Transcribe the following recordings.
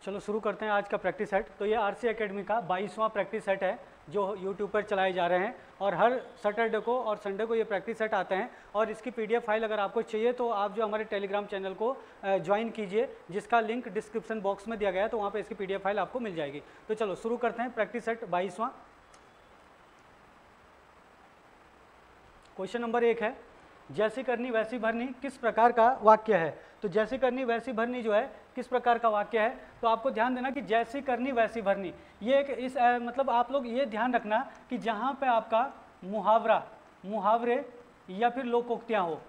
चलो शुरू करते हैं आज का प्रैक्टिस सेट। तो ये आरसी एकेडमी का 22वां प्रैक्टिस सेट है जो यूट्यूब पर चलाए जा रहे हैं और हर सैटरडे को और संडे को ये प्रैक्टिस सेट आते हैं। और इसकी पीडीएफ फाइल अगर आपको चाहिए तो आप जो हमारे टेलीग्राम चैनल को ज्वाइन कीजिए, जिसका लिंक डिस्क्रिप्शन बॉक्स में दिया गया है, तो वहाँ पे इसकी पीडीएफ फाइल आपको मिल जाएगी। तो चलो शुरू करते हैं प्रैक्टिस सेट 22वां। क्वेश्चन नंबर 1 है, जैसी करनी वैसी भरनी किस प्रकार का वाक्य है। तो जैसी करनी वैसी भरनी जो है किस प्रकार का वाक्य है, तो आपको ध्यान देना कि जैसी करनी वैसी भरनी, ये एक मतलब आप लोग ये ध्यान रखना कि जहाँ पे आपका मुहावरे या फिर लोकोक्तियाँ हो,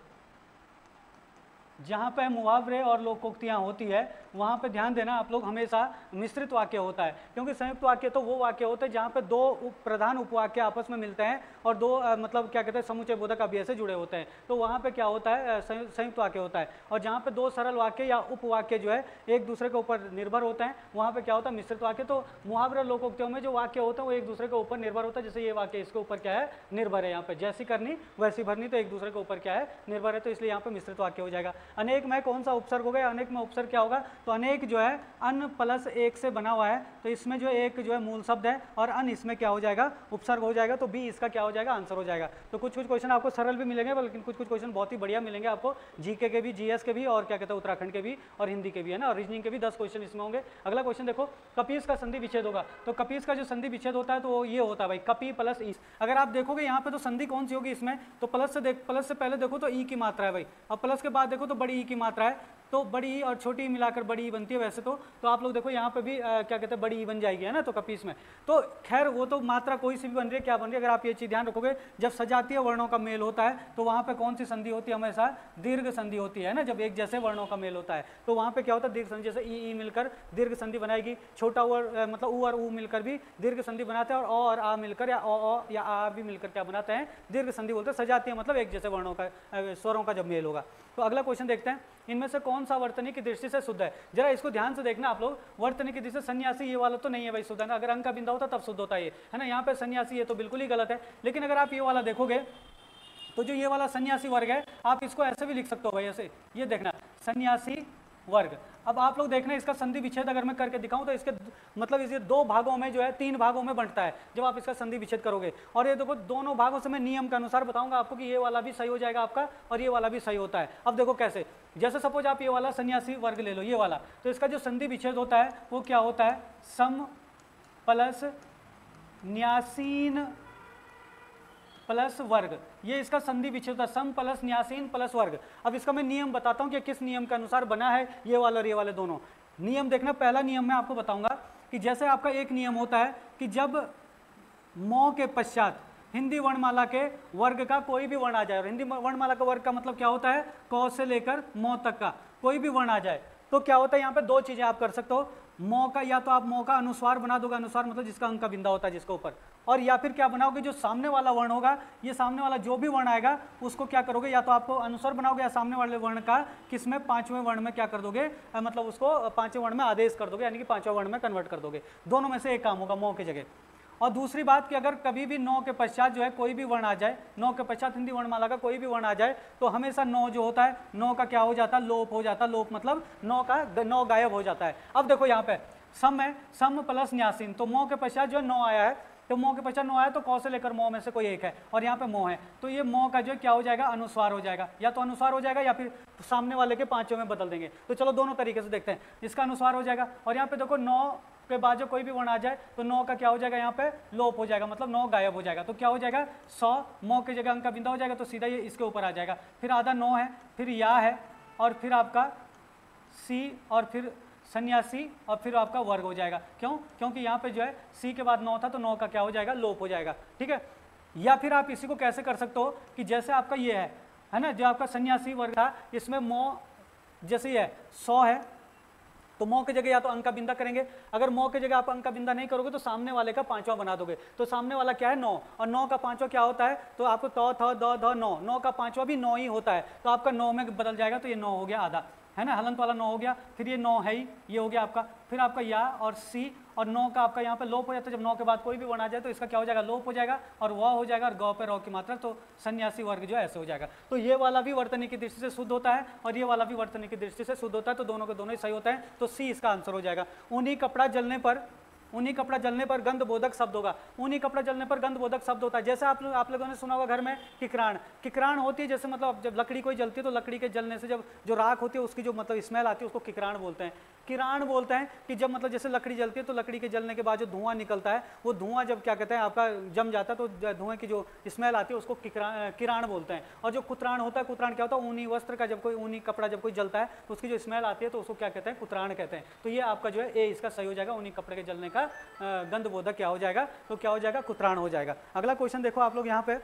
जहाँ पे मुहावरे और लोकोक्तियाँ होती है वहाँ पे ध्यान देना आप लोग हमेशा मिश्रित वाक्य होता है, क्योंकि संयुक्त वाक्य तो वो वाक्य होते हैं जहाँ पे दो प्रधान उपवाक्य आपस में मिलते हैं और दो मतलब क्या कहते हैं समुच्चय बोधक अव्यय से जुड़े होते हैं, तो वहाँ पे क्या होता है संयुक्त वाक्य होता है। और जहाँ पे दो सरल वाक्य या उपवाक्य जो है एक दूसरे के ऊपर निर्भर होते हैं वहाँ पे क्या होता है मिश्रित वाक्य। तो मुहावरे और लोकोक्तियों में जो वाक्य होते हैं वो एक दूसरे के ऊपर निर्भर होता है, जैसे ये वाक्य इसके ऊपर क्या है निर्भर है, यहाँ पे जैसी करनी वैसी भरनी तो एक दूसरे के ऊपर क्या है निर्भर है, तो इसलिए यहाँ पे मिश्रित वाक्य हो जाएगा। अनेक में कौन सा उपसर्ग होगा, अनेक में उपसर्ग क्या होगा, तो अनेक जो है अन प्लस एक से बना हुआ है, तो इसमें जो एक जो है मूल शब्द है और अन इसमें क्या हो जाएगा उपसर्ग हो जाएगा, तो बी इसका क्या हो जाएगा आंसर हो जाएगा। तो कुछ कुछ क्वेश्चन आपको सरल भी मिलेंगे, लेकिन कुछ कुछ क्वेश्चन बहुत ही बढ़िया मिलेंगे आपको, जीके के भी, जीएस के भी और क्या कहते हैं उत्तराखंड के भी और हिंदी के भी है ना, और रीजनिंग के भी 10 क्वेश्चन इसमें होंगे। अगला क्वेश्चन देखो, कपीस का संधि विच्छेद होगा। तो कपीस का जो संधि विच्छेद होता है तो ये होता है भाई कपी प्लस ईस। अगर आप देखोगे यहाँ पे तो संधि कौन सी होगी इसमें, तो प्लस से पहले देखो तो ई की मात्रा है भाई, अब प्लस के बाद देखो तो बड़ी ई की मात्रा है, तो बड़ी ई और छोटी ई मिलाकर बड़ी ई बनती है वैसे तो आप लोग देखो यहाँ पे भी क्या कहते हैं बड़ी ई बन जाएगी है ना, तो कपीस में तो खैर वो तो मात्रा कोई सी भी बन रही है क्या बन रही है, अगर आप ये चीज़ ध्यान रखोगे जब सजातीय वर्णों का मेल होता है तो वहाँ पे कौन सी संधि होती है, हमेशा दीर्घ संधि होती है ना, जब एक जैसे वर्णों का मेल होता है तो वहाँ पे क्या होता है दीर्घ संधि, जैसे ई मिलकर दीर्घ संधि बनाएगी, छोटा ऊ मतलब ऊ और ऊ मिलकर भी दीर्घ संधि बनाते हैं, और आ मिलकर या ओ या आ भी मिलकर क्या बनाते हैं दीर्घ संधि बोलते हैं। सजातीय मतलब एक जैसे वर्णों का स्वरों का जब मेल होगा। तो अगला क्वेश्चन देखते हैं, इनमें से कौन सा वर्तनी की दृष्टि से शुद्ध है। जरा इसको ध्यान से देखना आप लोग, वर्तनी की दृष्टि से सन्यासी ये वाला तो नहीं है भाई शुद्ध है ना, अगर अंक का बिंदा होता तब शुद्ध होता है ना, यहाँ पे सन्यासी ये तो बिल्कुल ही गलत है। लेकिन अगर आप ये वाला देखोगे तो जो ये वाला सन्यासी वर्ग है आप इसको ऐसे भी लिख सकते हो भाई, ऐसे ये देखना सन्यासी वर्ग। अब आप लोग देखना इसका संधि विच्छेद अगर मैं करके दिखाऊं तो इसके मतलब इसे दो भागों में जो है 3 भागों में बंटता है जब आप इसका संधि विच्छेद करोगे, और ये देखो दोनों भागों से मैं नियम के अनुसार बताऊंगा आपको कि ये वाला भी सही हो जाएगा आपका और ये वाला भी सही होता है। अब देखो कैसे, जैसे सपोज आप ये वाला सन्यासी वर्ग ले लो ये वाला, तो इसका जो संधि विच्छेद होता है वो क्या होता है सम प्लस न्यासीन प्लस वर्ग, ये इसका संधि विच्छेद होता है सम प्लस न्यासीन प्लस वर्ग। अब इसका मैं नियम बताता हूँ कि किस नियम के अनुसार बना है ये वाला और ये वाले दोनों नियम। देखना पहला नियम मैं आपको बताऊंगा कि जैसे आपका एक नियम होता है कि जब मौ के पश्चात हिंदी वर्णमाला के वर्ग का कोई भी वर्ण आ जाए, और हिंदी वर्णमाला का वर्ग का मतलब क्या होता है क से लेकर मौ तक का कोई भी वर्ण आ जाए, तो क्या होता है यहाँ पे दो चीजें आप कर सकते हो, मौ का या तो आप मौ का अनुस्वार बना दोगे, अनुस्वार मतलब जिसका अंक का बिंदा होता है जिसके ऊपर, और या फिर क्या बनाओगे जो सामने वाला वर्ण होगा, ये सामने वाला जो भी वर्ण आएगा उसको क्या करोगे या तो आपको अनुस्वार बनाओगे या सामने वाले वर्ण का किसमें 5वें वर्ण में क्या कर दोगे मतलब उसको 5वें वर्ण में आदेश कर दोगे, यानी कि 5वें वर्ण में कन्वर्ट कर दोगे। दोनों में से एक काम होगा मौ की जगह। और दूसरी बात कि अगर कभी भी 9 के पश्चात जो है कोई भी वर्ण आ जाए, 9 के पश्चात हिंदी वर्णमाला का कोई भी वर्ण आ जाए तो हमेशा 9 जो होता है 9 का क्या हो जाता है लोप हो जाता है, लोप मतलब 9 गायब हो जाता है। अब देखो यहाँ पे सम है, सम प्लस न्यासीन, तो मौ के पश्चात जो है 9 आया है, तो मौ के पश्चात 9 आया तो कौ से लेकर मौ में से कोई एक है, और यहाँ पे मौ है, तो ये मौ का जो क्या हो जाएगा अनुस्वार हो जाएगा, या तो अनुस्वार हो जाएगा या फिर सामने वाले के 5वें में बदल देंगे। तो चलो दोनों तरीके से देखते हैं, इसका अनुस्वार हो जाएगा, और यहाँ पे देखो 9 के बाद जो कोई भी वर्ण आ जाए तो 9 का क्या हो जाएगा यहाँ पे लोप हो जाएगा, मतलब 9 गायब हो जाएगा, तो क्या हो जाएगा 100 मौ की जगह अंक का बिंदा हो जाएगा, तो सीधा ये इसके ऊपर आ जाएगा। फिर आधा 9 है, फिर या है, और फिर आपका सी, और फिर सन्यासी, और फिर आपका वर्ग हो जाएगा। क्यों? क्योंकि यहाँ पे जो है सी के बाद 9 था तो 9 का क्या हो जाएगा लोप हो जाएगा, ठीक है। या फिर आप इसी को कैसे कर सकते हो कि जैसे आपका ये है ना, जो आपका सन्यासी वर्ग था इसमें मौ जैसे ये है 100 है, तो मौ की जगह या तो अंक का बिंदा करेंगे, अगर मौ की जगह आप अंक का बिंदा नहीं करोगे तो सामने वाले का 5वां बना दोगे, तो सामने वाला क्या है 9, और 9 का 5वां क्या होता है तो आपको तो थ द ध 9, 9 का 5वां भी 9 ही होता है, तो आपका 9 में बदल जाएगा, तो ये 9 हो गया आधा है ना, हलंत वाला 9 हो गया, फिर ये 9 है ही, ये हो गया आपका, फिर आपका या और सी, और 9 का आपका यहाँ पे लोप हो जाता है। जब 9 के बाद कोई भी वर्ण आ जाए तो इसका क्या हो जाएगा, लोप हो जाएगा, और व हो जाएगा, और गौ पे रौ की मात्रा, तो सन्यासी वर्ग जो है ऐसे हो जाएगा। तो ये वाला भी वर्तनी की दृष्टि से शुद्ध होता है और ये वाला भी वर्तनी की दृष्टि से शुद्ध होता है, तो दोनों के दोनों ही सही होते हैं, तो सी इसका आंसर हो जाएगा। ऊनी कपड़ा जलने पर गंध बोधक शब्द होगा। ऊनी कपड़ा जलने पर गंध बोधक शब्द होता है। जैसे आप लोगों ने सुना होगा घर में किकराण होती है, जैसे मतलब जब लकड़ी कोई जलती है तो लकड़ी के जलने से जब जो राख होती है उसकी जो मतलब स्मेल आती है उसको किकराण बोलते हैं। किराण बोलते हैं कि जब मतलब जैसे लकड़ी जलती है तो लकड़ी के जलने के बाद जो धुआं निकलता है वो धुआं जब क्या कहते हैं आपका जम जाता है तो धुएं की जो स्मेल आती है उसको किराण बोलते हैं। और जो कुतराण होता है, कुतराण क्या होता है, ऊनी वस्त्र का जब कोई ऊनी कपड़ा जब कोई जलता है तो उसकी जो स्मेल आती है तो उसको क्या कहते हैं, कुतराण कहते हैं। तो ये आपका जो है ए इसका सही हो जाएगा, ऊनी कपड़े के जलने का गंधबोधक क्या हो जाएगा, तो क्या हो जाएगा, कुतराण हो जाएगा। अगला क्वेश्चन देखो आप लोग यहाँ पे,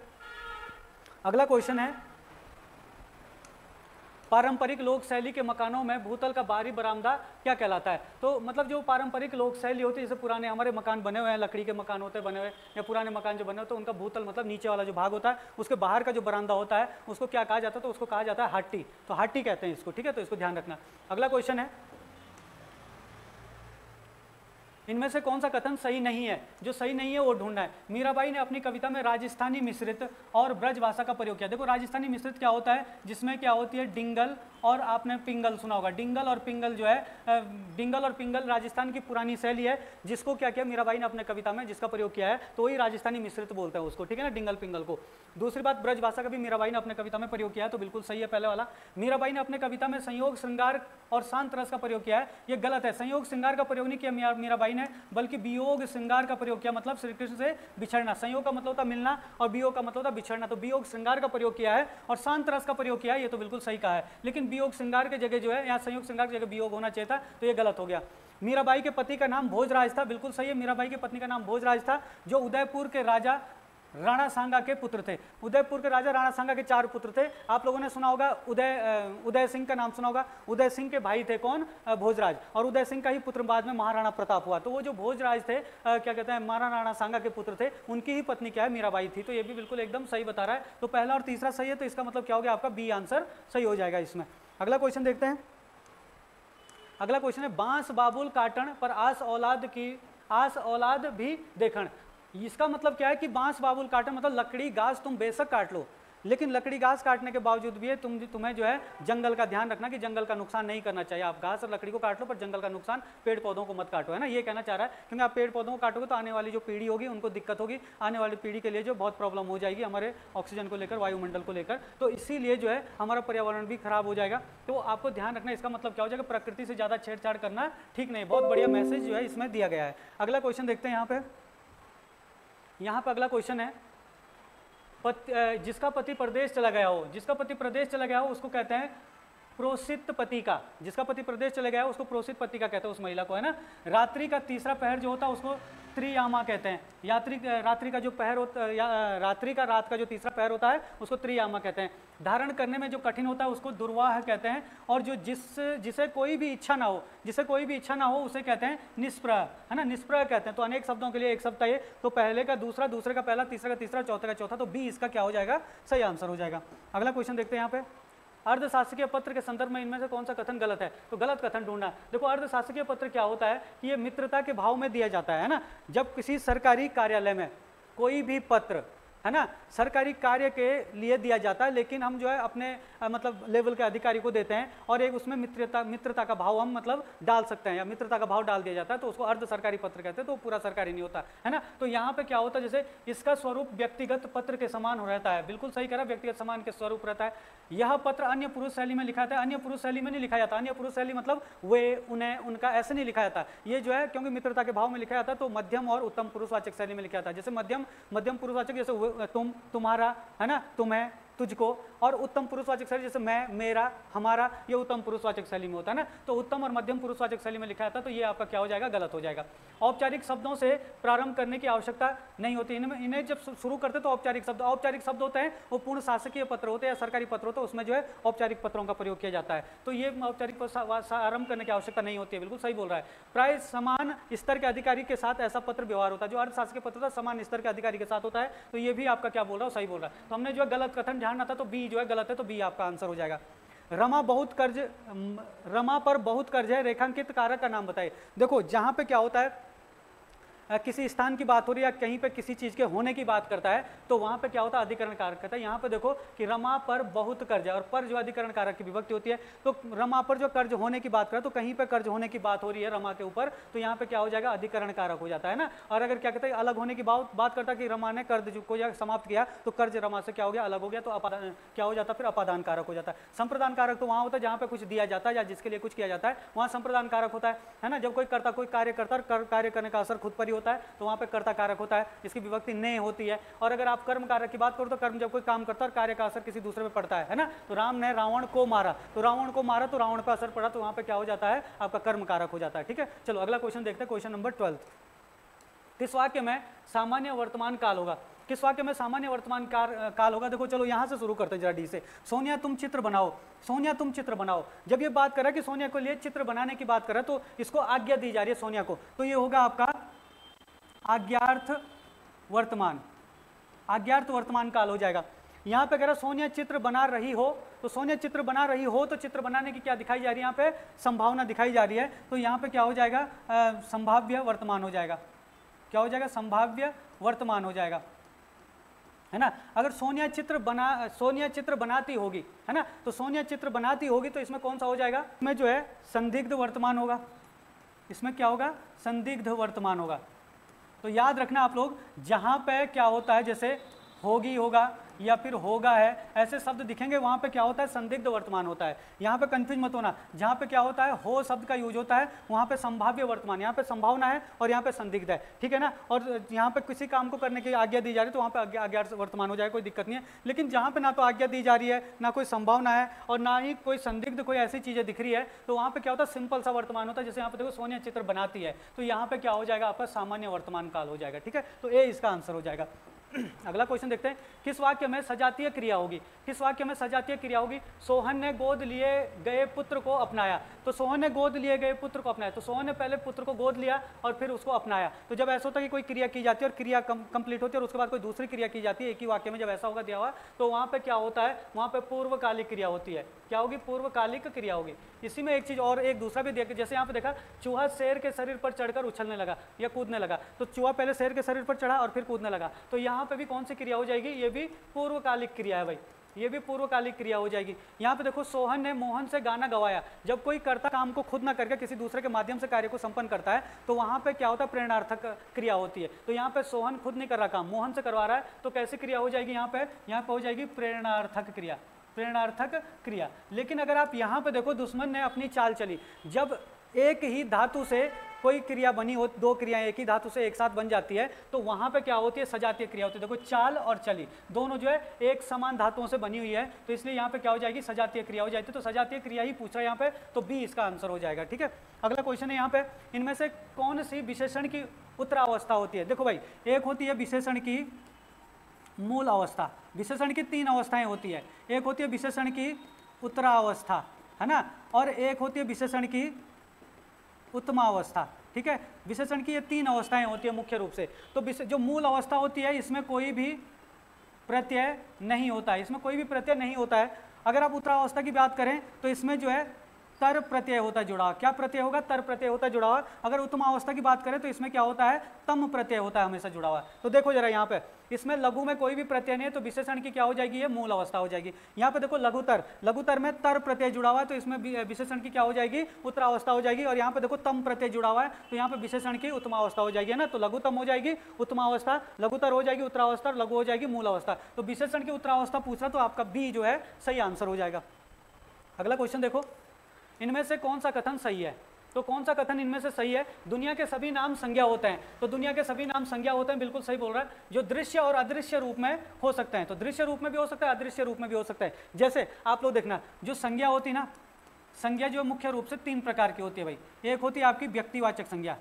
अगला क्वेश्चन है पारंपरिक लोक शैली के मकानों में भूतल का बाहरी बरामदा क्या कहलाता है। तो मतलब जो पारंपरिक लोक शैली होती है, जैसे पुराने हमारे मकान बने हुए हैं, लकड़ी के मकान होते हैं बने हुए, या पुराने मकान जो बने होते हैं उनका भूतल मतलब नीचे वाला जो भाग होता है उसके बाहर का जो बरामदा होता है उसको क्या कहा जाता है, तो उसको कहा जाता है हाटी। तो हाटी कहते हैं इसको, ठीक है, तो इसको ध्यान रखना। अगला क्वेश्चन है, इनमें से कौन सा कथन सही नहीं है, जो सही नहीं है वो ढूंढना है। मीराबाई ने अपनी कविता में राजस्थानी मिश्रित और ब्रज भाषा का प्रयोग किया। देखो राजस्थानी मिश्रित क्या होता है, जिसमें क्या होती है डिंगल और आपने पिंगल सुना होगा। डिंगल और पिंगल जो है, डिंगल और पिंगल राजस्थान की पुरानी शैली है, जिसको क्या किया मीराबाई ने अपने कविता में जिसका प्रयोग किया है, तो वही राजस्थानी मिश्रित बोलते हैं उसको, ठीक है ना, डिंगल पिंगल को। दूसरी बात, ब्रज भाषा का भी मीराबाई ने अपने कविता में प्रयोग किया है, तो बिल्कुल सही है पहले वाला। मीराबाई ने अपने कविता में संयोग श्रृंगार और शांत रस का प्रयोग किया है, ये गलत है। संयोग श्रृंगार का प्रयोग नहीं किया मीराबाई ने, बल्कि वियोग श्रृंगार का प्रयोग किया, मतलब श्री कृष्ण से बिछड़ना। संयोग का मतलब होता मिलना और वियोग का मतलब होता बिछड़ना, तो वियोग श्रृंगार का प्रयोग किया है और शांत रस का प्रयोग किया है, ये तो बिल्कुल सही कहा है। लेकिन वियोग श्रृंगार के जगह जो है यहाँ संयोग श्रृंगार की जगह वियोग होना चाहिए था, तो ये गलत हो गया। मीराबाई के पति का नाम भोजराज था, बिल्कुल सही है, मीराबाई के पत्नी का नाम भोजराज था, जो उदयपुर के राजा राणा सांगा के पुत्र थे। उदयपुर के राजा राणा सांगा के 4 पुत्र थे। आप लोगों ने सुना होगा उदय सिंह का नाम सुना होगा। उदय सिंह के भाई थे कौन, भोजराज, और उदय सिंह का ही पुत्र बाद में महाराणा प्रताप हुआ। तो वो जो भोजराज थे क्या कहते हैं महाराणा राणा सांगा के पुत्र थे, उनकी ही पत्नी क्या है मीराबाई थी। तो ये भी बिल्कुल एकदम सही बता रहा है। तो पहला और तीसरा सही है, तो इसका मतलब क्या हो गया आपका बी आंसर सही हो जाएगा इसमें। अगला क्वेश्चन देखते हैं। अगला क्वेश्चन है, बांस बाबुल काटन पर आस औलाद भी देखण। इसका मतलब क्या है कि बांस बाबुल काटन मतलब लकड़ी घास तुम बेशक काट लो, लेकिन लकड़ी घास काटने के बावजूद भी तुम्हें जो है जंगल का ध्यान रखना कि जंगल का नुकसान नहीं करना चाहिए। आप घास और लकड़ी को काट लो पर जंगल का नुकसान पेड़ पौधों को मत काटो, है ना, ये कहना चाह रहा है। क्योंकि आप पेड़ पौधों को काटोगे तो आने वाली जो पीढ़ी होगी उनको दिक्कत होगी, आने वाली पीढ़ी के लिए जो बहुत प्रॉब्लम हो जाएगी हमारे ऑक्सीजन को लेकर, वायुमंडल को लेकर, तो इसीलिए जो है हमारा पर्यावरण भी खराब हो जाएगा। तो आपको ध्यान रखना, इसका मतलब क्या हो जाएगा, प्रकृति से ज़्यादा छेड़छाड़ करना ठीक नहीं। बहुत बढ़िया मैसेज जो है इसमें दिया गया है। अगला क्वेश्चन देखते हैं यहाँ पे अगला क्वेश्चन है, जिसका पति प्रदेश चला गया हो, जिसका पति प्रदेश चला गया हो उसको कहते हैं प्रोसित पति का। जिसका पति प्रदेश चले गया है उसको प्रोसित पति का कहते हैं उस महिला को, है ना। रात्रि का तीसरा पहर जो होता है उसको त्रियामा कहते हैं। रात्रि का जो पहर होता है, रात्रि का रात का जो तीसरा पहर होता है उसको त्रियामा कहते हैं। धारण करने में जो कठिन होता है उसको दुर्वाह कहते हैं। और जो जिसे कोई भी इच्छा ना हो उसे कहते हैं निष्प्रह, है ना, निष्प्रह कहते हैं। तो अनेक शब्दों के लिए एक शब्द है, तो पहले का दूसरा, दूसरे का पहला, तीसरे का तीसरा, चौथे का चौथा, तो बी इसका क्या हो जाएगा, सही आंसर हो जाएगा। अगला क्वेश्चन देखते हैं यहाँ पे, अर्धशासकीय पत्र के संदर्भ में इनमें से कौन सा कथन गलत है। तो गलत कथन ढूंढना। देखो अर्धशासकीय पत्र क्या होता है कि ये मित्रता के भाव में दिया जाता है ना। जब किसी सरकारी कार्यालय में कोई भी पत्र, है ना, सरकारी कार्य के लिए दिया जाता है, लेकिन हम जो है अपने मतलब लेवल के अधिकारी को देते हैं और एक उसमें मित्रता का भाव हम मतलब डाल सकते हैं, या मित्रता का भाव डाल दिया जाता है, तो उसको अर्ध सरकारी पत्र कहते हैं। तो पूरा सरकारी नहीं होता, है ना। तो यहाँ पे क्या होता है, जैसे इसका स्वरूप व्यक्तिगत पत्र के समान हो रहता है, बिल्कुल सही कह रहा है, व्यक्तिगत समान के स्वरूप रहता है। यह पत्र अन्य पुरुष शैली में लिखा जाता है, अन्य पुरुष शैली में नहीं लिखा जाता। अन्य पुरुष शैली मतलब वे, उन्हें, उनका, ऐसे नहीं लिखा जाता। ये जो है क्योंकि मित्रता के भाव में लिखा जाता है तो मध्यम और उत्तम पुरुषवाचक शैली में लिखा जाता है। जैसे मध्यम पुरुषवाचक जैसे तुम, तुम्हारा, है ना, तुम्हें, तुझको, और उत्तम पुरुषवाचक शैली जैसे मैं, मेरा, हमारा, ये उत्तम पुरुषवाचक शैली में होता है ना। तो उत्तम और मध्यम पुरुषवाचक शैली में लिखा जाता है, तो ये आपका क्या हो जाएगा, गलत हो जाएगा। औपचारिक शब्दों से प्रारंभ करने की आवश्यकता नहीं होती। इन्हें जब शुरू करते तो औपचारिक शब्द होते हैं, वो पूर्ण शासकीय पत्र होते हैं या सरकारी पत्र होते हैं, उसमें जो है औपचारिक पत्रों का प्रयोग किया जाता है। तो ये औपचारिक आरंभ करने की आवश्यकता नहीं होती है, बिल्कुल सही बोल रहा है। प्राय समान स्तर के अधिकारी के साथ ऐसा पत्र व्यवहार होता है। जो अर्धशासकीय पत्र होता है समान स्तर के अधिकारी के साथ होता है। तो ये भी आपका क्या बोल रहा है, सही बोल रहा है। तो हमने जो है गलत कथन ध्यान रखा, तो बी जो है गलत है, तो बी आपका आंसर हो जाएगा। रमा पर बहुत कर्ज है, रेखांकित कारक का नाम बताइए। देखो जहां पे क्या होता है, किसी स्थान की बात हो रही है या कहीं पे किसी चीज के होने की बात करता है तो वहां पे क्या होता है, अधिकरण कारक कहता है। यहाँ पे देखो कि रमा पर बहुत कर्ज है, और पर जो अधिकरण कारक की विभक्ति होती है, तो रमा पर जो कर्ज होने की बात करे तो कहीं पे कर्ज होने की बात हो रही है रमा के ऊपर, तो यहाँ पे क्या हो जाएगा, अधिकरण कारक हो जाता है ना। और अगर क्या कहते हैं अलग होने की बात करता है कि रमा ने कर्ज को समाप्त किया तो कर्ज रमा से क्या हो गया, अलग हो गया, तो क्या हो जाता है, फिर अपादान कारक हो जाता है। संप्रदान कारक तो वहां होता है जहां पे कुछ दिया जाता है या जिसके लिए कुछ किया जाता है, वहां संप्रदान कारक होता है ना। जब कोई कार्य करता है, कार्य करने का असर खुद पर ही होता है, तो वहां पे कर्ता कारक होता है, जिसकी विभक्ति ने होती है। और अगर आप कर्म कारक की बात करो तो कर्म जब कोई काम करता है और कार्य का असर किसी दूसरे पे पड़ता है ना। तो राम ने रावण को मारा, तो रावण को मारा तो रावण पे असर पड़ा, तो वहां पे क्या हो जाता है, आपका कर्म कारक हो जाता है। ठीक है, चलो अगला क्वेश्चन देखते हैं, क्वेश्चन नंबर 12। किस वाक्य में सामान्य वर्तमान काल होगा? किस वाक्य में सामान्य वर्तमान काल होगा? देखो चलो यहां से शुरू करते हैं जरा डी से। सोनिया तुम चित्र बनाओ, सोनिया तुम चित्र बनाओ। जब ये बात कर रहा है कि सोनिया को लिए चित्र बनाने की बात कर रहा है, तो इसको आज्ञा दी जा रही है सोनिया को, तो ये होगा आपका आज्ञार्थ वर्तमान, आज्ञार्थ वर्तमान काल हो जाएगा। यहाँ पे कह रहा सोनिया चित्र बना रही हो, तो सोनिया चित्र बना रही हो, तो चित्र बनाने की क्या दिखाई जा रही है, यहाँ पे संभावना दिखाई जा रही है, तो यहाँ पे क्या हो जाएगा, संभाव्य वर्तमान हो जाएगा। क्या हो जाएगा, संभाव्य वर्तमान हो जाएगा, है ना। अगर सोनिया चित्र बनाती होगी, है ना, तो सोनिया चित्र बनाती होगी, तो इसमें कौन सा हो जाएगा, इसमें जो है संदिग्ध वर्तमान होगा। इसमें क्या होगा, संदिग्ध वर्तमान होगा। तो याद रखना आप लोग, जहां पे क्या होता है, जैसे होगी होगा या फिर होगा है, ऐसे शब्द दिखेंगे, वहां पे क्या होता है, संदिग्ध वर्तमान होता है। यहाँ पे कंफ्यूज मत होना, जहाँ पे क्या होता है, हो शब्द का यूज होता है, वहाँ पे संभाव्य वर्तमान, यहाँ पे संभावना है और यहाँ पे संदिग्ध है, ठीक है ना। और यहाँ पे किसी काम को करने की आज्ञा दी जा रही है, तो वहाँ पे आज्ञा वर्तमान हो जाएगा, कोई दिक्कत नहीं है। लेकिन जहाँ पे ना तो आज्ञा दी जा रही है, ना कोई संभावना है, और ना ही कोई संदिग्ध कोई ऐसी चीजें दिख रही है, तो वहाँ पे क्या होता है, सिंपल सा वर्तमान होता है। जैसे यहाँ पे देखो सोनिया चित्र बनाती है, तो यहाँ पे क्या हो जाएगा, आपका सामान्य वर्तमान काल हो जाएगा। ठीक है, तो ए इसका आंसर हो जाएगा। अगला क्वेश्चन देखते हैं, किस वाक्य में सजातीय क्रिया होगी? किस वाक्य में सजातीय क्रिया होगी? सोहन ने गोद लिए गए पुत्र को अपनाया, तो सोहन ने गोद लिए गए पुत्र को अपनाया, तो सोहन ने पहले पुत्र को गोद लिया और फिर उसको अपनाया। तो जब ऐसा होता है कि कोई क्रिया की जाती है और क्रिया कंप्लीट होती है और उसके बाद कोई दूसरी क्रिया की जाती है, एक ही वाक्य में जब ऐसा होगा दिया हुआ, तो वहाँ पे क्या होता है, वहाँ पे पूर्वकालिक क्रिया होती है। क्या होगी, पूर्वकालिक क्रिया होगी। इसी में एक चीज और, एक दूसरा भी देख, जैसे यहाँ पे देखा, चूहा शेर के शरीर पर चढ़कर उछलने लगा या कूदने लगा, तो चूहा पहले शेर के शरीर पर चढ़ा और फिर कूदने लगा, तो यहाँ पे भी कौन सी क्रिया हो जाएगी, ये भी पूर्वकालिक क्रिया है भाई, ये भी पूर्वकालिक क्रिया हो जाएगी। यहाँ पे देखो, सोहन ने मोहन से गाना गवाया। जब कोई कर्ता काम को खुद ना करके किसी दूसरे के माध्यम से कार्य को संपन्न करता है, तो वहां पे क्या होता है, प्रेरणार्थक क्रिया होती है। तो यहाँ पे सोहन खुद नहीं कर रहा काम, मोहन से करवा रहा है, तो कैसी क्रिया हो जाएगी, यहाँ पे हो जाएगी प्रेरणार्थक क्रिया, प्रेरणार्थक क्रिया। लेकिन अगर आप यहाँ पे देखो, दुश्मन ने अपनी चाल चली, जब एक ही धातु से कोई क्रिया बनी हो, दो क्रियाएं एक ही धातु से एक साथ बन जाती है, तो वहां पे क्या होती है, सजातीय क्रिया होती है। देखो चाल और चली दोनों जो है एक समान धातुओं से बनी हुई है, तो इसलिए यहाँ पे क्या हो जाएगी, सजातीय क्रिया हो जाती है। तो सजातीय क्रिया ही पूछ रहा है यहाँ पे, तो बी इसका आंसर हो जाएगा। ठीक है, अगला क्वेश्चन है यहाँ पे, इनमें से कौन सी विशेषण की उत्तरावस्था होती है? देखो भाई, एक होती है विशेषण की मूल अवस्था, विशेषण की तीन अवस्थाएं होती है, एक होती है विशेषण की उत्तरावस्था, है ना, और एक होती है विशेषण की उत्तमावस्था। ठीक है, विशेषण की ये तीन अवस्थाएं होती है मुख्य रूप से। तो जो मूल अवस्था होती है, इसमें कोई भी प्रत्यय नहीं होता है, इसमें कोई भी प्रत्यय नहीं होता है। अगर आप उत्तरावस्था की बात करें तो इसमें जो है तर प्रत्यय होता है जुड़ा हुआ। क्या प्रत्यय होगा, तर प्रत्यय होता है जुड़ा हुआ। अगर उत्तमावस्था की बात करें तो इसमें क्या होता है, तम प्रत्यय होता है हमेशा जुड़ा हुआ। तो देखो जरा यहाँ पे, इसमें लघु में कोई भी प्रत्यय नहीं है, तो विशेषण की क्या हो जाएगी, ये मूल अवस्था हो जाएगी। यहाँ पे देखो लघुतर, लघुतर में तर प्रत्यय जुड़ा हुआ है, तो इसमें विशेषण की क्या हो जाएगी, उत्तरावस्था हो जाएगी। और यहाँ पे देखो तम प्रत्यय जुड़ा हुआ है, तो यहाँ पे विशेषण की उत्तमावस्था हो जाएगी, है ना। तो लघुतम हो जाएगी उत्तमावस्था, लघुतर हो जाएगी उत्तरावस्था, और लघु हो जाएगी मूल अवस्था। तो विशेषण की उत्तरावस्था पूछ रहा, तो आपका बी जो है सही आंसर हो जाएगा। अगला क्वेश्चन देखो, इनमें से कौन सा कथन सही है? तो कौन सा कथन इनमें से सही है? दुनिया के सभी नाम संज्ञा होते हैं, तो दुनिया के सभी नाम संज्ञा होते हैं, बिल्कुल सही बोल रहा है। जो दृश्य और अदृश्य रूप में हो सकते हैं, तो दृश्य रूप में भी हो सकता है, अदृश्य रूप में भी हो सकता है। जैसे आप लोग देखना, जो संज्ञा होती है ना, संज्ञा जो मुख्य रूप से तीन प्रकार की होती है भाई। एक होती है आपकी व्यक्तिवाचक संज्ञा,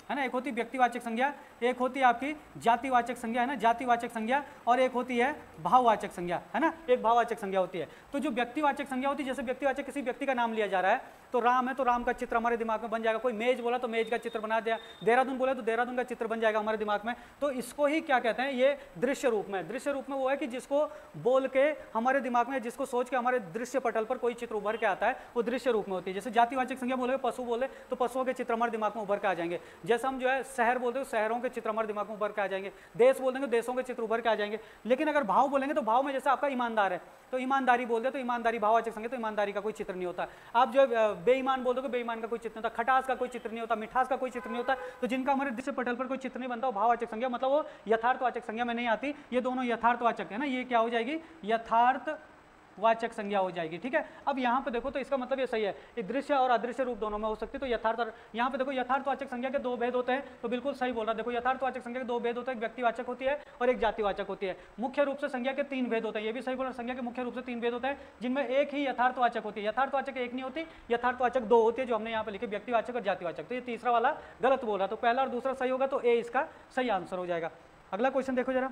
है ना, एक होती है व्यक्तिवाचक संज्ञा, एक होती है आपकी जातिवाचक संज्ञा, है ना, जातिवाचक संज्ञा, और एक होती है भाववाचक संज्ञा, है ना, एक भाववाचक संज्ञा होती है। तो जो व्यक्तिवाचक संज्ञा होती है, जैसे व्यक्तिवाचक किसी व्यक्ति का नाम लिया जा रहा है, तो राम है तो राम का चित्र हमारे दिमाग में बन जाएगा। कोई मेज बोला तो मेज का चित्र बना दिया, देहरादून बोला तो देहरादून का चित्र बन जाएगा हमारे दिमाग में। तो इसको ही क्या कहते हैं, ये दृश्य रूप में। दृश्य रूप में वो है कि जिसको बोल के हमारे दिमाग में, जिसको सोच के हमारे दृश्य पटल पर कोई चित्र उभर के आता है, वो दृश्य रूप में होती है। जैसे जातिवाचक संज्ञा बोले, पशु बोले तो पशुओं के चित्र हमारे दिमाग में उभर के आ जाएंगे। जैसे हम जो है शहर बोलते हैं, शहरों के चित्र हमारे दिमाग में उभर के आ जाएंगे। देश बोल देंगे, देशों के चित्र उभर के आ जाएंगे। लेकिन अगर भाव बोलेंगे तो भाव में जैसे आपका ईमानदार है तो ईमानदारी बोल दे तो ईमानदारी भाववाचक संज्ञा, तो ईमानदारी का कोई चित्र नहीं होता। आप जो बेईमान बोल दोगे, बेईमान का कोई चित्र नहीं होता। खटास का कोई चित्र नहीं होता, मिठास का कोई चित्र नहीं होता। तो जिनका हमारे दृश्य पटल पर कोई चित्र नहीं बनता वो भाववाचक संज्ञा, मतलब वो यथार्थवाचक संज्ञा में नहीं आती। ये दोनों यथार्थवाचक है ना, ये क्या हो जाएगी, यथार्थवाचक संज्ञा हो जाएगी। ठीक है, अब यहाँ पे देखो तो इसका मतलब ये सही है, ये दृश्य और अदृश्य रूप दोनों में हो सकती है। तो यथार्थ और यहाँ पे देखो यथार्थवाचक संज्ञा के दो भेद होते हैं, तो बिल्कुल सही बोल रहा है। देखो यथार्थवाचक संज्ञा के दो भेद होते हैं, एक व्यक्तिवाचक होती है और एक जातिवाचक होती है। मुख्य रूप से संज्ञा के तीन भेद होते हैं, ये भी सही बोल रहा है। संज्ञा के मुख्य रूप से तीन भेद होते हैं, जिनमें एक ही यथार्थवाचक होती है। यथार्थवाचक एक नहीं होती, यथार्थवाचक दो होती है, जो हमने यहाँ पे लिखी, व्यक्तिवाचक और जातिवाचक। तो ये तीसरा वाला गलत बोल रहा, तो पहला और दूसरा सही होगा, तो ए इसका सही आंसर हो जाएगा। अगला क्वेश्चन देखो जरा,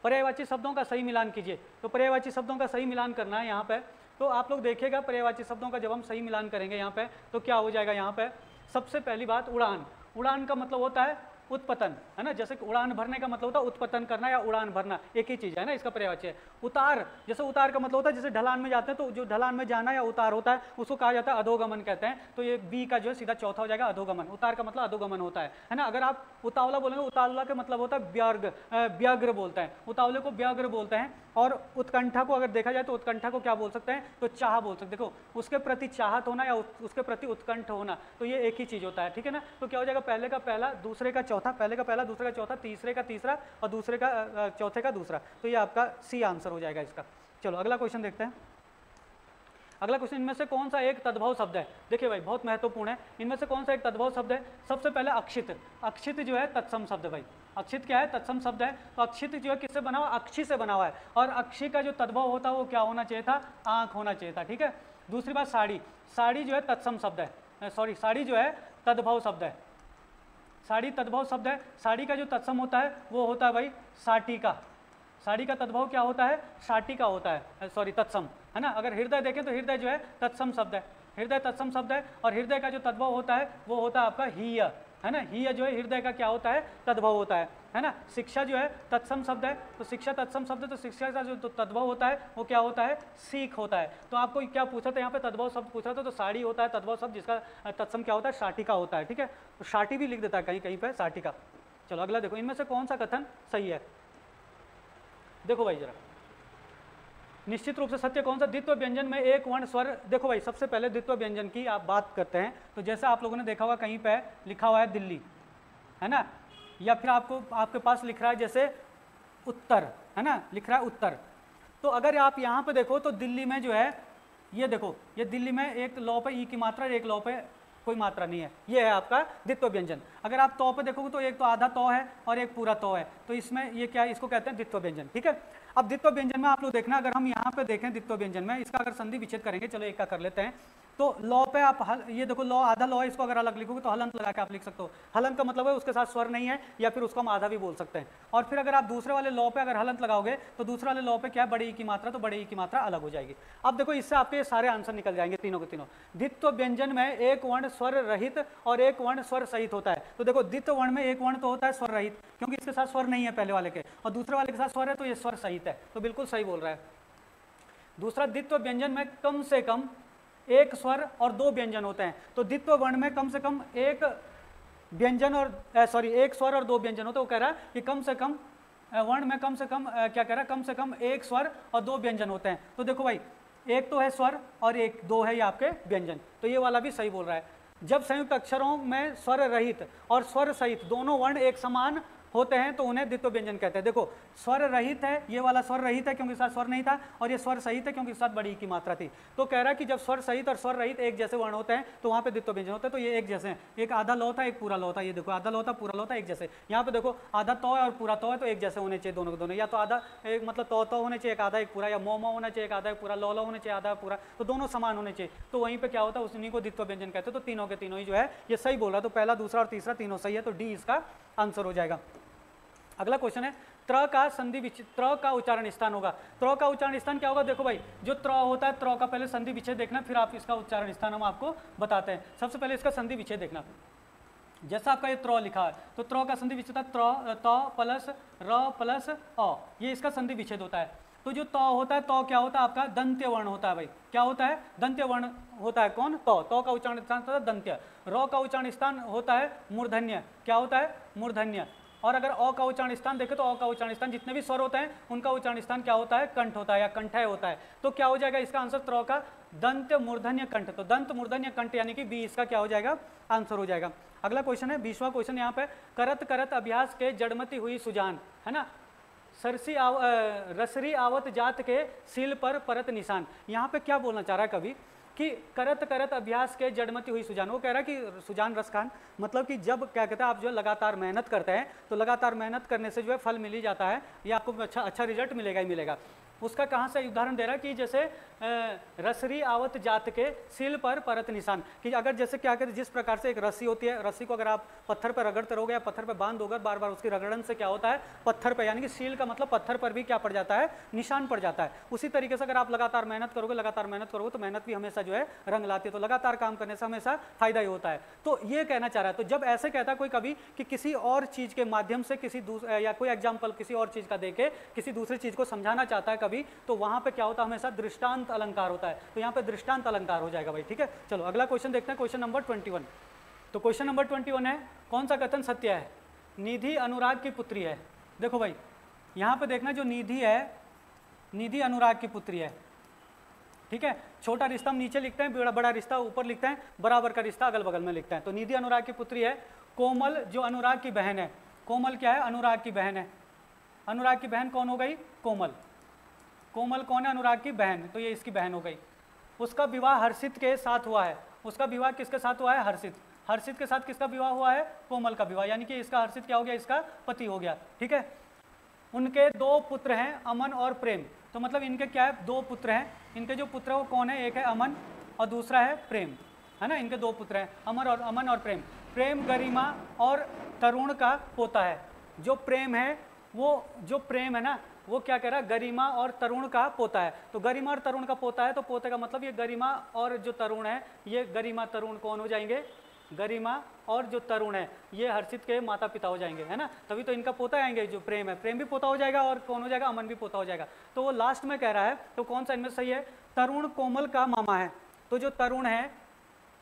पर्यायवाची शब्दों का सही मिलान कीजिए। तो पर्यायवाची शब्दों का सही मिलान करना है यहाँ पे, तो आप लोग देखिएगा पर्यायवाची शब्दों का जब हम सही मिलान करेंगे यहाँ पे तो क्या हो जाएगा। यहाँ पे सबसे पहली बात उड़ान। उड़ान का मतलब होता है उत्पतन, है ना। जैसे उड़ान भरने का मतलब होता है उत्पतन करना या उड़ान भरना, एक ही चीज है ना, इसका पर्यायवाची है। उतार, जैसे उतार का मतलब होता है जैसे ढलान में जाते हैं तो जो ढलान में जाना या उतार होता है उसको कहा जाता है अधोगमन कहते हैं। तो ये बी का जो है सीधा चौथा हो जाएगा, अधोगमन। उतार का मतलब अधोगमन होता है ना। अगर आप उतावला बोलेंगे, उतावला का मतलब होता है व्याघ्र बोलते हैं, उतावले को व्याघ्र बोलते हैं। और उत्कंठा को अगर देखा जाए तो उत्कंठा को क्या बोल सकते हैं, तो चाह बोल सकते हैं। देखो उसके प्रति चाहत होना या उसके प्रति उत्कंठ होना, तो ये एक ही चीज होता है, ठीक है ना। तो क्या हो जाएगा, पहले का पहला, दूसरे का चौथा, पहले का पहला, दूसरे का चौथा, तीसरे का तीसरा और दूसरे का चौथे का दूसरा। तो ये आपका सी आंसर हो जाएगा इसका। चलो अगला क्वेश्चन देखते हैं। अगला क्वेश्चन, इनमें से कौन सा एक तद्भव शब्द है। देखिए भाई बहुत महत्वपूर्ण है, इनमें से कौन सा एक तद्भव शब्द है। सबसे पहले अक्षित। अक्षित जो है तत्सम शब्द है भाई। अक्षित क्या है, तत्सम शब्द है। तो अक्षित जो है किससे बना हुआ, अक्षी से बना हुआ है। और अक्षी का जो तद्भव होता है वो क्या होना चाहिए था, आंख होना चाहिए था, ठीक है। दूसरी बात साड़ी। साड़ी जो है तत्सम शब्द है, सॉरी साड़ी जो है तद्भव शब्द है। साड़ी तद्भव शब्द है। साड़ी का जो तत्सम होता है वो होता है भाई साटिका। साड़ी का तद्भव क्या होता है, साटिका होता है, सॉरी तत्सम, है ना। अगर हृदय देखें तो हृदय जो है तत्सम शब्द है, हृदय तत्सम शब्द है। और हृदय का जो तद्भव होता है वो होता है आपका हीय, है ना। हीय जो है हृदय का क्या होता है, तद्भव होता है ना। शिक्षा जो है तत्सम शब्द है, तो शिक्षा तत्सम शब्द है, तो शिक्षा का जो तद्भव होता है वो क्या होता है, सीख होता है। तो आपको क्या पूछा था यहाँ पे, तद्भव शब्द पूछा था, तो साड़ी होता है तद्भव शब्द, जिसका तत्सम क्या होता है, साटिका होता है, ठीक है। तो साटी भी लिख देता है कहीं कहीं पर साटिका। चलो अगला देखो, इनमें से कौन सा कथन सही है। देखो भाई जरा, निश्चित रूप से सत्य कौन सा, द्वित्व व्यंजन में एक वर्ण स्वर। देखो भाई सबसे पहले द्वित्व व्यंजन की आप बात करते हैं तो जैसे आप लोगों ने देखा होगा कहीं पे लिखा हुआ है दिल्ली, है ना, या फिर आपको आपके पास लिख रहा है जैसे उत्तर, है ना, लिख रहा है उत्तर। तो अगर आप यहाँ पे देखो तो दिल्ली में जो है, ये देखो, ये दिल्ली में एक लौ पे ई की मात्रा, एक लौ पे कोई मात्रा नहीं है, ये है आपका द्वित्व व्यंजन। अगर आप तौ पे देखोगे तो एक तो आधा तौ है और एक पूरा तौ है, तो इसमें ये क्या है, इसको कहते हैं द्वित्व व्यंजन, ठीक है। अब द्वित्व व्यंजन में आप लोग देखना, अगर हम यहाँ पे देखें द्वित्व व्यंजन में, इसका अगर संधि विच्छेद करेंगे, चलो एक का कर लेते हैं। तो लौ पे आप ये देखो, लौ आधा लौ है, इसको अगर अलग लिखोगे तो हलंत लगा के आप लिख सकते हो। हलंत का मतलब है उसके साथ स्वर नहीं है, या फिर उसको हम आधा भी बोल सकते हैं। और फिर अगर आप दूसरे वाले लौ पे अगर हलंत लगाओगे तो दूसरे वाले लौ पे क्या है, बड़े ई की मात्रा, तो बड़े ई की मात्रा अलग हो जाएगी। अब देखो इससे आपके सारे आंसर निकल जाएंगे तीनों के तीनों। द्वित्व व्यंजन में एक वर्ण स्वर रहित और एक वर्ण स्वर सहित होता है। तो देखो द्वित्व वर्ण में एक वर्ण तो होता है स्वर रहित, क्योंकि इसके साथ स्वर नहीं है पहले वाले के, और दूसरे वाले के साथ स्वर है तो ये स्वर सहित है, तो बिल्कुल सही बोल रहा है। दूसरा, द्वित्व व्यंजन में कम से कम एक स्वर और दो व्यंजन होते हैं। तो द्वित्व वर्ण में कम से कम एक व्यंजन और एक स्वर और दो व्यंजन होते हैं। वो कह रहा है कि कम से कम वर्ण में कम से कम क्या कह रहा है, कम से कम एक स्वर और दो व्यंजन होते हैं। तो देखो भाई, एक तो है स्वर और एक दो है ये आपके व्यंजन, तो ये वाला भी सही बोल रहा है। जब संयुक्त अक्षरों में स्वर रहित और स्वर सहित दोनों वर्ण एक समान होते हैं तो उन्हें द्वित्व व्यंजन कहते हैं। देखो स्वर रहित है, ये वाला स्वर रहित है क्योंकि साथ स्वर नहीं था, और ये स्वर सहित है क्योंकि साथ बड़ी की मात्रा थी। तो कह रहा है कि जब स्वर सहित और स्वर रहित एक जैसे वर्ण होते हैं तो वहाँ पे द्वित्व व्यंजन होता है। तो ये एक जैसे हैं, एक आधा लौ था एक पूरा लौ था, ये देखो आधा लौ था पूरा लौ था एक जैसे। यहाँ पे देखो आधा तौ है और पूरा तौ है, तो एक जैसे होने चाहिए दोनों के दोनों, या तो आधा एक मतलब तौ होने चाहिए एक आधा एक पूरा, या मो होना चाहिए एक आधा एक पूरा, लौ होने चाहिए आधा पूरा, तो दोनों समान होने चाहिए। तो वहीं पर क्या होता है, उन्हीं को द्वित्व व्यंजन कहते हैं। तो तीनों के तीनों ही जो है ये सही बोल रहा है। तो पहला, दूसरा और तीसरा तीनों सही है, तो डी इसका आंसर हो जाएगा। अगला क्वेश्चन है, त्र का संधि विच्छेद, त्र का उच्चारण स्थान होगा। त्र का उच्चारण स्थान क्या होगा? देखो भाई, जो त्र होता है, त्र का पहले संधि विच्छेद देखना, फिर आप इसका उच्चारण स्थान हम आपको बताते हैं। सबसे पहले इसका संधि विच्छेद देखना। जैसा आपका ये त्र लिखा है तो त्र का संधि विच्छेद त्र, त प्लस र प्लस अ, ये इसका संधि विच्छेद होता है। तो जो त होता है, त क्या होता है आपका? दंत्य वर्ण होता है भाई। क्या होता है? दंत्य वर्ण होता है। कौन? त। त का उच्चारण स्थान होता है दंत्य। र का उच्चारण स्थान होता है मूर्धन्य। क्या होता है? मूर्धन्य। और अगर अ का उच्चारण स्थान देखें तो अ का उच्चारण स्थान, जितने भी स्वर होते हैं उनका उच्चारण स्थान क्या होता है? कंठ होता है या कंठय होता है। तो क्या हो जाएगा इसका आंसर? त्र का दंत्य मूर्धन्य कंठ। तो दंत मूर्धन्य कंठ यानी कि बी इसका क्या हो जाएगा? आंसर हो जाएगा। अगला क्वेश्चन है 20वां क्वेश्चन यहाँ पे, करत करत अभ्यास के जड़मती हुई सुजान, है ना, रसरी आवत जात के सील पर परत निशान। यहाँ पे क्या बोलना चाह रहा है कवि कि करत करत अभ्यास के जड़मती हुई सुजान। वो कह रहा है कि सुजान रस खान, मतलब कि जब क्या कहता है आप जो लगातार मेहनत करते हैं तो लगातार मेहनत करने से जो है फल मिल ही जाता है, या आपको अच्छा रिजल्ट मिलेगा ही मिलेगा। उसका कहाँ से उदाहरण दे रहा है कि जैसे रसरी आवत जात के सील पर परत निशान, कि अगर जैसे क्या कहते हैं जिस प्रकार से एक रस्सी होती है, रस्सी को अगर आप पत्थर पर रगड़ते रहोगे या पत्थर पर बांध दोगे, बार बार उसकी रगड़न से क्या होता है? पत्थर पर, यानी कि सील का मतलब पत्थर पर भी क्या पड़ जाता है? निशान पड़ जाता है। उसी तरीके से अगर आप लगातार मेहनत करोगे, लगातार मेहनत करोगे तो मेहनत भी हमेशा जो है रंग लाती है। तो लगातार काम करने से हमेशा फायदा ही होता है। तो ये कहना चाह रहा है। तो जब ऐसे कहता है कोई कभी कि किसी और चीज के माध्यम से किसी या कोई एग्जाम्पल किसी और चीज का देके किसी दूसरी चीज को समझाना चाहता है कभी, तो वहां पे क्या होता है? हमेशा दृष्टांत अलंकार होता है। तो यहाँ पे दृष्टांत अलंकार हो जाएगा भाई। ठीक है, चलो अगला क्वेश्चन देखते हैं, क्वेश्चन नंबर 21। तो क्वेश्चन नंबर 21 है, कौन सा कथन सत्य है? निधि अनुराग की पुत्री है। देखो भाई, यहाँ पे देखना, जो निधि है, निधि अनुराग की पुत्री है। ठीक है, छोटा रिश्ता हम नीचे लिखते हैं, बड़ा बड़ा रिश्ता ऊपर लिखते हैं, बराबर का रिश्ता अगल बगल में लिखते हैं। तो निधि अनुराग की पुत्री है। कोमल जो अनुराग की बहन है, कोमल क्या है? अनुराग की बहन है। अनुराग की बहन कौन हो गई? कोमल। कोमल कौन है? अनुराग की बहन, तो ये इसकी बहन हो गई। उसका विवाह हर्षित के साथ हुआ है। उसका विवाह किसके साथ हुआ है? हर्षित। हर्षित के साथ किसका विवाह हुआ है? कोमल का विवाह, यानी कि इसका हर्षित क्या हो गया? इसका पति हो गया। ठीक है, उनके 2 पुत्र हैं, अमन और प्रेम। तो मतलब इनके क्या है? 2 पुत्र हैं। इनके जो पुत्र है वो कौन है? एक है अमन और दूसरा है प्रेम, है ना। इनके 2 पुत्र हैं, अमन और प्रेम। प्रेम गरिमा और तरुण का पोता है। जो प्रेम है, वो जो प्रेम है ना, वो क्या कह रहा है? गरिमा और तरुण का पोता है। तो गरिमा और तरुण का पोता है, तो पोते का मतलब ये गरिमा और जो तरुण है, ये गरिमा तरुण कौन हो जाएंगे? गरिमा और जो तरुण है ये हर्षित के माता पिता हो जाएंगे, है ना। तभी तो इनका पोता आएंगे। जो प्रेम है, प्रेम भी पोता हो जाएगा, और कौन हो जाएगा? अमन भी पोता हो जाएगा। तो वो लास्ट में कह रहा है, तो कौन सा इनमें सही है? तरुण कोमल का मामा है। तो जो तरुण है,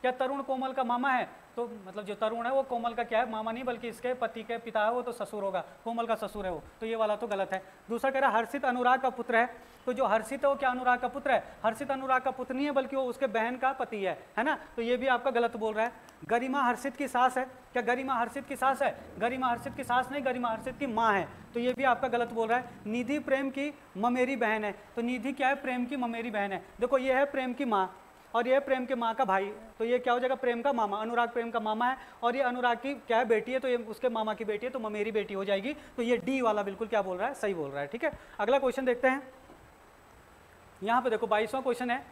क्या तरुण कोमल का मामा है? तो मतलब जो तरुण है वो कोमल का क्या है? मामा नहीं, बल्कि इसके पति के पिता है, वो तो ससुर होगा। कोमल का ससुर है वो, तो ये वाला तो गलत है। दूसरा कह रहा है हर्षित अनुराग का पुत्र है। तो जो हर्षित है वो क्या अनुराग का पुत्र है? हर्षित अनुराग का पुत्र नहीं है, बल्कि वो उसके बहन का पति है ना। तो ये भी आपका गलत बोल रहा है। गरिमा हर्षित की सास है। क्या गरिमा हर्षित की सास है? गरिमा हर्षित की सास नहीं, गरिमा हर्षित की माँ है। तो ये भी आपका गलत बोल रहा है। निधि प्रेम की ममेरी बहन है। तो निधि क्या है? प्रेम की ममेरी बहन है। देखो ये है प्रेम की माँ और ये प्रेम के माँ का भाई, तो ये क्या हो जाएगा? प्रेम का मामा। अनुराग प्रेम का मामा है और ये अनुराग की क्या है? बेटी है। तो ये उसके मामा की बेटी है, तो ममेरी बेटी हो जाएगी। तो ये डी वाला बिल्कुल क्या बोल रहा है? सही बोल रहा है। ठीक है, अगला क्वेश्चन देखते हैं। यहाँ पे देखो 22वां क्वेश्चन है,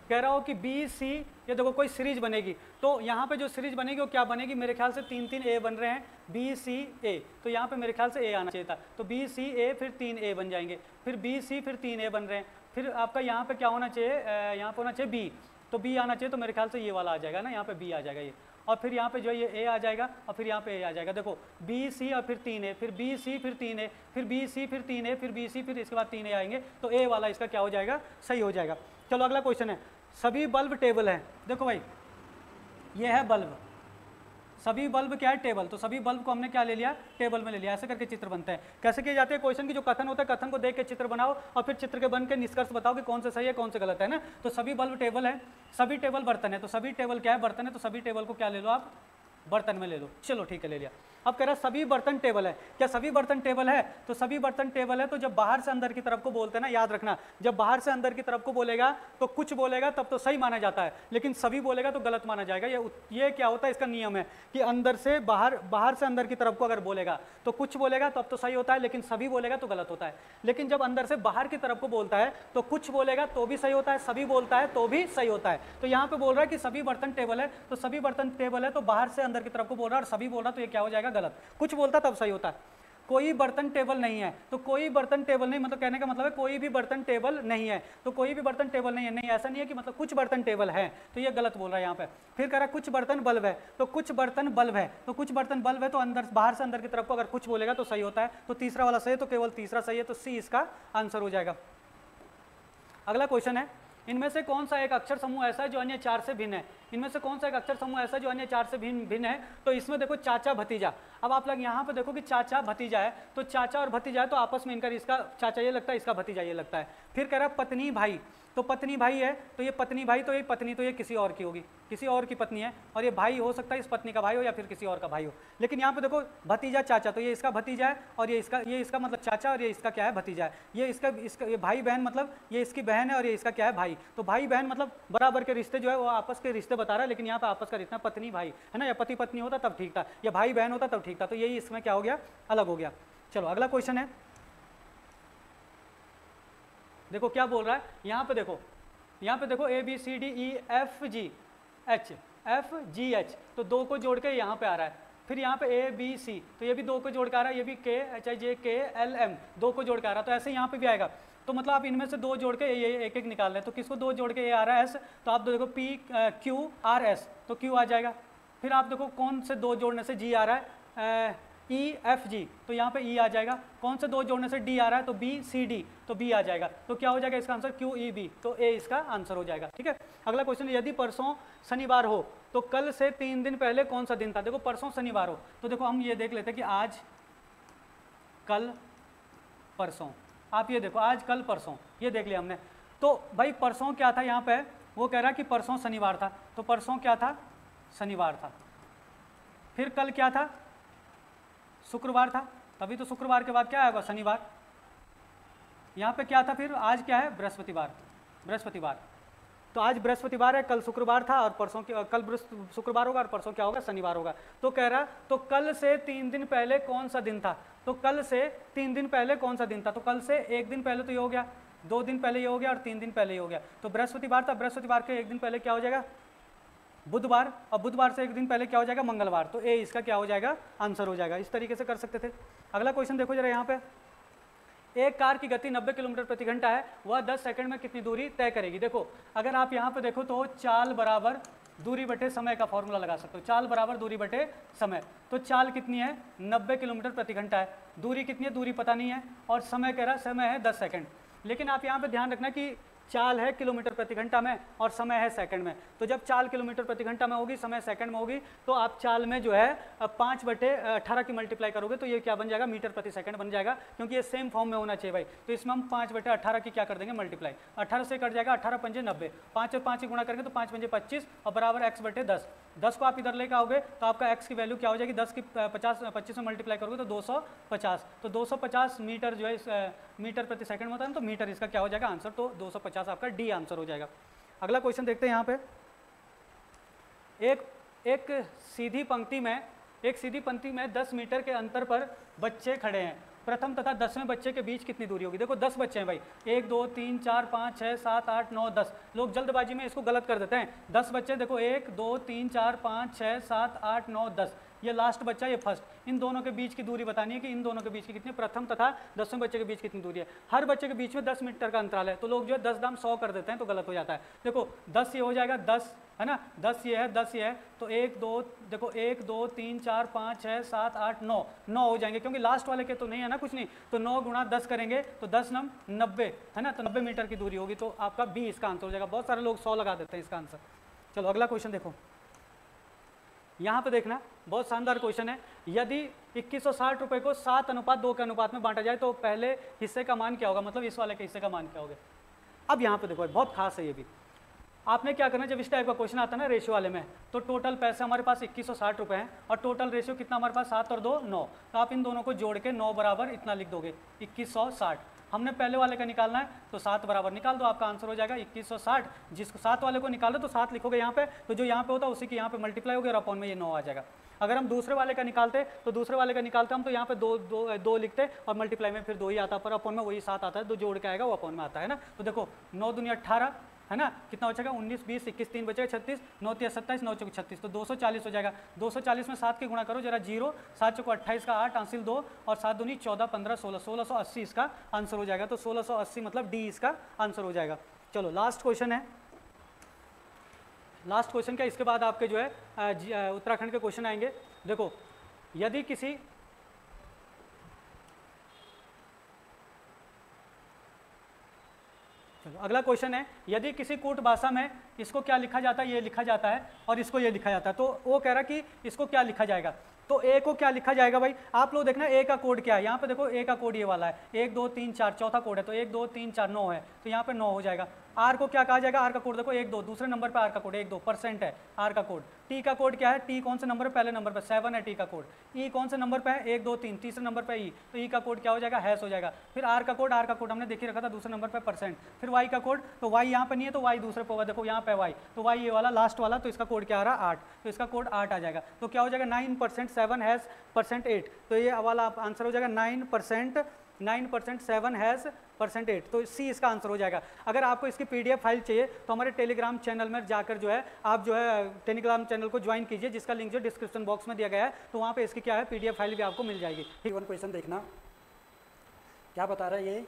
कह रहा हो कि बी सी, ये देखो कोई सीरीज बनेगी। तो यहाँ पे जो सीरीज बनेगी वो क्या बनेगी? मेरे ख्याल से 3 ए बन रहे हैं, बी सी ए। तो यहाँ पे मेरे ख्याल से ए आना चाहिए था। तो बी सी ए फिर 3 ए बन जाएंगे, फिर बी सी फिर 3 ए बन रहे हैं। फिर आपका यहाँ पे क्या होना चाहिए? यहाँ पे होना चाहिए बी। तो बी आना चाहिए, तो मेरे ख्याल से ये वाला आ जाएगा ना, यहाँ पे बी आ जाएगा ये। और फिर यहाँ पे जो है ये ए आ जाएगा और फिर यहाँ पे ए आ जाएगा। देखो बी सी और फिर 3 ए, फिर बी सी फिर 3 ए, फिर बी सी फिर 3 ए, फिर बी सी फिर इसके बाद 3 ए आएंगे। तो ए वाला इसका क्या हो जाएगा? सही हो जाएगा। चलो अगला क्वेश्चन है, सभी बल्ब टेबल है। देखो भाई ये है बल्ब, सभी बल्ब क्या है? टेबल। तो सभी बल्ब को हमने क्या ले लिया? टेबल में ले लिया। ऐसे करके चित्र बनते हैं। कैसे किए जाते हैं? क्वेश्चन की जो कथन होता है, कथन को देख के चित्र बनाओ और फिर चित्र के बन के निष्कर्ष बताओ कि कौन सा सही है कौन सा गलत है ना। तो सभी बल्ब टेबल है, सभी टेबल बर्तन है। तो सभी टेबल क्या है? बर्तन है। तो सभी टेबल को क्या ले लो आप? बर्तन में ले लो। चलो ठीक है, ले लिया। अब कह रहा है सभी बर्तन टेबल है। क्या सभी बर्तन टेबल है? तो सभी बर्तन टेबल है। तो जब बाहर से अंदर की तरफ को बोलते हैं ना, याद रखना, जब बाहर से अंदर की तरफ को बोलेगा तो कुछ बोलेगा तब तो सही माना जाता है, लेकिन सभी बोलेगा तो गलत माना जाएगा। ये क्या होता है? इसका नियम है कि अंदर से बाहर, बाहर से अंदर की तरफ को अगर बोलेगा तो कुछ बोलेगा तब तो सही होता है, लेकिन सभी बोलेगा तो गलत होता है। लेकिन जब अंदर से बाहर की तरफ को बोलता है तो कुछ बोलेगा तो भी सही होता है, सभी बोलता है तो भी सही होता है। तो यहाँ पे बोल रहा है कि सभी बर्तन टेबल है। तो सभी बर्तन टेबल है तो बाहर से अंदर की तरफ को बोल रहा है और सभी बोल रहा, तो ये क्या हो जाएगा? गलत। कुछ बोलता तब सही होता है। कोई बर्तन टेबल नहीं है, तो कोई बर्तन टेबल नहीं मतलब कहने का मतलब है कोई भी बर्तन टेबल नहीं है, तो कोई भी बर्तन टेबल नहीं है, नहीं ऐसा नहीं है कि मतलब कुछ बर्तन टेबल है, तो ये गलत बोल रहा है यहाँ पे। फिर कह रहा है कुछ बर्तन बल्ब है, तो कुछ बर्तन बल्ब है, तो कुछ बर्तन बल्ब है, तो अंदर बाहर से अंदर की तरफ को अगर कुछ बोलेगा तो सही होता है, तो तीसरा वाला सही है, तो केवल तीसरा सही है, तो सी इसका आंसर हो जाएगा। अगला क्वेश्चन है, इनमें से कौन सा एक अक्षर समूह ऐसा है जो अन्य 4 से भिन्न है? इनमें से कौन सा एक अक्षर समूह ऐसा है जो अन्य 4 से भिन्न है? तो इसमें देखो चाचा भतीजा। अब आप लोग यहाँ पे देखो कि चाचा भतीजा है, तो चाचा और भतीजा है, तो आपस में इनका इसका चाचा ये लगता है, इसका भतीजा ये लगता है। फिर कह रहा है पत्नी भाई, तो पत्नी भाई है, तो ये पत्नी भाई, तो ये पत्नी तो ये किसी और की होगी, किसी और की पत्नी है, और ये भाई हो सकता है इस पत्नी का भाई हो या फिर किसी और का भाई हो। लेकिन यहाँ पे देखो भतीजा चाचा, तो ये इसका भतीजा है, और ये इसका मतलब चाचा, और ये इसका क्या है भतीजा है। ये ये भाई बहन मतलब ये इसकी बहन है, और ये इसका क्या है भाई। तो भाई बहन मतलब बराबर के रिश्ते जो है वो आपस के रिश्ते बता रहा है, लेकिन यहाँ पे आपस का रिश्ता पत्नी भाई है ना, या पति पत्नी होता तब ठीक था, या भाई बहन होता तब ठीक था, तो यही इसमें क्या हो गया, अलग हो गया। चलो अगला क्वेश्चन है, देखो क्या बोल रहा है यहाँ पे देखो, यहाँ पे देखो A B C D E F G H, तो 2 को जोड़ के यहाँ पे आ रहा है। फिर यहाँ पे ए बी सी, तो ये भी 2 को जोड़ के आ रहा है, ये भी के एच आई जे के एल एम 2 को जोड़ के आ रहा है, तो ऐसे यहाँ पे भी आएगा। तो मतलब आप इनमें से 2 जोड़ के ये एक एक निकाल लें, तो किसको 2 जोड़ के ये आ रहा है एस, तो आप देखो पी क्यू आर एस, तो क्यू आ जाएगा। फिर आप देखो कौन से 2 जोड़ने से जी आ रहा है ई एफ जी, तो यहाँ पे ई आ जाएगा। कौन से 2 जोड़ने से डी आ रहा है, तो बी सी डी, तो बी आ जाएगा। तो क्या हो जाएगा इसका आंसर क्यू ई बी, तो ए इसका आंसर हो जाएगा। ठीक है, अगला क्वेश्चन, यदि परसों शनिवार हो तो कल से 3 दिन पहले कौन सा दिन था? देखो परसों शनिवार हो, तो देखो हम ये देख लेते हैं कि आज, कल, परसों। आप ये देखो आज, कल, परसों, ये देख लिया हमने। तो भाई परसों क्या था यहाँ पे, वो कह रहा कि परसों शनिवार था, तो परसों क्या था, शनिवार था। फिर कल क्या था, शुक्रवार था, तभी तो शुक्रवार के बाद क्या आएगा, शनिवार। यहाँ पे क्या था, फिर आज क्या है, बृहस्पतिवार। तो आज बृहस्पतिवार है, कल शुक्रवार था, और परसों कल शुक्रवार होगा, और परसों क्या होगा, शनिवार होगा। तो कह रहा तो कल से 3 दिन पहले कौन सा दिन था? तो कल से 3 दिन पहले कौन सा दिन था? तो कल से 1 दिन पहले तो ये हो गया, 2 दिन पहले ये हो गया, और 3 दिन पहले ये हो गया। तो बृहस्पतिवार था, बृहस्पतिवार के 1 दिन पहले क्या हो जाएगा, बुधवार, और बुधवार से 1 दिन पहले क्या हो जाएगा, मंगलवार। तो ए इसका क्या हो जाएगा, आंसर हो जाएगा। इस तरीके से कर सकते थे। अगला क्वेश्चन देखो जरा यहाँ पे, एक कार की गति 90 किलोमीटर प्रति घंटा है, वह 10 सेकंड में कितनी दूरी तय करेगी? देखो अगर आप यहाँ पे देखो तो चाल बराबर दूरी बटे समय का फॉर्मूला लगा सकते हो। चाल बराबर दूरी बटे समय, तो चाल कितनी है, 90 किलोमीटर प्रति घंटा है। दूरी कितनी है, दूरी पता नहीं है, और समय कह रहा है, समय है 10 सेकंड। लेकिन आप यहाँ पे ध्यान रखना कि चाल है किलोमीटर प्रति घंटा में और समय है सेकंड में। तो जब चाल किलोमीटर प्रति घंटा में होगी, समय सेकंड में होगी, तो आप चाल में जो है 5/18 की मल्टीप्लाई करोगे तो ये क्या बन जाएगा, मीटर प्रति सेकंड बन जाएगा, क्योंकि ये सेम फॉर्म में होना चाहिए भाई। तो इसमें हम 5/18 की क्या कर देंगे, मल्टीप्लाई। 18 से कट जाएगा, 18 पंजे 90, 5 और 5 की गुणा करेंगे तो 5 पंजे 25, और बराबर x/10। 10 को आप इधर लेकर आओगे तो आपका x की वैल्यू क्या हो जाएगी, 10 की 25 में मल्टीप्लाई करोगे तो 250। तो 250 मीटर जो है मीटर प्रति सेकंड होता है, तो मीटर इसका क्या हो जाएगा आंसर, तो 250 आपका डी आंसर हो जाएगा। अगला क्वेश्चन देखते हैं यहाँ पे, एक सीधी पंक्ति में 10 मीटर के अंतर पर बच्चे खड़े हैं। प्रथम तथा 10वें बच्चे के बीच कितनी दूरी होगी? देखो 10 बच्चे हैं भाई, 1 2 3 4 5 6 7 8 9 10। लोग जल्दबाजी में इसको गलत कर देते हैं। 10 बच्चे, देखो 1 2 3 4 5 6 7 8 9 10, ये लास्ट बच्चा, ये फर्स्ट। इन दोनों के बीच की दूरी बतानी है कि इन दोनों के बीच की कितनी, प्रथम तथा 10वें बच्चे के बीच कितनी दूरी है। हर बच्चे के बीच में 10 मीटर का अंतराल है, तो लोग जो है 10 दाम 100 कर देते हैं, तो गलत हो जाता है। देखो 10 ये हो जाएगा, 10 है ना, 10 ये है, 10 ये है, तो 1 2 देखो 1 2 3 4 5 6 7 8 9 9 हो जाएंगे, क्योंकि लास्ट वाले के तो नहीं है ना कुछ नहीं। तो 9 गुणा 10 करेंगे तो 10 9 90 है ना, तो 90 मीटर की दूरी होगी, तो आपका बी इसका आंसर हो जाएगा। बहुत सारे लोग 100 लगा देते हैं इसका आंसर। चलो अगला क्वेश्चन देखो, यहाँ पे देखना, बहुत शानदार क्वेश्चन है। यदि 2160 रुपये को 7:2 के अनुपात में बांटा जाए तो पहले हिस्से का मान क्या होगा, मतलब इस वाले के हिस्से का मान क्या होगा? अब यहाँ पे देखो बहुत खास है ये भी। आपने क्या करना है, जब इस टाइप का क्वेश्चन आता है ना रेशियो वाले में, तो टोटल पैसे हमारे पास 2160 रुपये हैं, और टोटल रेशियो कितना हमारे पास 7 और 2 9। तो आप इन दोनों को जोड़ के 9 बराबर इतना लिख दोगे, 2160। हमने पहले वाले का निकालना है, तो 7 बराबर निकाल दो, आपका आंसर हो जाएगा 2160। जिसको 7 वाले को निकाल दो तो 7 लिखोगे यहाँ पे, तो जो यहाँ पे होता है उसी की यहाँ पे मल्टीप्लाई होगी, और अपॉन में ये 9 आ जाएगा। अगर हम दूसरे वाले का निकालते तो दूसरे वाले का निकालते हम तो यहाँ पे 2 लिखते, और मल्टीप्लाई में फिर 2 ही आता, पर अपॉन में वही 7 आता है, 2 जोड़ के आएगा वो अपॉन में आता है ना। तो देखो 9 दूनी 18, है ना, कितना हो जाएगा 19, 20, 21, 3 बचेगा 36, 9 3 27, 9 चौक 36, तो 240 हो जाएगा। 240 में 7 के गुणा करो जरा, 0, 7 चौको 28 का 8, हासिल 2 और 7 दूनी 14, 15, 16, 1680 इसका आंसर हो जाएगा। तो 1680 मतलब डी इसका आंसर हो जाएगा। चलो लास्ट क्वेश्चन है, लास्ट क्वेश्चन क्या, इसके बाद आपके जो है उत्तराखंड के क्वेश्चन आएंगे। देखो यदि किसी अगला क्वेश्चन है, यदि किसी कूट भाषा में इसको क्या लिखा जाता है, ये लिखा जाता है और इसको ये लिखा जाता है, तो वो कह रहा कि इसको क्या लिखा जाएगा। तो ए को क्या लिखा जाएगा भाई, आप लोग देखना ए का कोड क्या है। यहाँ पे देखो ए का कोड ये वाला है, 1 2 3 4, चौथा कोड है, तो 1 2 3 4 9 है, तो यहाँ पे 9 हो जाएगा। आर को क्या कहा जाएगा, आर का कोड देखो 1 2, दूसरे नंबर पे आर का कोड 1 2% है आर का कोड। टी का कोड क्या है, टी कौन से नंबर पे, पहले नंबर पे 7 है टी का कोड। ई कौन से नंबर पे है, 1 2 3, तीसरे नंबर पे ई, तो ई का कोड क्या हो जाएगा, हैश हो जाएगा। फिर आर का कोड हमने देख ही रखा था, दूसरे नंबर पे %। फिर वाई का कोड, तो वाई यहाँ पे नहीं है तो वाई दूसरे पे होगा, देखो यहाँ पे वाई, तो वाई ये वाला लास्ट वाला, तो इसका कोड क्या आ रहा है 8, तो इसका कोड 8 आ जाएगा। तो क्या हो जाएगा 9%, 7 हैश %8, तो ये वाला आंसर हो जाएगा 9%, 7 हैश %8, तो सी इसका आंसर हो जाएगा। अगर आपको इसकी पीडीएफ फाइल चाहिए तो हमारे टेलीग्राम चैनल में जाकर जो है आप जो है टेलीग्राम चैनल को ज्वाइन कीजिए, जिसका लिंक जो डिस्क्रिप्शन बॉक्स में दिया गया है, तो वहाँ पे इसकी क्या है पीडीएफ फाइल भी आपको मिल जाएगी। ठीक, वन क्वेश्चन देखना क्या बता रहा है ये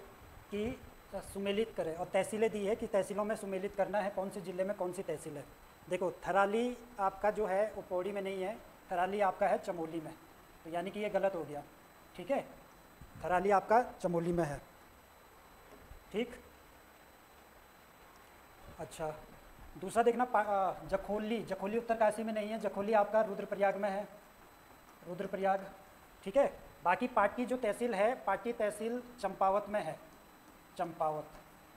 कि सुमेलित करें, और तहसीलें दी है कि तहसीलों में सुमेलित करना है, कौन से ज़िले में कौन सी तहसील है। देखो थराली आपका जो है वो पौड़ी में नहीं है, थराली आपका है चमोली में, तो यानी कि ये गलत हो गया। ठीक है, थराली आपका चमोली में है। ठीक, अच्छा दूसरा देखना जखोली, जखोली उत्तरकाशी में नहीं है, जखोली आपका रुद्रप्रयाग में है, रुद्रप्रयाग। ठीक है, बाकी पाटकी जो तहसील है, पाटकी तहसील चंपावत में है, चंपावत।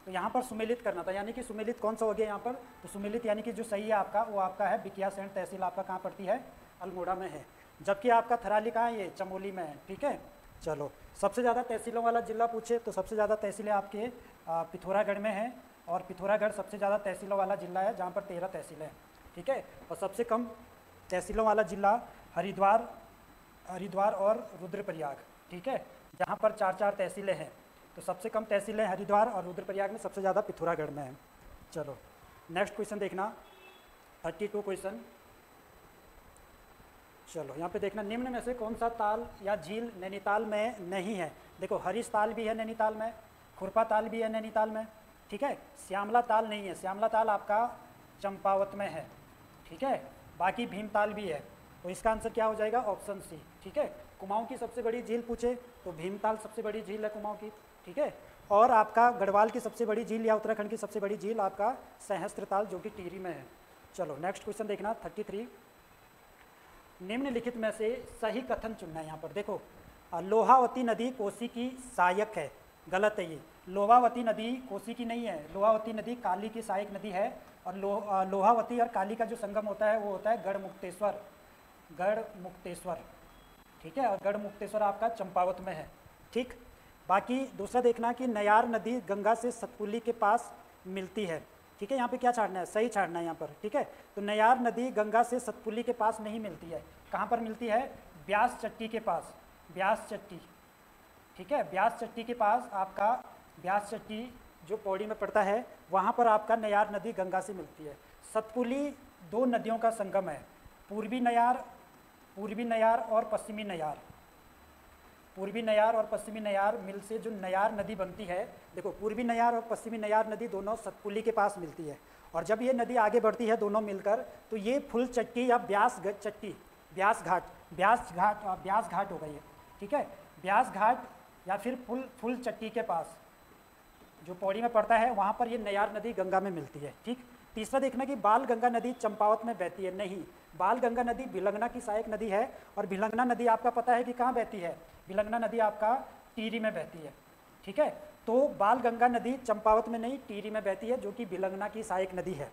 तो यहाँ पर सुमेलित करना था, यानी कि सुमेलित कौन सा हो गया यहाँ पर, तो सुमेलित यानी कि जो सही है आपका वो आपका है बिकियासेन तहसील आपका कहाँ पड़ती है, अल्मोड़ा में है, जबकि आपका थराली कहाँ है, ये चमोली में है। ठीक है, चलो सबसे ज़्यादा तहसीलों वाला जिला पूछे तो सबसे ज़्यादा तहसीलें आपके पिथौरागढ़ में हैं, और पिथौरागढ़ सबसे ज़्यादा तहसीलों वाला जिला है जहाँ पर 13 तहसीलें हैं। ठीक है, और सबसे कम तहसीलों वाला जिला हरिद्वार और रुद्रप्रयाग। ठीक है, जहाँ पर 4 तहसीलें हैं, तो सबसे कम तहसीलें हरिद्वार और रुद्रप्रयाग में, सबसे ज़्यादा पिथौरागढ़ में है। चलो नेक्स्ट क्वेश्चन देखना 32 क्वेश्चन। चलो यहाँ पे देखना, निम्न में से कौन सा ताल या झील नैनीताल में नहीं है। देखो हरीश ताल भी है नैनीताल में, खुरपा ताल भी है नैनीताल में। ठीक है, श्यामला ताल नहीं है, श्यामला ताल आपका चंपावत में है। ठीक है, बाकी भीमताल भी है, तो इसका आंसर क्या हो जाएगा, ऑप्शन सी। ठीक है, कुमाऊं की सबसे बड़ी झील पूछे तो भीमताल सबसे बड़ी झील है कुमाऊं की। ठीक है, और आपका गढ़वाल की सबसे बड़ी झील या उत्तराखंड की सबसे बड़ी झील आपका सहस्त्रताल जो कि टिहरी में है। चलो नेक्स्ट क्वेश्चन देखना 33। निम्नलिखित में से सही कथन चुनना है। यहाँ पर देखो लोहावती नदी कोसी की सहायक है, गलत है ये। लोहावती नदी कोसी की नहीं है, लोहावती नदी काली की सहायक नदी है, और लोहावती और काली का जो संगम होता है वो होता है गढ़मुक्तेश्वर, गढ़मुक्तेश्वर। ठीक है, और गढ़मुक्तेश्वर आपका चंपावत में है। ठीक, बाकी दूसरा देखना कि नयार नदी गंगा से सतपुली के पास मिलती है। ठीक है, यहाँ पे क्या छाड़ना है, सही छाड़ना है यहाँ पर। ठीक है, तो नयार नदी गंगा से सतपुली के पास नहीं मिलती है, कहाँ पर मिलती है, ब्यास चट्टी के पास, ब्यास चट्टी। ठीक है, ब्यास चट्टी के पास आपका, ब्यास चट्टी जो पौड़ी में पड़ता है वहाँ पर आपका नयार नदी गंगा से मिलती है। सतपुली 2 नदियों का संगम है, पूर्वी नयार और पश्चिमी नयार। पूर्वी नयार और पश्चिमी नयार मिल से जो नयार नदी बनती है, देखो पूर्वी नयार और पश्चिमी नयार नदी दोनों सतपुली के पास मिलती है, और जब ये नदी आगे बढ़ती है दोनों मिलकर, तो ये फुल चट्टी या ब्यास चट्टी, ब्यास घाट हो गई है। ठीक है, ब्यास घाट या फिर फुल चट्टी के पास जो पौड़ी में पड़ता है वहाँ पर ये नयार नदी गंगा में मिलती है। ठीक, तीसरा देखना कि बाल गंगा नदी चंपावत में बहती है, नहीं, बाल गंगा नदी भिलंगना की सहायक नदी है, और भिलंगना नदी आपका पता है कि कहाँ बहती है, भिलंगना नदी आपका टिहरी में बहती है। ठीक है, तो बाल गंगा नदी चंपावत में नहीं टिहरी में बहती है, जो कि भिलंगना की सहायक नदी है।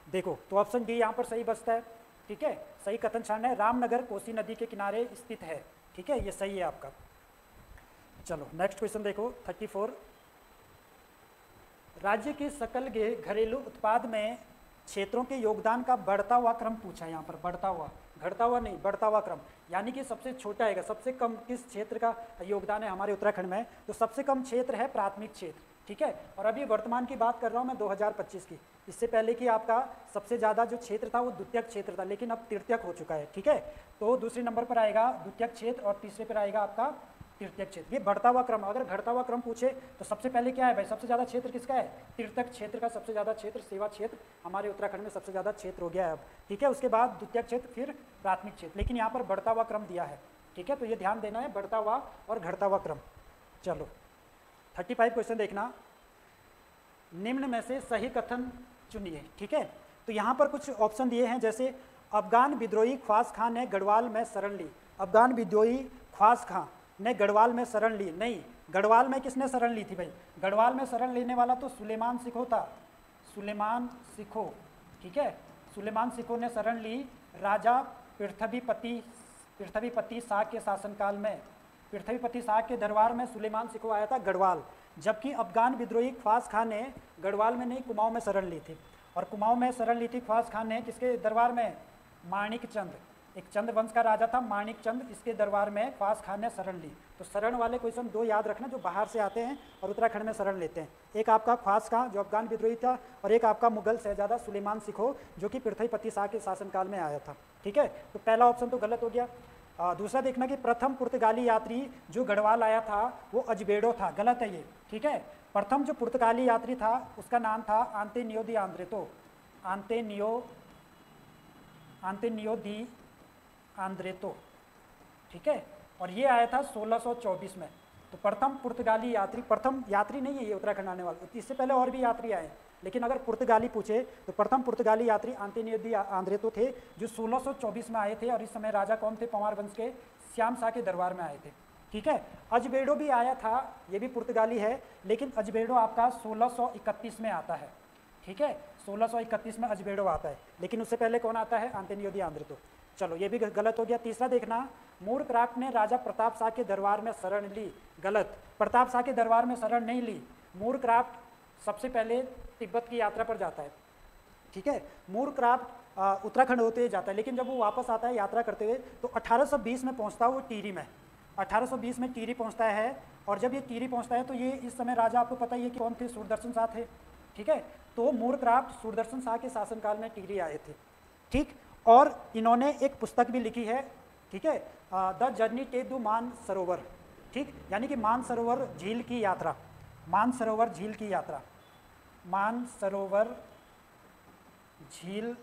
देखो तो ऑप्शन डी यहाँ पर सही बचता है। ठीक है, सही कथन छाड़ना है, रामनगर कोसी नदी के किनारे स्थित है। ठीक है, ये सही है आपका। चलो नेक्स्ट क्वेश्चन देखो 34। राज्य के सकल घरेलू उत्पाद में क्षेत्रों के योगदान का बढ़ता हुआ क्रम पूछा है यहाँ पर, बढ़ता हुआ, घटता हुआ नहीं, बढ़ता हुआ क्रम, यानी कि सबसे छोटा है, सबसे कम किस क्षेत्र का योगदान है हमारे उत्तराखंड में, तो सबसे कम क्षेत्र है प्राथमिक क्षेत्र। ठीक है। और अभी वर्तमान की बात कर रहा हूँ मैं 2025 की, इससे पहले कि आपका सबसे ज़्यादा जो क्षेत्र था वो द्वितीयक क्षेत्र था, लेकिन अब तृतीयक हो चुका है। ठीक है, तो दूसरे नंबर पर आएगा द्वितीयक क्षेत्र और तीसरे पर आएगा आपका तृतीयक क्षेत्र। ये बढ़ता हुआ क्रम, अगर घटता हुआ क्रम पूछे तो सबसे पहले क्या है भाई, सबसे ज़्यादा क्षेत्र किसका है, तृतीयक क्षेत्र का सबसे ज़्यादा क्षेत्र, सेवा क्षेत्र हमारे उत्तराखंड में सबसे ज़्यादा क्षेत्र हो गया है अब। ठीक है, उसके बाद द्वितीयक क्षेत्र, फिर प्राथमिक क्षेत्र, लेकिन यहाँ पर बढ़ता हुआ क्रम दिया है। ठीक है, तो ये ध्यान देना है, बढ़ता हुआ और घटता हुआ क्रम। चलो 35 क्वेश्चन देखना, निम्न में से सही कथन चुनिए। ठीक है, तो यहाँ पर कुछ ऑप्शन दिए हैं, जैसे अफगान विद्रोही ख्वास खां ने गढ़वाल में शरण ली। अफगान विद्रोही ख्वास खां ने गढ़वाल में शरण ली, नहीं, गढ़वाल में किसने शरण ली थी भाई, गढ़वाल में शरण लेने वाला तो सुलेमान सिखो था, सुलेमान सिखो। ठीक है, सुलेमान सिखो ने शरण ली राजा पृथ्वीपति शाह के शासनकाल में। पृथ्वीपति शाह के दरबार में सुलेमान सिखो आया था गढ़वाल, जबकि अफगान विद्रोही ख्वास खां ने गढ़वाल में नहीं, कुमाऊं में शरण ली थी। और कुमाऊं में शरण ली थी ख्वास खां ने किसके दरबार में, माणिक चंद, एक चंद वंश का राजा था माणिक चंद, इसके दरबार में ख्वास खां ने शरण ली। तो शरण वाले क्वेश्चन दो याद रखना जो बाहर से आते हैं और उत्तराखंड में शरण लेते हैं, एक आपका ख्वास खां जो अफगान विद्रोही था, और एक आपका मुगल शहजादा सुलेमान सिखो जो कि पृथ्वीपति शाह के शासनकाल में आया था। ठीक है, तो पहला ऑप्शन तो गलत हो गया। दूसरा देखना कि प्रथम पुर्तगाली यात्री जो गढ़वाल आया था वो अजबेडो था, गलत है ये। ठीक है, प्रथम जो पुर्तगाली यात्री था उसका नाम था आंतेनियो दी आंद्रेतो, आंतेनियो दी आंद्रेतो। ठीक है, और ये आया था 1624 में। तो प्रथम पुर्तगाली यात्री, प्रथम यात्री नहीं है ये उत्तराखंड आने वाला, इससे पहले और भी यात्री आए, लेकिन अगर पुर्तगाली पूछे तो प्रथम पुर्तगाली यात्री आंतेनियो दी आंद्रेतो थे जो 1624 में आए थे, और इस समय राजा कौन थे, पंवार वंश के श्याम शाह के दरबार में आए थे। ठीक है, अजबेडो भी आया था, ये भी पुर्तगाली है, लेकिन अजबेडो आपका 1631 में आता है। ठीक है, 1631 में अजबेडो आता है, लेकिन उससे पहले कौन आता है, आंतेनियो दी आंद्रेतो। चलो ये भी गलत हो गया। तीसरा देखना, मूरक्राफ्ट ने राजा प्रताप शाह के दरबार में शरण ली, गलत, प्रताप शाह के दरबार में शरण नहीं ली। मूरक्राफ्ट सबसे पहले तिब्बत की यात्रा पर जाता है। ठीक है, मूरक्राफ्ट उत्तराखंड होते हुए जाता है, लेकिन जब वो वापस आता है यात्रा करते हुए तो 1820 में पहुंचता है वो टिहरी में, 1820 में टिहरी पहुंचता है। और जब ये टिहरी पहुंचता है तो ये इस समय राजा आपको पता ही है कि कौन थे, सूरदर्शन शाह थे। ठीक है, तो मूरक्राफ्ट सूरदर्शन शाह के शासनकाल में टिहरी आए थे। ठीक, और इन्होंने एक पुस्तक भी लिखी है। ठीक है, द जर्नी टू मानसरोवर। ठीक, यानी कि मानसरोवर झील की यात्रा, मानसरोवर झील की यात्रा, मानसरोवर झील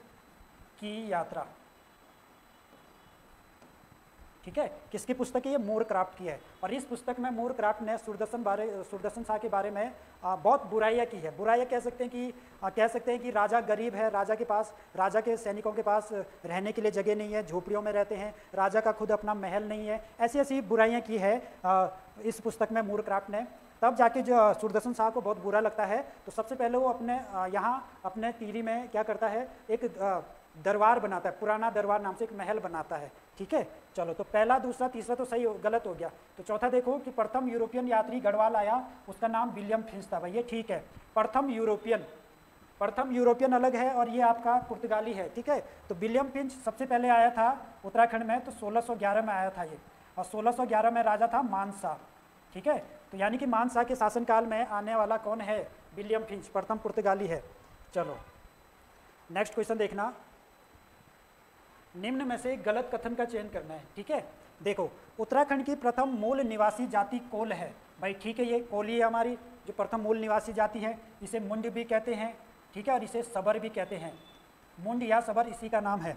की यात्रा। ठीक है, किसकी पुस्तक है ये, मूरक्राफ्ट की है। और इस पुस्तक में मूरक्राफ्ट ने सूरदर्शन शाह के बारे में बहुत बुराइयां की है। बुराइयां कह सकते हैं कि राजा गरीब है, राजा के पास, राजा के सैनिकों के पास रहने के लिए जगह नहीं है, झोपड़ियों में रहते हैं, राजा का खुद अपना महल नहीं है, ऐसी ऐसी बुराइयां की है इस पुस्तक में मूरक्राफ्ट ने। तब जाके जो सूरदर्शन शाह को बहुत बुरा लगता है, तो सबसे पहले वो अपने यहाँ अपने टिहरी में क्या करता है, एक दरबार बनाता है, पुराना दरबार नाम से एक महल बनाता है। ठीक है, चलो तो पहला, दूसरा, तीसरा तो सही गलत हो गया। तो चौथा देखो कि प्रथम यूरोपियन यात्री गढ़वाल आया, उसका नाम विलियम फिंच था भाई, ये ठीक है। प्रथम यूरोपियन अलग है और ये आपका पुर्तगाली है। ठीक है, तो विलियम फिंच सबसे पहले आया था उत्तराखंड में, तो 1611 में आया था ये, और 1611 में राजा था मानसा। ठीक है, तो यानी कि मानसा के शासनकाल में आने वाला कौन है, विलियम फिंच, प्रथम पुर्तगाली है। चलो नेक्स्ट क्वेश्चन देखना, निम्न में से गलत कथन का चयन करना है। ठीक है, देखो उत्तराखंड की प्रथम मूल निवासी जाति कोल है भाई। ठीक है, ये कोली है हमारी जो प्रथम मूल निवासी जाति है, इसे मुंड भी कहते हैं। ठीक है, और इसे सबर भी कहते हैं, मुंड या सबर इसी का नाम है।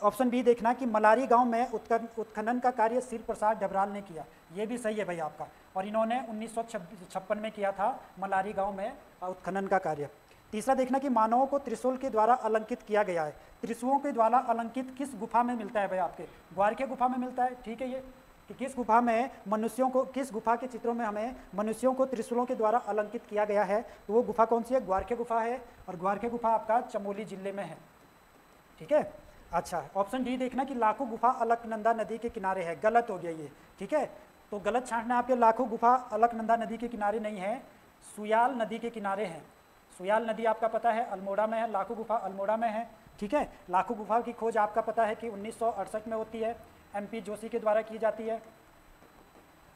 ऑप्शन बी देखना कि मलारी गांव में उत्खनन का कार्य सिर प्रसाद डबराल ने किया, ये भी सही है भाई आपका, और इन्होंने 1956 में किया था मलारी गांव में उत्खनन का कार्य। तीसरा देखना कि मानवों को त्रिशूल के द्वारा अलंकित किया गया है। त्रिशूलों के द्वारा अलंकित किस गुफा में मिलता है भाई, आपके ग्वारखे गुफा में मिलता है। ठीक है, ये कि किस गुफा में मनुष्यों को, किस गुफा के चित्रों में हमें मनुष्यों को त्रिशूलों के द्वारा अलंकित किया गया है, तो वो गुफा कौन सी है, ग्वारखे गुफा है, और ग्वारखे गुफा आपका चमोली जिले में है। ठीक है, अच्छा ऑप्शन डी देखना कि लाखों गुफा अलकनंदा नदी के किनारे है, गलत हो गया ये। ठीक है, तो गलत छांटना, आपके लाखों गुफा अलकनंदा नदी के किनारे नहीं है, सुयाल नदी के किनारे हैं। सुयाल नदी आपका पता है अल्मोड़ा में है, लाखों गुफा अल्मोड़ा में है। ठीक है, लाखों गुफा की खोज आपका पता है कि 1968 में होती है, MP जोशी के द्वारा की जाती है।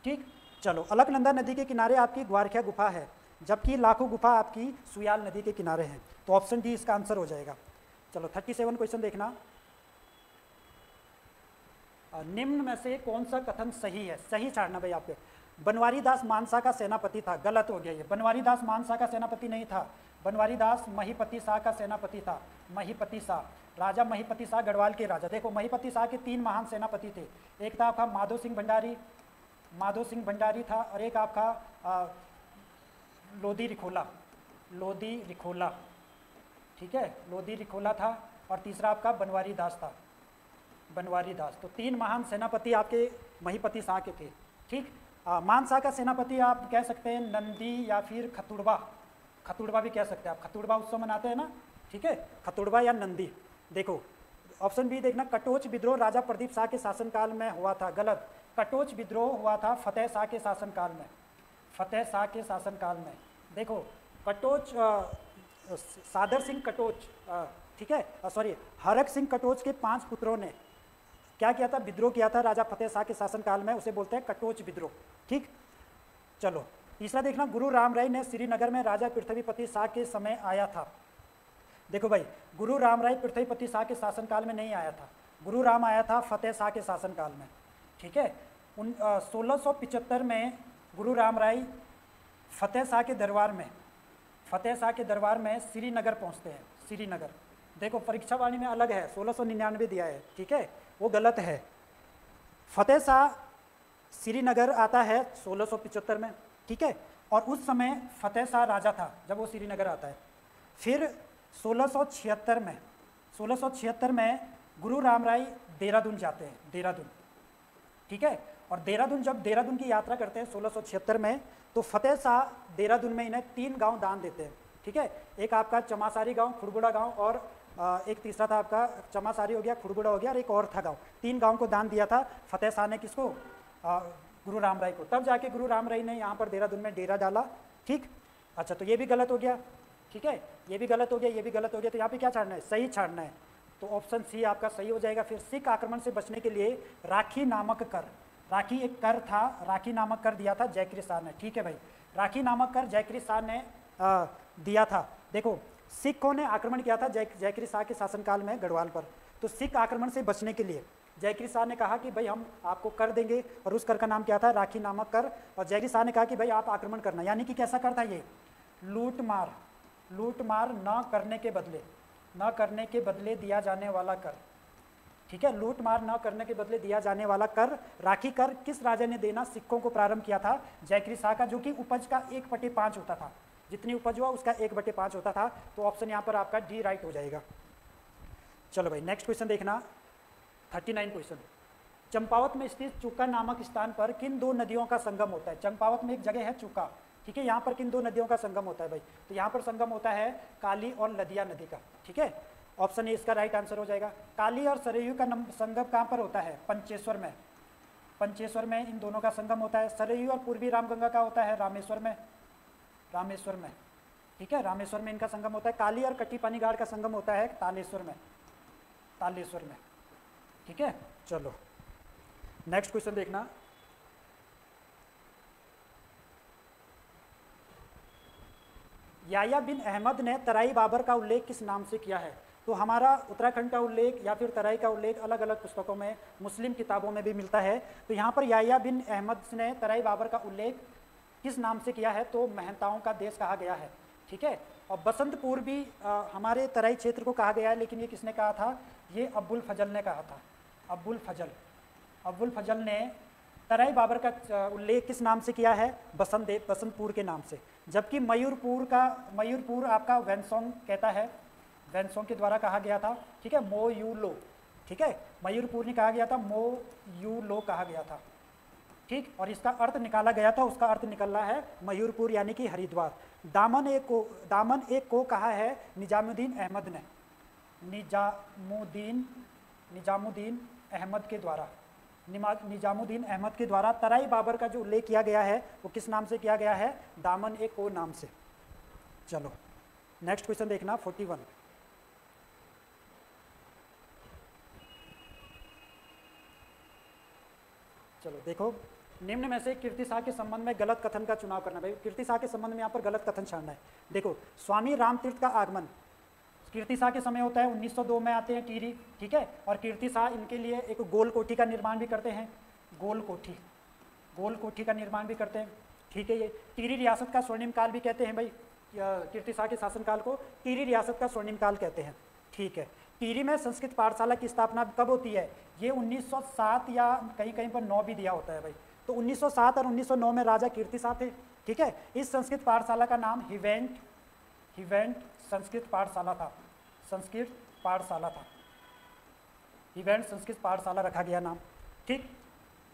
ठीक, चलो अलकनंदा नदी के किनारे आपकी ग्वारखिया गुफा है। जबकि लाखों गुफा आपकी सुयाल नदी के किनारे हैं। तो ऑप्शन डी इसका आंसर हो जाएगा। चलो 37 क्वेश्चन देखना। निम्न में से कौन सा कथन सही है? सही छाड़ना भाई आपके। बनवारी दास मानसा का सेनापति था, गलत हो गया ये। बनवारी दास मानसा का सेनापति नहीं था, बनवारी दास महीपति शाह का सेनापति था। महीपति शाह, राजा महीपति शाह गढ़वाल के राजा। देखो महीपति शाह के 3 महान सेनापति थे। एक था आपका माधो सिंह भंडारी, माधो सिंह भंडारी था, और एक आपका लोधी रिखोला, लोधी रिखोला, ठीक है, लोधी रिखोला था, और तीसरा आपका बनवारी दास था, बनवारी दास। तो 3 महान सेनापति आपके महीपति शाह के थे, ठीक। मानसा का सेनापति आप कह सकते हैं नंदी या फिर खतुड़बा, खतुड़बा भी कह सकते हैं आप, खतुड़बा उत्सव मनाते हैं ना, ठीक है, खतुड़बा या नंदी। देखो ऑप्शन बी देखना, कटोच विद्रोह राजा प्रदीप शाह के शासनकाल में हुआ था, गलत। कटोच विद्रोह हुआ था फतेह शाह के शासनकाल में, फतेह शाह के शासनकाल में। देखो कटोच सादर सिंह कटोच, ठीक है, सॉरी हरक सिंह कटोच के 5 पुत्रों ने क्या किया था? विद्रोह किया था राजा फतेह शाह के शासनकाल में, उसे बोलते हैं कटोच विद्रोह, ठीक। चलो तीसरा देखना, गुरु राम राय ने श्रीनगर में राजा पृथ्वीपति शाह के समय आया था। देखो भाई गुरु राम राय पृथ्वीपति शाह के शासनकाल में नहीं आया था, गुरु राम आया था फतेह शाह के शासनकाल में, ठीक है। 1675 में गुरु राम राय फतेह शाह के दरबार में, फतेह शाह के दरबार में श्रीनगर पहुंचते हैं, श्रीनगर। देखो परीक्षा वाणी में अलग है, 1699 दिया है, ठीक है, वो गलत है। फतेह शाह श्रीनगर आता है 1675 में, ठीक है, और उस समय फतेह शाह राजा था जब वो श्रीनगर आता है। फिर 1676 में गुरु राम राय देहरादून जाते हैं, देहरादून, ठीक है, और देहरादून जब देहरादून की यात्रा करते हैं 1676 में, तो फतेह शाह देहरादून में इन्हें 3 गांव दान देते हैं, ठीक है। एक आपका चमासारी गांव, खुड़गुड़ा गांव, और एक तीसरा था आपका चमासारी हो गया, खुड़गुड़ा हो गया, और एक और था गांव। 3 गांव को दान दिया था फतेह शाह ने, किसको? गुरु राम राय को। तब जाके गुरु राम राय ने यहाँ पर देहरादून में डेरा डाला, ठीक। अच्छा तो ये भी गलत हो गया, ठीक है, ये भी गलत हो गया, ये भी गलत हो गया। तो यहाँ पे क्या छाड़ना है? सही छाड़ना है। तो ऑप्शन सी आपका सही हो जाएगा। फिर सिख आक्रमण से बचने के लिए राखी नामक कर, राखी एक कर था, राखी नामक कर दिया था जयकृत शाह ने, ठीक है भाई, राखी नामक कर जयकृत शाह ने दिया था। देखो सिखों ने आक्रमण किया था जयकृत शाह के शासनकाल में गढ़वाल पर। तो सिख आक्रमण से बचने के लिए जयकृत शाह ने कहा कि भाई हम आपको कर देंगे, और उस कर का नाम क्या था? राखी नामक कर। और जयकृत शाह ने कहा कि भाई आप आक्रमण करना, यानी कि कैसा कर था ये? लूट मार, लूट मार न करने के बदले, न करने के बदले दिया जाने वाला कर, ठीक है, लूट मार न करने के बदले दिया जाने वाला कर, राखी कर किस राजा ने देना सिखों को प्रारंभ किया था? जयकृत शाह का, जो कि उपज का 1/5 होता था, जितनी उपज हुआ उसका 1/5 होता था। तो ऑप्शन यहाँ पर आपका डी राइट हो जाएगा। चलो भाई नेक्स्ट क्वेश्चन देखना, 39 क्वेश्चन। चंपावत में स्थित चुका नामक स्थान पर किन 2 नदियों का संगम होता है? चंपावत में एक जगह है चुका, ठीक है, यहाँ पर किन 2 नदियों का संगम होता है भाई? तो यहाँ पर संगम होता है काली और लदिया नदी का, ठीक है। ऑप्शन ए इसका राइट आंसर हो जाएगा। काली और सरयू का संगम कहाँ पर होता है? पंचेश्वर में, पंचेश्वर में इन दोनों का संगम होता है। सरयू और पूर्वी रामगंगा का होता है रामेश्वर में, रामेश्वर में, ठीक है, रामेश्वर में इनका संगम होता है। काली और कटी पानी घाट का संगम होता है तालेश्वर में, तालेश्वर में, ठीक है। चलो नेक्स्ट क्वेश्चन देखना, याया बिन अहमद ने तराई बाबर का उल्लेख किस नाम से किया है? तो हमारा उत्तराखंड का उल्लेख या फिर तराई का उल्लेख अलग अलग पुस्तकों में, मुस्लिम किताबों में भी मिलता है। तो यहाँ पर याया बिन अहमद ने तराई बाबर का उल्लेख किस नाम से किया है? तो मेहनताओं का देश कहा गया है, ठीक है। और बसंतपुर भी हमारे तराई क्षेत्र को कहा गया है, लेकिन ये किसने कहा था? ये अब्बुल फजल ने कहा था, अब्बुल फजल, अब्बुल फजल ने तराई बाबर का उल्लेख किस नाम से किया है? बसंतपुर के नाम से। जबकि मयूरपुर आपका वेंसोंग कहता है, वेंसोंग के द्वारा कहा गया था, ठीक है, मो यू लो, ठीक है, मयूरपुर ने कहा गया था, मो यू लो कहा गया था, ठीक। और इसका अर्थ निकाला गया था, उसका अर्थ निकल रहा है मयूरपुर यानी कि हरिद्वार। दामन एक को कहा है निजामुद्दीन अहमद ने, निजामुद्दीन अहमद के द्वारा, निजामुद्दीन अहमद के द्वारा तराई बाबर का जो उल्लेख किया गया है वो किस नाम से किया गया है? दामन ए को नाम से। चलो नेक्स्ट क्वेश्चन देखना, 41। चलो देखो, निम्न में से कीर्तिशाह के संबंध में गलत कथन का चुनाव करना। भाई कीर्तिशाह के संबंध में यहाँ पर गलत कथन छाड़ना है। देखो, स्वामी रामतीर्थ का आगमन कीर्तिशाह के समय होता है, 1902 में आते हैं टिहरी, ठीक है। और कीर्तिशाह इनके लिए एक गोल कोठी का निर्माण भी करते हैं, गोल कोठी का निर्माण भी करते हैं, ठीक है। ये टिहरी रियासत का स्वर्णिम काल भी कहते हैं भाई, कीर्तिशाह के शासनकाल को टिहरी रियासत का स्वर्णिम काल कहते हैं, ठीक है। टिहरी में संस्कृत पाठशाला की स्थापना कब होती है? ये 1907 या कहीं कहीं पर 9 भी दिया होता है भाई। तो 1907 और 1909 में राजा कीर्तिशाह थे, ठीक है। इस संस्कृत पाठशाला का नाम हिवेंट संस्कृत पाठशाला था, हिवेंट संस्कृत पाठशाला रखा गया नाम, ठीक।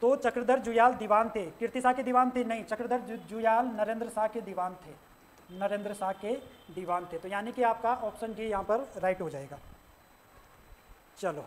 तो चक्रधर जुयाल दीवान थे, कीर्तिशाह के दीवान थे नहीं, चक्रधर जुयाल नरेंद्र शाह के दीवान थे, तो यानी कि आपका ऑप्शन डी यहाँ पर राइट हो जाएगा। चलो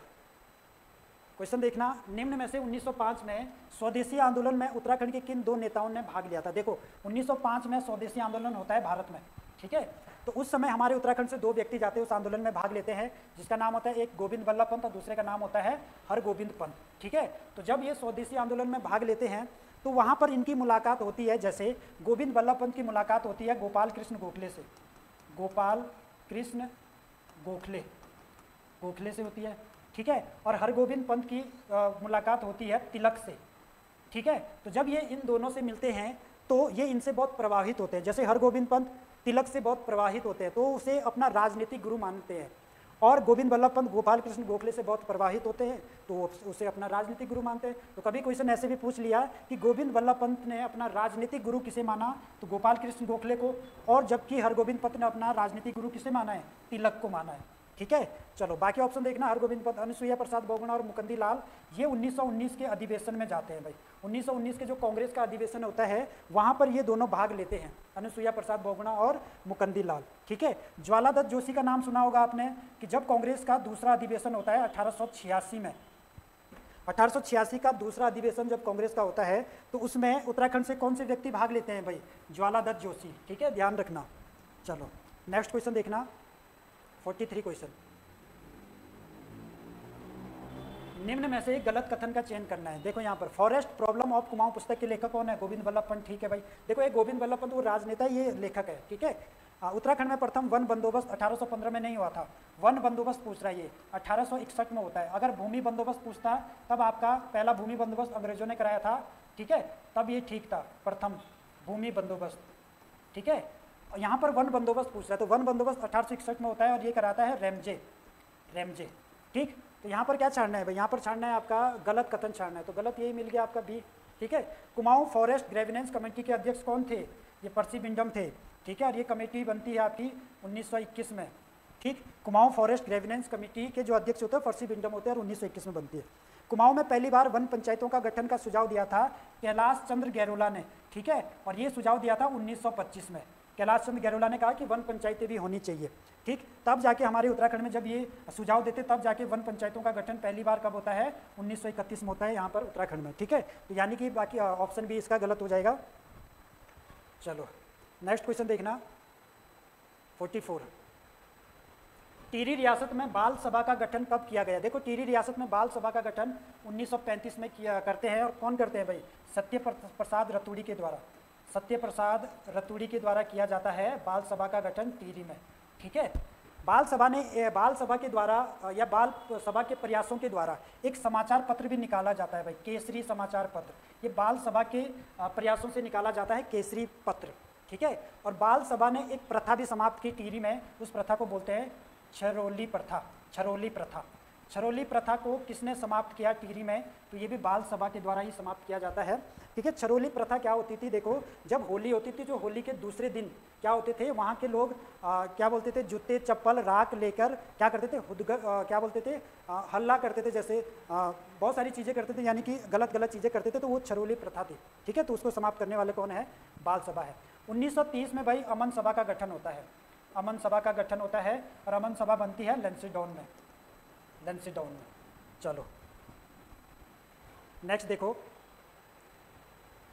क्वेश्चन देखना, निम्न में से 1905 में स्वदेशी आंदोलन में उत्तराखंड के किन 2 नेताओं ने भाग लिया था? देखो 1905 में स्वदेशी आंदोलन होता है भारत में, ठीक है। तो उस समय हमारे उत्तराखंड से 2 व्यक्ति जाते हैं उस आंदोलन में भाग लेते हैं, जिसका नाम होता है, एक गोविंद वल्लभ पंत और दूसरे का नाम होता है हरगोविंद पंत, ठीक है। तो जब ये स्वदेशी आंदोलन में भाग लेते हैं तो वहाँ पर इनकी मुलाकात होती है, जैसे गोविंद वल्लभ पंत की मुलाकात होती है गोपाल कृष्ण गोखले से, गोखले से होती है, ठीक है। और हरगोविंद पंत की मुलाकात होती है तिलक से, ठीक है। तो जब ये इन दोनों से मिलते हैं तो ये इनसे बहुत प्रभावित होते हैं, जैसे हरगोविंद पंत तिलक से बहुत प्रभावित होते हैं तो उसे अपना राजनीतिक गुरु मानते हैं, और गोविंद वल्लभ पंत गोपाल कृष्ण गोखले से बहुत प्रभावित होते हैं तो उसे अपना राजनीतिक गुरु मानते हैं। तो कभी क्वेश्चन ऐसे भी पूछ लिया कि गोविंद वल्लभ पंत ने अपना राजनीतिक गुरु किसे माना, तो गोपाल कृष्ण गोखले को, और जबकि हरगोविंद पंत ने अपना राजनीतिक गुरु किसे माना है? तिलक को माना है, ठीक है। चलो बाकी ऑप्शन देखना, हरगोविंद पंत, अनुसुईया प्रसाद बहुगुणा और मुकुंदी लाल, ये 1919 के अधिवेशन में जाते हैं भाई। 1919 के जो कांग्रेस का अधिवेशन होता है वहाँ पर ये दोनों भाग लेते हैं, अनुसुईया प्रसाद बहुगुणा और मुकुंदी लाल, ठीक है। ज्वालादत्त जोशी का नाम सुना होगा आपने, कि जब कांग्रेस का दूसरा अधिवेशन होता है 1886 में, 1886 का दूसरा अधिवेशन जब कांग्रेस का होता है तो उसमें उत्तराखंड से कौन से व्यक्ति भाग लेते हैं भाई? ज्वालादत्त जोशी, ठीक है, ध्यान रखना। चलो नेक्स्ट क्वेश्चन देखना, 43 क्वेश्चन, निम्न में से एक गलत कथन का चयन करना है। देखो यहाँ पर, फॉरेस्ट प्रॉब्लम ऑफ कुमाऊं पुस्तक के लेखक कौन है? गोविंद वल्लभ पंत, ठीक है भाई। देखो ये गोविंद वल्लभ पंत वो राजनेता, ये लेखक है, ठीक है। उत्तराखंड में प्रथम वन बंदोबस्त 1815 में नहीं हुआ था, वन बंदोबस्त पूछ रहा है ये 1861 में होता है। अगर भूमि बंदोबस्त पूछता तब आपका पहला भूमि बंदोबस्त अंग्रेजों ने कराया था, ठीक है, तब ये ठीक था, प्रथम भूमि बंदोबस्त, ठीक है। यहाँ पर वन बंदोबस्त पूछ रहा है, तो वन बंदोबस्त 1861 में होता है और ये कराता है रेमजे, ठीक। तो यहाँ पर क्या छाड़ना है भाई? यहाँ पर छाड़ना है आपका गलत कथन छाड़ना है, तो गलत यही मिल गया आपका बी, ठीक है। कुमाऊं फॉरेस्ट ग्रेविनेंस कमेटी के अध्यक्ष कौन थे? ये पर्सी बिंडम थे, ठीक है। और ये कमेटी बनती है आपकी 1921 में, ठीक। कुमाऊं फॉरेस्ट ग्रेविनेंस कमेटी के जो अध्यक्ष होते हैं पर्सी बिंडम होते हैं और 1921 में बनती है। कुमाऊं में पहली बार वन पंचायतों का गठन का सुझाव दिया था कैलाश चंद्र गैरोला ने, ठीक है। और ये सुझाव दिया था 1925 में। कैलाश चंद्र गैरोला ने कहा कि वन पंचायतें भी होनी चाहिए, ठीक। तब जाके हमारे उत्तराखंड में जब ये सुझाव देते तब जाके वन पंचायतों का गठन पहली बार कब होता है? 1931 में होता है यहाँ पर उत्तराखंड में, ठीक है। तो यानी कि बाकी ऑप्शन भी इसका गलत हो जाएगा। चलो नेक्स्ट क्वेश्चन देखना, 44, टिहरी रियासत में बाल सभा का गठन कब किया गया? देखो टिहरी रियासत में बाल सभा का गठन 1935 में किया करते हैं, और कौन करते हैं भाई? सत्यप्रसाद रतूड़ी के द्वारा, सत्यप्रसाद रतूड़ी के द्वारा किया जाता है बाल सभा का गठन टिहरी में, ठीक है। बाल सभा के द्वारा या बाल सभा के प्रयासों के द्वारा एक समाचार पत्र भी निकाला जाता है भाई, केसरी समाचार पत्र। ये बाल सभा के प्रयासों से निकाला जाता है केसरी पत्र, ठीक है। और बाल सभा ने एक प्रथा भी समाप्त की टिहरी में, उस प्रथा को बोलते हैं छरोली प्रथा। छरोली प्रथा को किसने समाप्त किया टिहरी में? तो ये भी बाल सभा के द्वारा ही समाप्त किया जाता है, ठीक है। छरोली प्रथा क्या होती थी? देखो जब होली होती थी, जो होली के दूसरे दिन क्या होते थे, वहाँ के लोग क्या बोलते थे, जूते चप्पल राख लेकर क्या करते थे, क्या बोलते थे, हल्ला करते थे, जैसे बहुत सारी चीज़ें करते थे, यानी कि गलत चीज़ें करते थे, तो वो छरोली प्रथा थी, ठीक है। तो उसको समाप्त करने वाले कौन है? बाल सभा है। 1930 में भाई अमन सभा का गठन होता है, अमन सभा का गठन होता है, और अमन सभा बनती है लेंसीडाउन में। चलो नेक्स्ट देखो,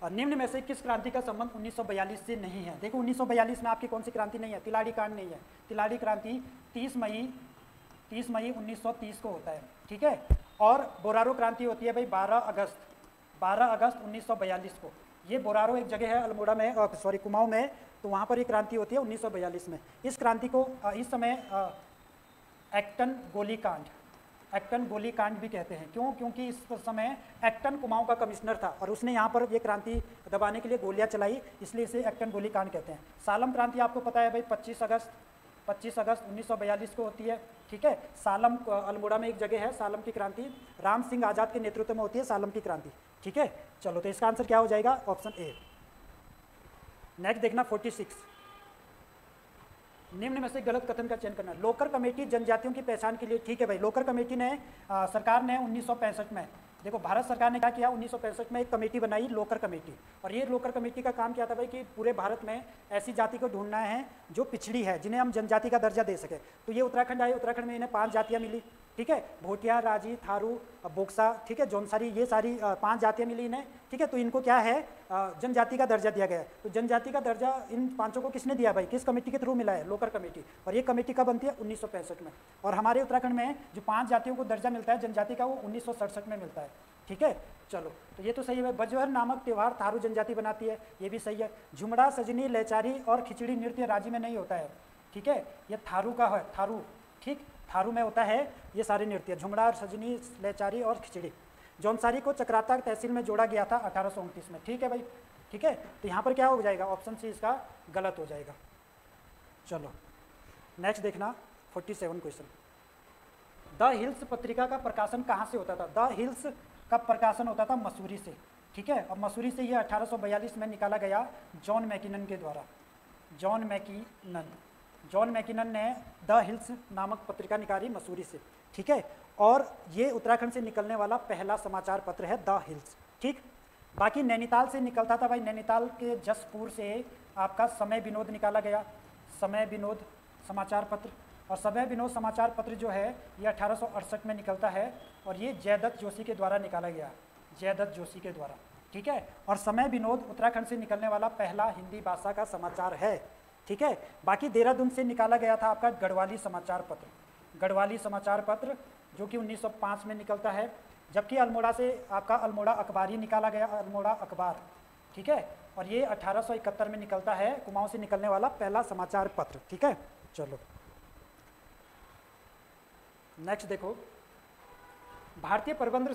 निम्न में से किस क्रांति का संबंध 1942 से नहीं है? देखो 1942 में आपकी कौन सी क्रांति नहीं है? तिलाड़ी कांड नहीं है। तिलाड़ी क्रांति 30 मई 1930 को होता है, ठीक है। और बोरारो क्रांति होती है भाई 12 12 अगस्त 1942 को। ये बोरारो एक जगह है अल्मोड़ा में, सॉरी कुमाऊं में, तो वहाँ पर एक क्रांति होती है 1942 में। इस क्रांति को इस समय एक्टन गोलीकांड, एक्टन गोलीकांड भी कहते हैं। क्यों? क्योंकि इस समय एक्टन कुमाऊं का कमिश्नर था और उसने यहाँ पर ये क्रांति दबाने के लिए गोलियां चलाई, इसलिए इसे एक्टन गोलीकांड कहते हैं। सालम क्रांति आपको पता है भाई 25 अगस्त 1942 को होती है, ठीक है। सालम अल्मोड़ा में एक जगह है, सालम की क्रांति राम सिंह आज़ाद के नेतृत्व में होती है सालम की क्रांति, ठीक है। चलो तो इसका आंसर क्या हो जाएगा? Option A. नेक्स्ट देखना 46, निम्न में से गलत कथन का चयन करना। लोकर कमेटी जनजातियों की पहचान के लिए, ठीक है भाई, लोकर कमेटी ने सरकार ने 1965 में, देखो भारत सरकार ने क्या किया, 1965 में एक कमेटी बनाई, लोकर कमेटी। और ये लोकर कमेटी का काम क्या था भाई कि पूरे भारत में ऐसी जाति को ढूंढना है जो पिछड़ी है, जिन्हें हम जनजाति का दर्जा दे सके। तो ये उत्तराखंड आए, उत्तराखंड में इन्हें 5 जातियाँ मिली, ठीक है, भोटिया, राजी, थारू, बोक्सा, ठीक है, जौनसारी, ये सारी 5 जातियाँ मिली इन्हें, ठीक है। तो इनको क्या है, जनजाति का दर्जा दिया गया है। तो जनजाति का दर्जा इन 5 को किसने दिया भाई? किस कमेटी के थ्रू मिला है? लोकर कमेटी। और ये कमेटी कब बनती है? 1965 में। और हमारे उत्तराखंड में जो 5 जातियों को दर्जा मिलता है जनजाति का, वो 1967 में मिलता है, ठीक है। चलो तो ये तो सही है। बजवर नामक त्यौहार थारू जनजाति बनाती है, ये भी सही है। झुमड़ा, सजनी, लेचारी और खिचड़ी नृत्य राज्य में नहीं होता है, ठीक है, ये थारू का है, थारू, ठीक, थारू में होता है ये सारे नृत्य, झुमड़ा, सजनी, लेचारी और खिचड़ी। जौनसारी को चक्राता तहसील में जोड़ा गया था 1829 में, ठीक है भाई, ठीक है। तो यहाँ पर क्या हो जाएगा? ऑप्शन सी इसका गलत हो जाएगा। चलो नेक्स्ट देखना 47 क्वेश्चन। द हिल्स पत्रिका का प्रकाशन कहाँ से होता था? द हिल्स का प्रकाशन होता था मसूरी से, ठीक है। और मसूरी से ये 1842 में निकाला गया जॉन मैकिनन के द्वारा। जॉन मैकिनन ने द हिल्स नामक पत्रिका निकाली मसूरी से, ठीक है। और ये उत्तराखंड से निकलने वाला पहला समाचार पत्र है द हिल्स, ठीक। बाकी नैनीताल से निकलता था भाई, नैनीताल के जसपुर से आपका समय विनोद निकाला गया, समय विनोद समाचार पत्र। और समय विनोद समाचार पत्र जो है ये 1868 में निकलता है और ये जयदत्त जोशी के द्वारा निकाला गया, जयदत्त जोशी के द्वारा, ठीक है। और समय विनोद उत्तराखंड से निकलने वाला पहला हिंदी भाषा का समाचार है, ठीक है। बाकी देहरादून से निकाला गया था आपका गढ़वाली समाचार पत्र, गढ़वाली समाचार पत्र जो कि 1905 में निकलता है। जबकि अल्मोड़ा से आपका अल्मोड़ा अखबारी निकाला गया, अल्मोड़ा अखबार, ठीक है। और ये 1871 में निकलता है, कुमाऊं से निकलने वाला पहला समाचार पत्र, ठीक है। चलो नेक्स्ट देखो, भारतीय प्रबंध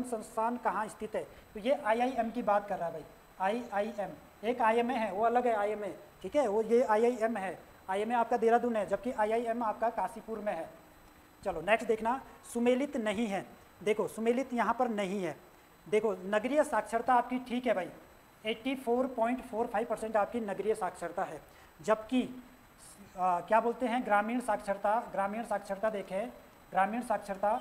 संस्थान कहाँ स्थित है? तो ये IIM की बात कर रहा है भाई, IIM, एक IMA है वो अलग है IMA, ठीक है, वो ये IIM है, IMA आपका देहरादून है, जबकि IIM आपका काशीपुर में है। चलो नेक्स्ट देखना, सुमेलित नहीं है। देखो सुमेलित यहाँ पर नहीं है। देखो नगरीय साक्षरता आपकी ठीक है भाई, 84.45% आपकी नगरीय साक्षरता है, जबकि क्या बोलते हैं ग्रामीण साक्षरता देखें, ग्रामीण साक्षरता,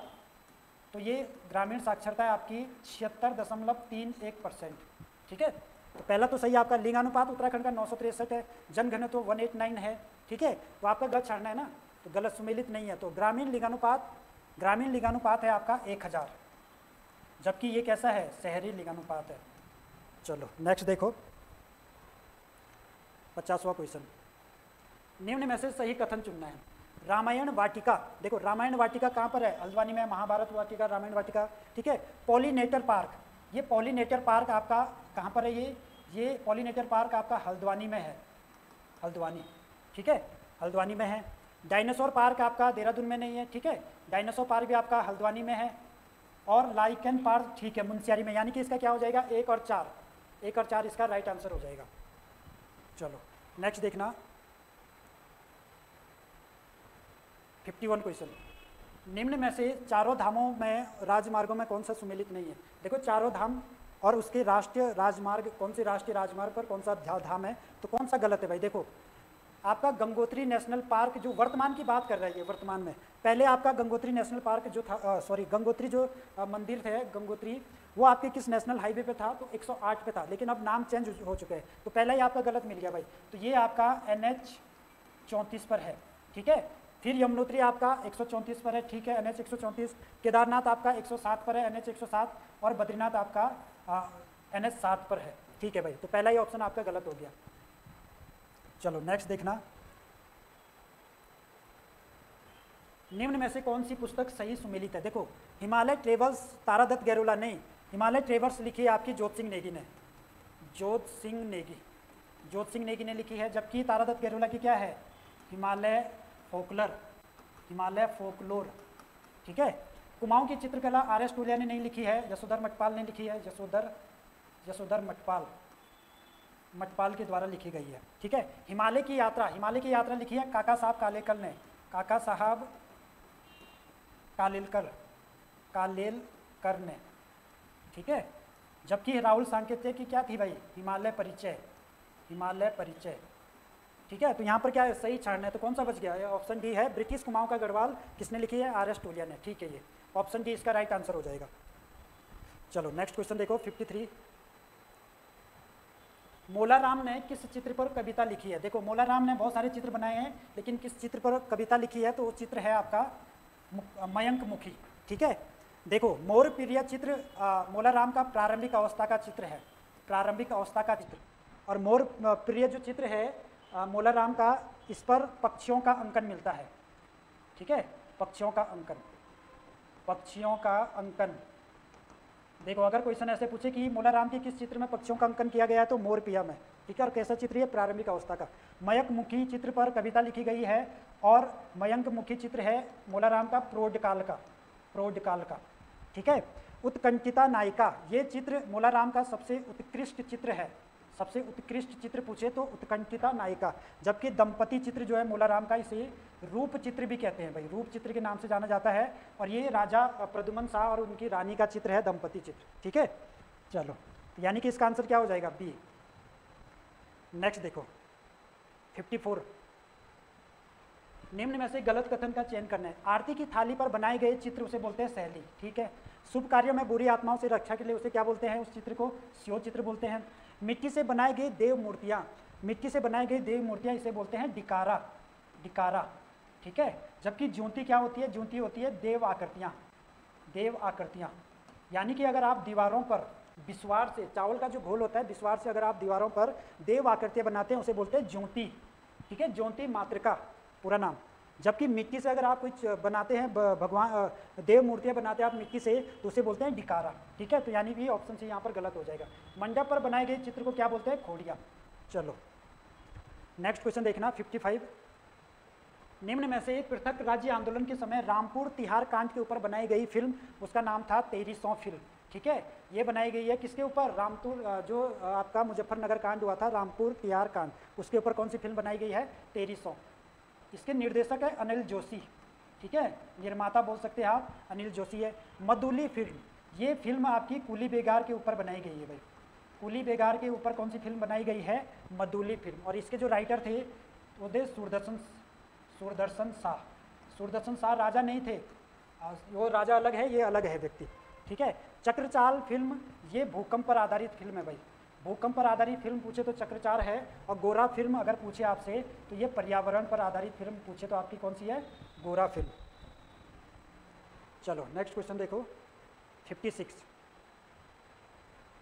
तो ये ग्रामीण साक्षरता है आपकी 76.31%, ठीक है। तो पहला तो सही आपका। लिंगानुपात उत्तराखंड का 963 है, जनघनत्व 189 है, ठीक है। तो आपका गलत छाड़ना है ना, तो गलत सुमेलित नहीं है। तो ग्रामीण लिंगानुपात है आपका 1000, जबकि ये कैसा है? शहरी लिंगानुपात है। चलो नेक्स्ट देखो 50वां क्वेश्चन, निम्न में से सही कथन चुनना है। रामायण वाटिका, देखो रामायण वाटिका कहाँ पर है? हल्द्वानी में, महाभारत वाटिका, रामायण वाटिका, ठीक है। पॉलिनेटर पार्क, ये पॉलिनेटर पार्क आपका कहाँ पर है? ये पॉलिनेटर पार्क आपका हल्द्वानी में है, हल्द्वानी, ठीक है, हल्द्वानी में है। डायनासोर पार्क आपका देहरादून में नहीं है, ठीक है, डायनासोर पार्क भी आपका हल्द्वानी में है। और लाइकन पार्क, ठीक है, मुंशियारी में, यानी कि इसका क्या हो जाएगा? 1 और 4 इसका राइट आंसर हो जाएगा। चलो नेक्स्ट देखना 51 क्वेश्चन, निम्न में से चारों धामों में राजमार्गों में कौन सा सुमेलित नहीं है? देखो चारों धाम और उसके राष्ट्रीय राजमार्ग, कौन से राष्ट्रीय राजमार्ग पर कौन सा धाम है, तो कौन सा गलत है भाई? देखो आपका गंगोत्री नेशनल पार्क, जो वर्तमान की बात कर रही है, वर्तमान में, पहले आपका गंगोत्री नेशनल पार्क जो था, सॉरी गंगोत्री जो मंदिर थे गंगोत्री, वो आपके किस नेशनल हाईवे पे था? तो 108 पे था, लेकिन अब नाम चेंज हो चुके हैं, तो पहला ही आपका गलत मिल गया भाई। तो ये आपका NH 34 पर है, ठीक है। फिर यमुनोत्री आपका 134 पर है, ठीक है, NH 134। केदारनाथ आपका 107 पर है, NH 107। और बद्रीनाथ आपका NH 7 पर है, ठीक है भाई। तो पहला ही ऑप्शन आपका गलत हो गया। चलो नेक्स्ट देखना, निम्न में से कौन सी पुस्तक सही सुमेलित है? देखो हिमालय ट्रेवल्स तारादत्त गैरोला नहीं, हिमालय ट्रेवर्स लिखी है आपकी जोत सिंह नेगी ने, जोत सिंह नेगी ने लिखी है। जबकि तारादत्त गहलोला की क्या है, हिमालय फोकलोर। ठीक है। कुमाऊं की चित्रकला आर.एस. टूलिया ने नहीं लिखी है, यशोधर मटपाल ने लिखी है। यशोधर मटपाल के द्वारा लिखी गई है। ठीक है। हिमालय की यात्रा लिखी है काका साहब कालेलकर ने। ठीक है। जबकि राहुल सांकेतिक की क्या थी भाई, हिमालय परिचय। ठीक है। तो यहाँ पर क्या है, सही छाड़ना है, तो कौन सा बच गया, ऑप्शन डी है। ब्रिटिश कुमाऊं का गढ़वाल किसने लिखी है, आर.एस. टूलिया ने। ठीक है, ये ऑप्शन डी इसका राइट आंसर हो जाएगा। चलो नेक्स्ट क्वेश्चन देखो 53। मोलाराम ने किस चित्र पर कविता लिखी है। देखो मोलाराम ने बहुत सारे चित्र बनाए हैं, लेकिन किस चित्र पर कविता लिखी है, तो वो चित्र है आपका मयंक मुखी। ठीक है। देखो मोर प्रिय चित्र मोलाराम का प्रारंभिक अवस्था का चित्र है, और मोर प्रिय जो चित्र है मोलाराम का, इस पर पक्षियों का अंकन मिलता है। ठीक है, पक्षियों का अंकन। देखो अगर क्वेश्चन ऐसे पूछे कि मोलाराम के किस चित्र में पक्षियों का अंकन किया गया है, तो मोर पिया में। ठीक है। और कैसा चित्र है, प्रारंभिक अवस्था का। मयंक मुखी चित्र पर कविता लिखी गई है, और मयंक मुखी चित्र है मोलाराम का प्रौढ़ काल का। ठीक है। उत्कंठिता नायिका, ये चित्र मोलाराम का सबसे उत्कृष्ट चित्र है। सबसे उत्कृष्ट चित्र पूछे तो उत्कंठिता नायिका। जबकि दंपति चित्र जो है मोलाराम का, इसे रूप चित्र भी कहते हैं भाई, रूप चित्र के नाम से जाना जाता है। और ये राजा प्रद्युमन शाह और उनकी रानी का चित्र है, दंपति चित्र। ठीक है। चलो यानी कि इसका आंसर क्या हो जाएगा, बी। नेक्स्ट देखो 54। निम्न में से गलत कथन का चयन करना है। आरती की थाली पर बनाए गए चित्र उसे बोलते हैं शैली। ठीक है। शुभ कार्यों में बुरी आत्माओं से रक्षा के लिए उसे क्या बोलते हैं, उस चित्र को स्यो चित्र बोलते हैं। मिट्टी से बनाई गई देव मूर्तियाँ इसे बोलते हैं डिकारा। ठीक है। जबकि ज्योति क्या होती है, ज्योति होती है देव आकृतियाँ। यानी कि अगर आप दीवारों पर बिस्वार से, चावल का जो घोल होता है, बिस्वार से अगर आप दीवारों पर देव आकृतियाँ बनाते हैं, उसे बोलते हैं ज्योति। ठीक है, ज्योति मातृका पूरा नाम। जबकि मिट्टी से अगर आप कुछ बनाते हैं, भगवान देव मूर्तियाँ बनाते हैं आप मिट्टी से, तो उसे बोलते हैं डिकारा। ठीक है। तो यानी कि ऑप्शन से यहाँ पर गलत हो जाएगा। मंडप पर बनाए गए चित्र को क्या बोलते हैं, खोड़िया। चलो नेक्स्ट क्वेश्चन देखना 55। निम्न में से एक पृथक राज्य आंदोलन के समय रामपुर तिहार कांड के ऊपर बनाई गई फिल्म, उसका नाम था 1300 फिल्म। ठीक है। ये बनाई गई है किसके ऊपर, रामपुर जो आपका मुजफ्फरनगर कांड हुआ था, रामपुर तिहार कांड, उसके ऊपर कौन सी फिल्म बनाई गई है, 1300। इसके निर्देशक है अनिल जोशी। ठीक है। निर्माता बोल सकते हैं आप, अनिल जोशी है। मधुली फिल्म, ये फिल्म आपकी कुली बेगार के ऊपर बनाई गई है भाई। कुली बेगार के ऊपर कौन सी फिल्म बनाई गई है, मधुली फिल्म। और इसके जो राइटर थे वो थे सुरदर्शन शाह राजा नहीं थे, वो राजा अलग है, ये अलग है व्यक्ति। ठीक है। चक्रचाल फिल्म, ये भूकंप पर आधारित फिल्म है भाई। भूकंप पर आधारित फिल्म पूछे तो चक्रचार है। और गोरा फिल्म अगर पूछे आपसे, तो ये पर्यावरण पर आधारित फिल्म पूछे तो आपकी कौन सी है, गोरा फिल्म। चलो नेक्स्ट क्वेश्चन देखो 56।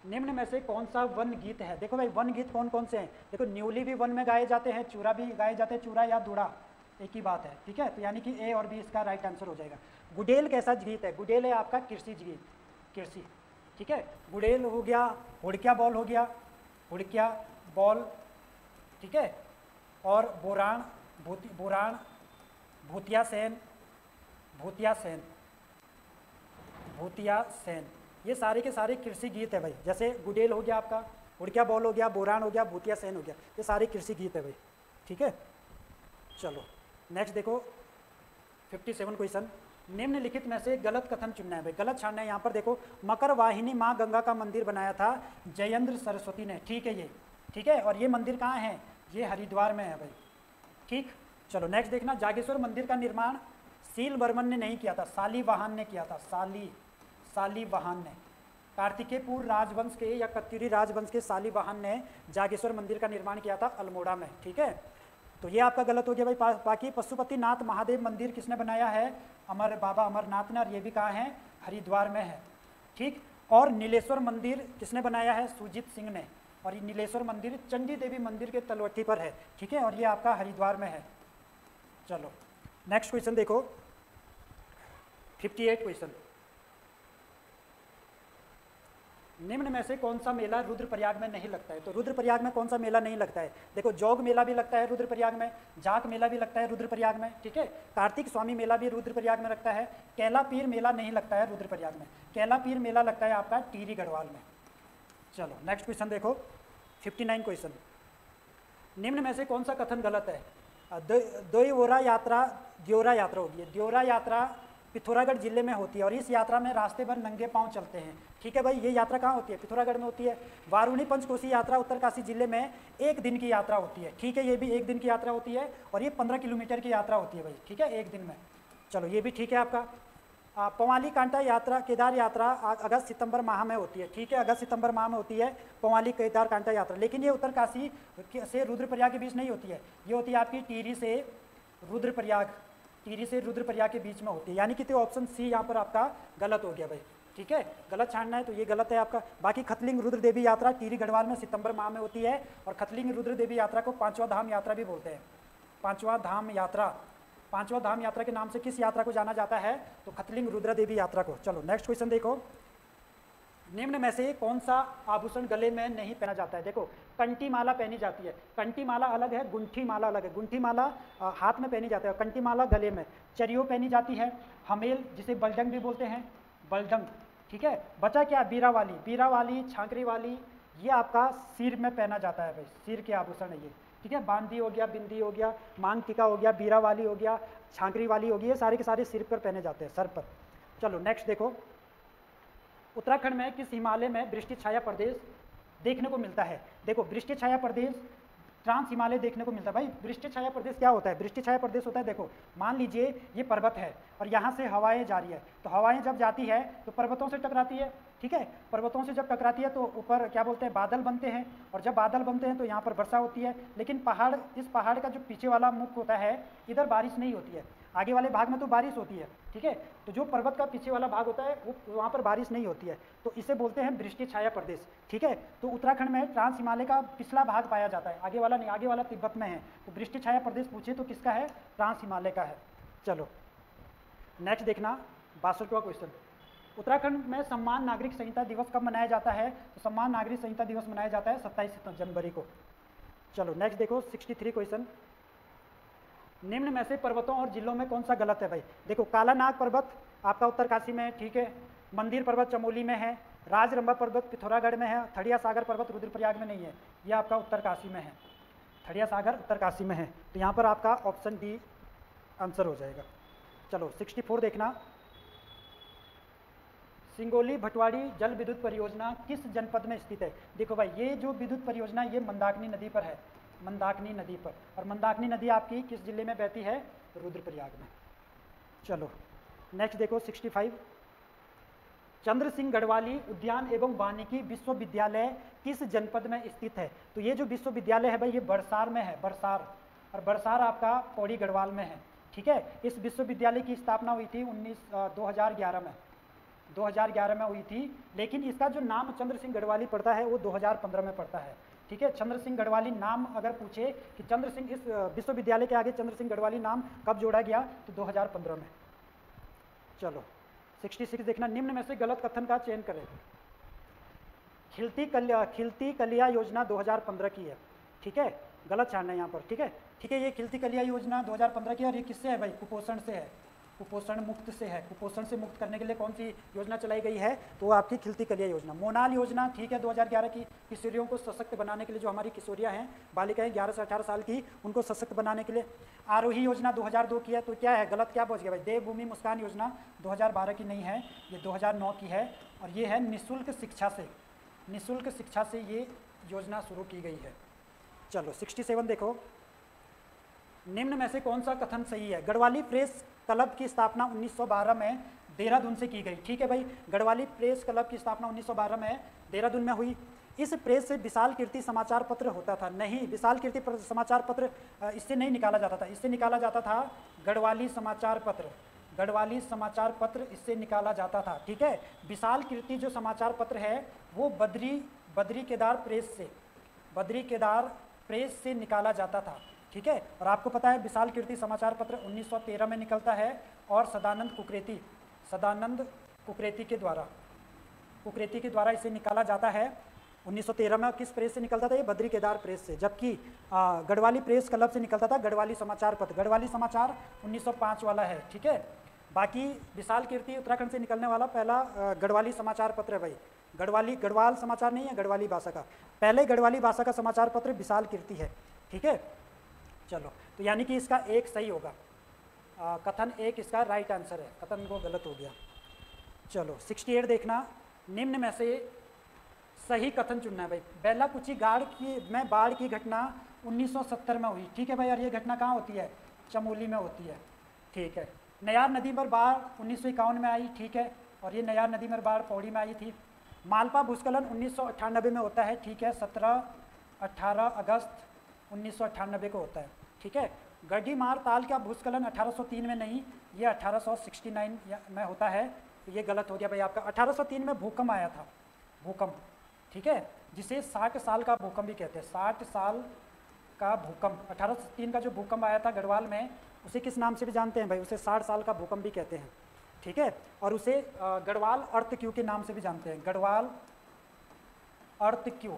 निम्न में से कौन सा वन गीत है। देखो भाई वन गीत कौन कौन से हैं, देखो न्यूली भी वन में गाए जाते हैं, चूरा भी गाए जाते हैं, चूरा या दूड़ा एक ही बात है। ठीक है। तो यानी कि ए और बी इसका राइट आंसर हो जाएगा। गुडेल कैसा गीत है, गुडेल है आपका कृषि गीत, कृषि। ठीक है। गुडेल हो गया, हुड़किया बॉल। ठीक है। और बोरान, भूतिया सेन, ये सारे के सारे कृषि गीत है भाई। जैसे गुडेल हो गया आपका, हुड़किया बॉल हो गया, बोरान हो गया, भूतिया सेन हो गया, ये सारे कृषि गीत है भाई। ठीक है। चलो नेक्स्ट देखो 57 क्वेश्चन। निम्नलिखित में से गलत कथन चुनना है भाई, गलत छानना है। यहाँ पर देखो, मकर वाहिनी माँ गंगा का मंदिर बनाया था जयेंद्र सरस्वती ने। ठीक है, ये ठीक है। और ये मंदिर कहाँ है, ये हरिद्वार में है भाई। ठीक। चलो नेक्स्ट देखना, जागेश्वर मंदिर का निर्माण सीलवर्मन ने नहीं किया था, शालीवाहन ने किया था। शालीवाहन ने, कार्तिकेयपुर राजवंश के या कत्यूरी राजवंश के शालीवाहन ने जागेश्वर मंदिर का निर्माण किया था अल्मोड़ा में। ठीक है। तो ये आपका गलत हो गया भाई। बाकी पशुपतिनाथ महादेव मंदिर किसने बनाया है, बाबा अमरनाथ ने, और ये भी कहाँ है, हरिद्वार में है। ठीक। और नीलेश्वर मंदिर किसने बनाया है, सुजीत सिंह ने। और ये नीलेश्वर मंदिर चंडी देवी मंदिर के तलवट्टी पर है। ठीक है। और ये आपका हरिद्वार में है। चलो नेक्स्ट क्वेश्चन देखो 58 क्वेश्चन। निम्न में से कौन सा मेला रुद्रप्रयाग में नहीं लगता है? तो रुद्रप्रयाग में कौन सा मेला नहीं लगता है? देखो, जोग मेला भी लगता है रुद्रप्रयाग में, जाक मेला भी लगता है रुद्रप्रयाग में, ठीक है, कार्तिक स्वामी मेला भी रुद्रप्रयाग में लगता है, कैला पीर मेला नहीं लगता है रुद्रप्रयाग में, कैला पीर मेला लगता है आपका टिहरी गढ़वाल में। चलो नेक्स्ट क्वेश्चन देखो, 59 क्वेश्चन। निम्न में से कौन सा कथन गलत है? द्योरा यात्रा होगी। द्योरा यात्रा पिथौरागढ़ जिले में होती है और इस यात्रा में रास्ते भर नंगे पांव चलते हैं, ठीक है भाई। ये यात्रा कहाँ होती है? पिथौरागढ़ में होती है। वारुणी पंचकोसी यात्रा उत्तरकाशी जिले में 1 दिन की यात्रा होती है, ठीक है, ये भी 1 दिन की यात्रा होती है और ये 15 किलोमीटर की यात्रा होती है भाई, ठीक है, 1 दिन में। चलो ये भी ठीक है आपका। पवाली कांटा यात्रा, केदार यात्रा अगस्त सितंबर माह में होती है, ठीक है, अगस्त सितंबर माह में होती है पवाली केदार कांटा यात्रा, लेकिन ये उत्तरकाशी से रुद्रप्रयाग के बीच नहीं होती है, ये होती है आपकी टिहरी से रुद्रप्रयाग, टिहरी से रुद्रप्रयाग के बीच में होती है, यानी कि तो ऑप्शन सी यहाँ पर आपका गलत हो गया भाई, ठीक है, गलत छानना है तो ये गलत है आपका। बाकी खतलिंग रुद्र देवी यात्रा टिहरी गढ़वाल में सितंबर माह में होती है और खतलिंग रुद्र देवी यात्रा को 5वां धाम यात्रा भी बोलते हैं। 5वां धाम यात्रा के नाम से किस यात्रा को जाना जाता है? तो खतलिंग रुद्र देवी यात्रा को। चलो नेक्स्ट क्वेश्चन देखो, निम्न में से कौन सा आभूषण गले में नहीं पहना जाता है? देखो, कंठी माला पहनी जाती है, कंठी माला अलग है, गुंठी माला अलग है। गुंठी माला हाथ में पहनी जाती है, कंठी माला गले में। चरियो पहनी जाती है, हमेल जिसे बलडंग भी बोलते हैं, बलडंग, ठीक है। बचा क्या? बीरा वाली, छांकरी वाली, ये आपका सिर में पहना जाता है भाई, सिर के आभूषण है ये, ठीक है। बांदी हो गया, बिंदी हो गया, मांग टीका हो गया, बीरा वाली हो गया, छांकरी वाली होगी, ये सारे के सारे सिर पर पहने जाते हैं, सर पर। चलो नेक्स्ट देखो, उत्तराखंड में किस हिमालय में वृष्टि छाया प्रदेश देखने को मिलता है? देखो, वृष्टि छाया प्रदेश ट्रांस हिमालय देखने को मिलता है भाई। वृष्टि छाया प्रदेश क्या होता है? वृष्टि छाया प्रदेश होता है, देखो मान लीजिए ये पर्वत है और यहाँ से हवाएं जा रही है, तो हवाएं जब जाती है तो पर्वतों से टकराती है, ठीक है, पर्वतों से जब टकराती है तो ऊपर क्या बोलते हैं, बादल बनते हैं, और जब बादल बनते हैं तो यहाँ पर वर्षा होती है। लेकिन इस पहाड़ का जो पीछे वाला मुख होता है, इधर बारिश नहीं होती है, आगे वाले भाग में तो बारिश होती है, ठीक है, तो जो पर्वत का पीछे वाला भाग होता है वो वहाँ पर बारिश नहीं होती है, तो इसे बोलते हैं वृष्टि छाया प्रदेश, ठीक है। तो उत्तराखंड में ट्रांस हिमालय का पिछला भाग पाया जाता है, आगे वाला नहीं, आगे वाला तिब्बत में है, तो वृष्टि छाया प्रदेश पूछे तो किसका है? ट्रांस हिमालय का है। चलो नेक्स्ट देखना, 62वां क्वेश्चन। उत्तराखंड में सम्मान नागरिक संहिता दिवस कब मनाया जाता है? तो सम्मान नागरिक संहिता दिवस मनाया जाता है 27 जनवरी को। चलो नेक्स्ट देखो, 63 क्वेश्चन। निम्न में से पर्वतों और जिलों में कौन सा गलत है भाई? देखो, कालानाग पर्वत आपका उत्तरकाशी में है, ठीक है, मंदिर पर्वत चमोली में है, राजरंभा पर्वत पिथौरागढ़ में है, थड़िया सागर पर्वत रुद्रप्रयाग में नहीं है, यह आपका उत्तरकाशी में है, थड़िया सागर उत्तरकाशी में है, तो यहाँ पर आपका ऑप्शन डी आंसर हो जाएगा। चलो 64 देखना, सिंगोली भटवाड़ी जल विद्युत परियोजना किस जनपद में स्थित है? देखो भाई, ये जो विद्युत परियोजना ये मंदाकिनी नदी पर है, मंदाकिनी नदी पर, और मंदाकिनी नदी आपकी किस जिले में बहती है? रुद्रप्रयाग में। चलो नेक्स्ट देखो, 65। चंद्र सिंह गढ़वाली उद्यान एवं वानिकी विश्वविद्यालय किस जनपद में स्थित है? तो ये जो विश्वविद्यालय है भाई, ये बरसार में है, बरसार, और बरसार आपका पौड़ी गढ़वाल में है, ठीक है। इस विश्वविद्यालय की स्थापना हुई थी 2011 में हुई थी, लेकिन इसका जो नाम चंद्र सिंह गढ़वाली पड़ता है वो 2015 में पड़ता है, ठीक है। चंद्र सिंह गढ़वाली नाम अगर पूछे कि चंद्र सिंह, इस विश्वविद्यालय के आगे चंद्र सिंह गढ़वाली नाम कब जोड़ा गया? तो 2015 में। चलो 66 देखना, निम्न में से गलत कथन का चयन करें। खिलती कलिया योजना 2015 की है, ठीक है, गलत छानना है यहाँ पर, ठीक है, ठीक है। ये खिलती कलिया योजना 2015 की, और ये किससे है भाई? कुपोषण से है, कुपोषण मुक्त से है। कुपोषण से मुक्त करने के लिए कौन सी योजना चलाई गई है? तो वो आपकी खिलती कलिया योजना। मोनाल योजना, ठीक है, 2011 की, किशोरियों को सशक्त बनाने के लिए, जो हमारी किशोरियाँ हैं, बालिकाएं 11 से 18 साल की, उनको सशक्त बनाने के लिए। आरोही योजना 2002 की है, तो क्या है गलत, क्या पहुँच गया भाई? देवभूमि मुस्कान योजना 2012 की नहीं है, ये 2009 की है, और ये है निःशुल्क शिक्षा से, निःशुल्क शिक्षा से ये योजना शुरू की गई है। चलो 67 देखो, निम्न में से कौन सा कथन सही है? गढ़वाली प्रेस क्लब की स्थापना 1912 में देहरादून से की गई, ठीक है भाई। गढ़वाली प्रेस क्लब की स्थापना 1912 में देहरादून में हुई। इस प्रेस से विशाल कीर्ति समाचार पत्र होता था? नहीं, विशाल कीर्ति समाचार पत्र इससे नहीं निकाला जाता था, इससे निकाला जाता था गढ़वाली समाचार पत्र, गढ़वाली समाचार पत्र इससे निकाला जाता था, ठीक है। विशाल कीर्ति जो समाचार पत्र है वो बद्री केदार प्रेस से, बद्री केदार प्रेस से निकाला जाता था, ठीक है। और आपको पता है विशाल कीर्ति समाचार पत्र 1913 में निकलता है, और सदानंद कुकरेती के द्वारा, उक्रेती के द्वारा इसे निकाला जाता है 1913 में। किस प्रेस से निकलता था? ये बद्री केदार प्रेस से। जबकि गढ़वाली प्रेस क्लब से निकलता था गढ़वाली समाचार पत्र। गढ़वाली समाचार 1905 वाला है, ठीक है। बाकी विशाल कीर्ति उत्तराखंड से निकलने वाला पहला गढ़वाली समाचार पत्र है भाई। गढ़वाल समाचार नहीं है, गढ़वाली भाषा का। पहले गढ़वाली भाषा का समाचार पत्र विशाल कीर्ति है, ठीक है। चलो, तो यानी कि इसका एक सही होगा, कथन एक इसका राइट आंसर है, कथन वो गलत हो गया। चलो 68 देखना, निम्न में से सही कथन चुनना है भाई। बेलाकुची बाढ़ की घटना 1970 में हुई, ठीक है भाई। और ये घटना कहाँ होती है? चमोली में होती है, ठीक है। नयार नदी पर बाढ़ 1951 में आई, ठीक है। और ये नयार नदी पर बाढ़ पौड़ी में आई थी। मालपा भूस्खलन 1998 में होता है, ठीक है। 18 अगस्त 1998 को होता है, ठीक है। गढ़ीमार ताल का भूस्खलन 1803 में नहीं, ये 1869 में होता है। तो ये गलत हो गया भाई आपका। 1803 में भूकंप आया था, भूकंप, ठीक है, जिसे 60 साल का भूकंप भी कहते हैं। 60 साल का भूकंप, 1803 का जो भूकंप आया था गढ़वाल में, उसे किस नाम से भी जानते हैं भाई? उसे 60 साल का भूकंप भी कहते हैं, ठीक है। और उसे गढ़वाल अर्थ क्यू के नाम से भी जानते हैं, गढ़वाल अर्थ क्यू।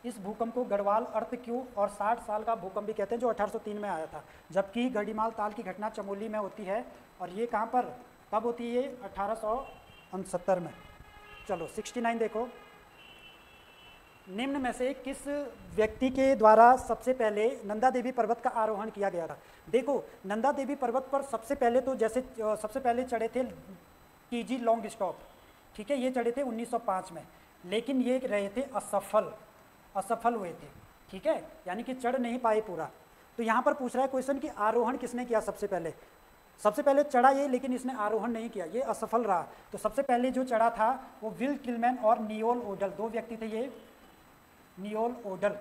इस भूकंप को गढ़वाल अर्थ क्यू और 60 साल का भूकंप भी कहते हैं, जो 1803 में आया था। जबकि गढ़ीमाल ताल की घटना चमोली में होती है, और ये कहाँ पर कब होती है? 1869 में। चलो 69 देखो, निम्न में से किस व्यक्ति के द्वारा सबसे पहले नंदा देवी पर्वत का आरोहण किया गया था? देखो, नंदा देवी पर्वत पर सबसे पहले तो जैसे सबसे पहले चढ़े थे टीजी लॉन्ग स्टॉप, ठीक है। ये चढ़े थे 1905 में, लेकिन ये रहे थे असफल हुए थे, ठीक है। यानी कि चढ़ नहीं पाए पूरा। तो यहाँ पर पूछ रहा है क्वेश्चन कि आरोहण किसने किया सबसे पहले? सबसे पहले चढ़ा ये, लेकिन इसने आरोहण नहीं किया, ये असफल रहा। तो सबसे पहले जो चढ़ा था वो विल टिलमैन और नियोल ओडल, दो व्यक्ति थे ये, नियोल ओडल,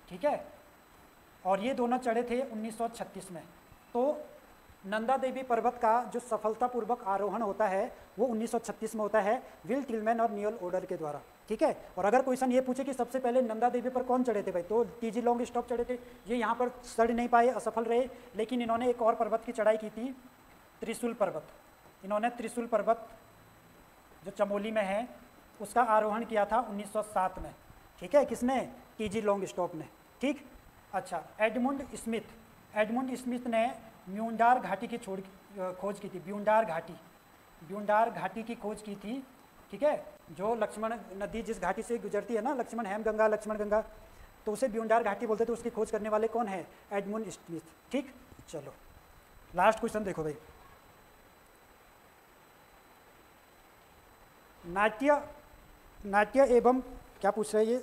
ठीक है। और ये दोनों चढ़े थे 1936 में। तो नंदा देवी पर्वत का जो सफलतापूर्वक आरोहण होता है वो 1936 में होता है, विल टिलमैन और नियोल ओडल के द्वारा, ठीक है। और अगर क्वेश्चन ये पूछे कि सबसे पहले नंदा देवी पर कौन चढ़े थे भाई, तो टीजी लॉन्ग स्टॉप चढ़े थे। ये यहाँ पर चढ़ नहीं पाए, असफल रहे, लेकिन इन्होंने एक और पर्वत की चढ़ाई की थी, त्रिशूल पर्वत। इन्होंने त्रिशूल पर्वत जो चमोली में है उसका आरोहण किया था 1907 में, ठीक है। किसने? टीजी लॉन्ग स्टॉप ने, ठीक। अच्छा, एडमुंड स्मिथ ने म्यूंडार घाटी की खोज की थी। ब्यूंडार घाटी की खोज की थी, ठीक है। जो लक्ष्मण नदी जिस घाटी से गुजरती है ना, लक्ष्मण गंगा, तो उसे ब्यूंडार घाटी बोलते थे। उसकी खोज करने वाले कौन है? एडमुंड स्मिथ, ठीक। चलो लास्ट क्वेश्चन देखो भाई। नाट्य एवं क्या पूछ रहे हैं ये?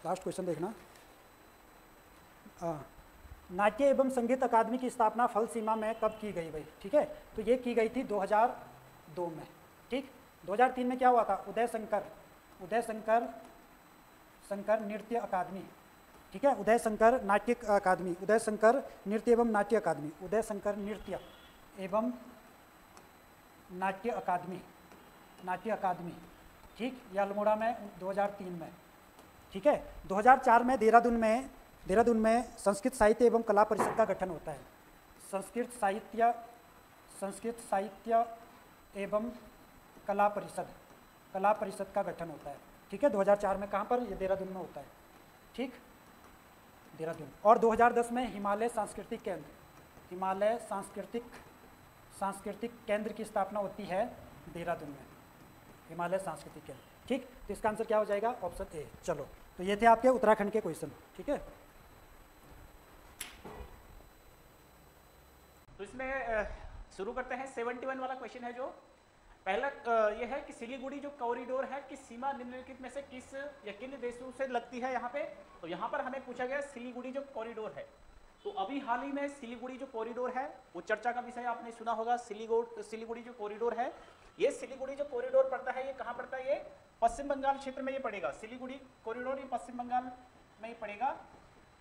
लास्ट क्वेश्चन देखना। नाट्य एवं संगीत अकादमी की स्थापना फल सीमा में कब की गई भाई? ठीक है, तो ये की गई थी 2002 में, ठीक। 2003 में क्या हुआ था? उदय शंकर नृत्य अकादमी, ठीक है। उदय शंकर नाट्य अकादमी, उदय शंकर नृत्य एवं नाट्य अकादमी, उदय शंकर नृत्य एवं नाट्य अकादमी, ठीक। ये अल्मोड़ा में 2003 में, ठीक है। 2004 में देहरादून में संस्कृत साहित्य एवं कला परिषद का गठन होता है। संस्कृत साहित्य एवं कला परिषद का गठन होता है, ठीक है। 2004 में कहाँ पर? ये देहरादून में होता है, ठीक, देहरादून। और 2010 में हिमालय सांस्कृतिक केंद्र की स्थापना होती है देहरादून में, हिमालय सांस्कृतिक केंद्र, ठीक। तो इसका आंसर क्या हो जाएगा? Option A. चलो, तो ये थे आपके उत्तराखंड के क्वेश्चन, ठीक है। तो इसमें शुरू करते हैं। 71 वाला क्वेश्चन है जो पहला ये है कि सिलीगुड़ी जो कॉरिडोर है किस सीमा निम्नलिखित में से किस या किन देशों से लगती है यहाँ पे? तो यहाँ पर हमें पूछा गया सिलीगुड़ी जो कॉरिडोर है, तो अभी हाल ही में सिलीगुड़ी जो कॉरिडोर है वो चर्चा का विषय आपने सुना होगा। सिलीगुड़ी जो कॉरिडोर है, ये सिलीगुड़ी जो कॉरिडोर पड़ता है ये कहाँ पड़ता है? ये पश्चिम बंगाल क्षेत्र में ये पड़ेगा। सिलीगुड़ी कॉरिडोर ये पश्चिम बंगाल में ही पड़ेगा।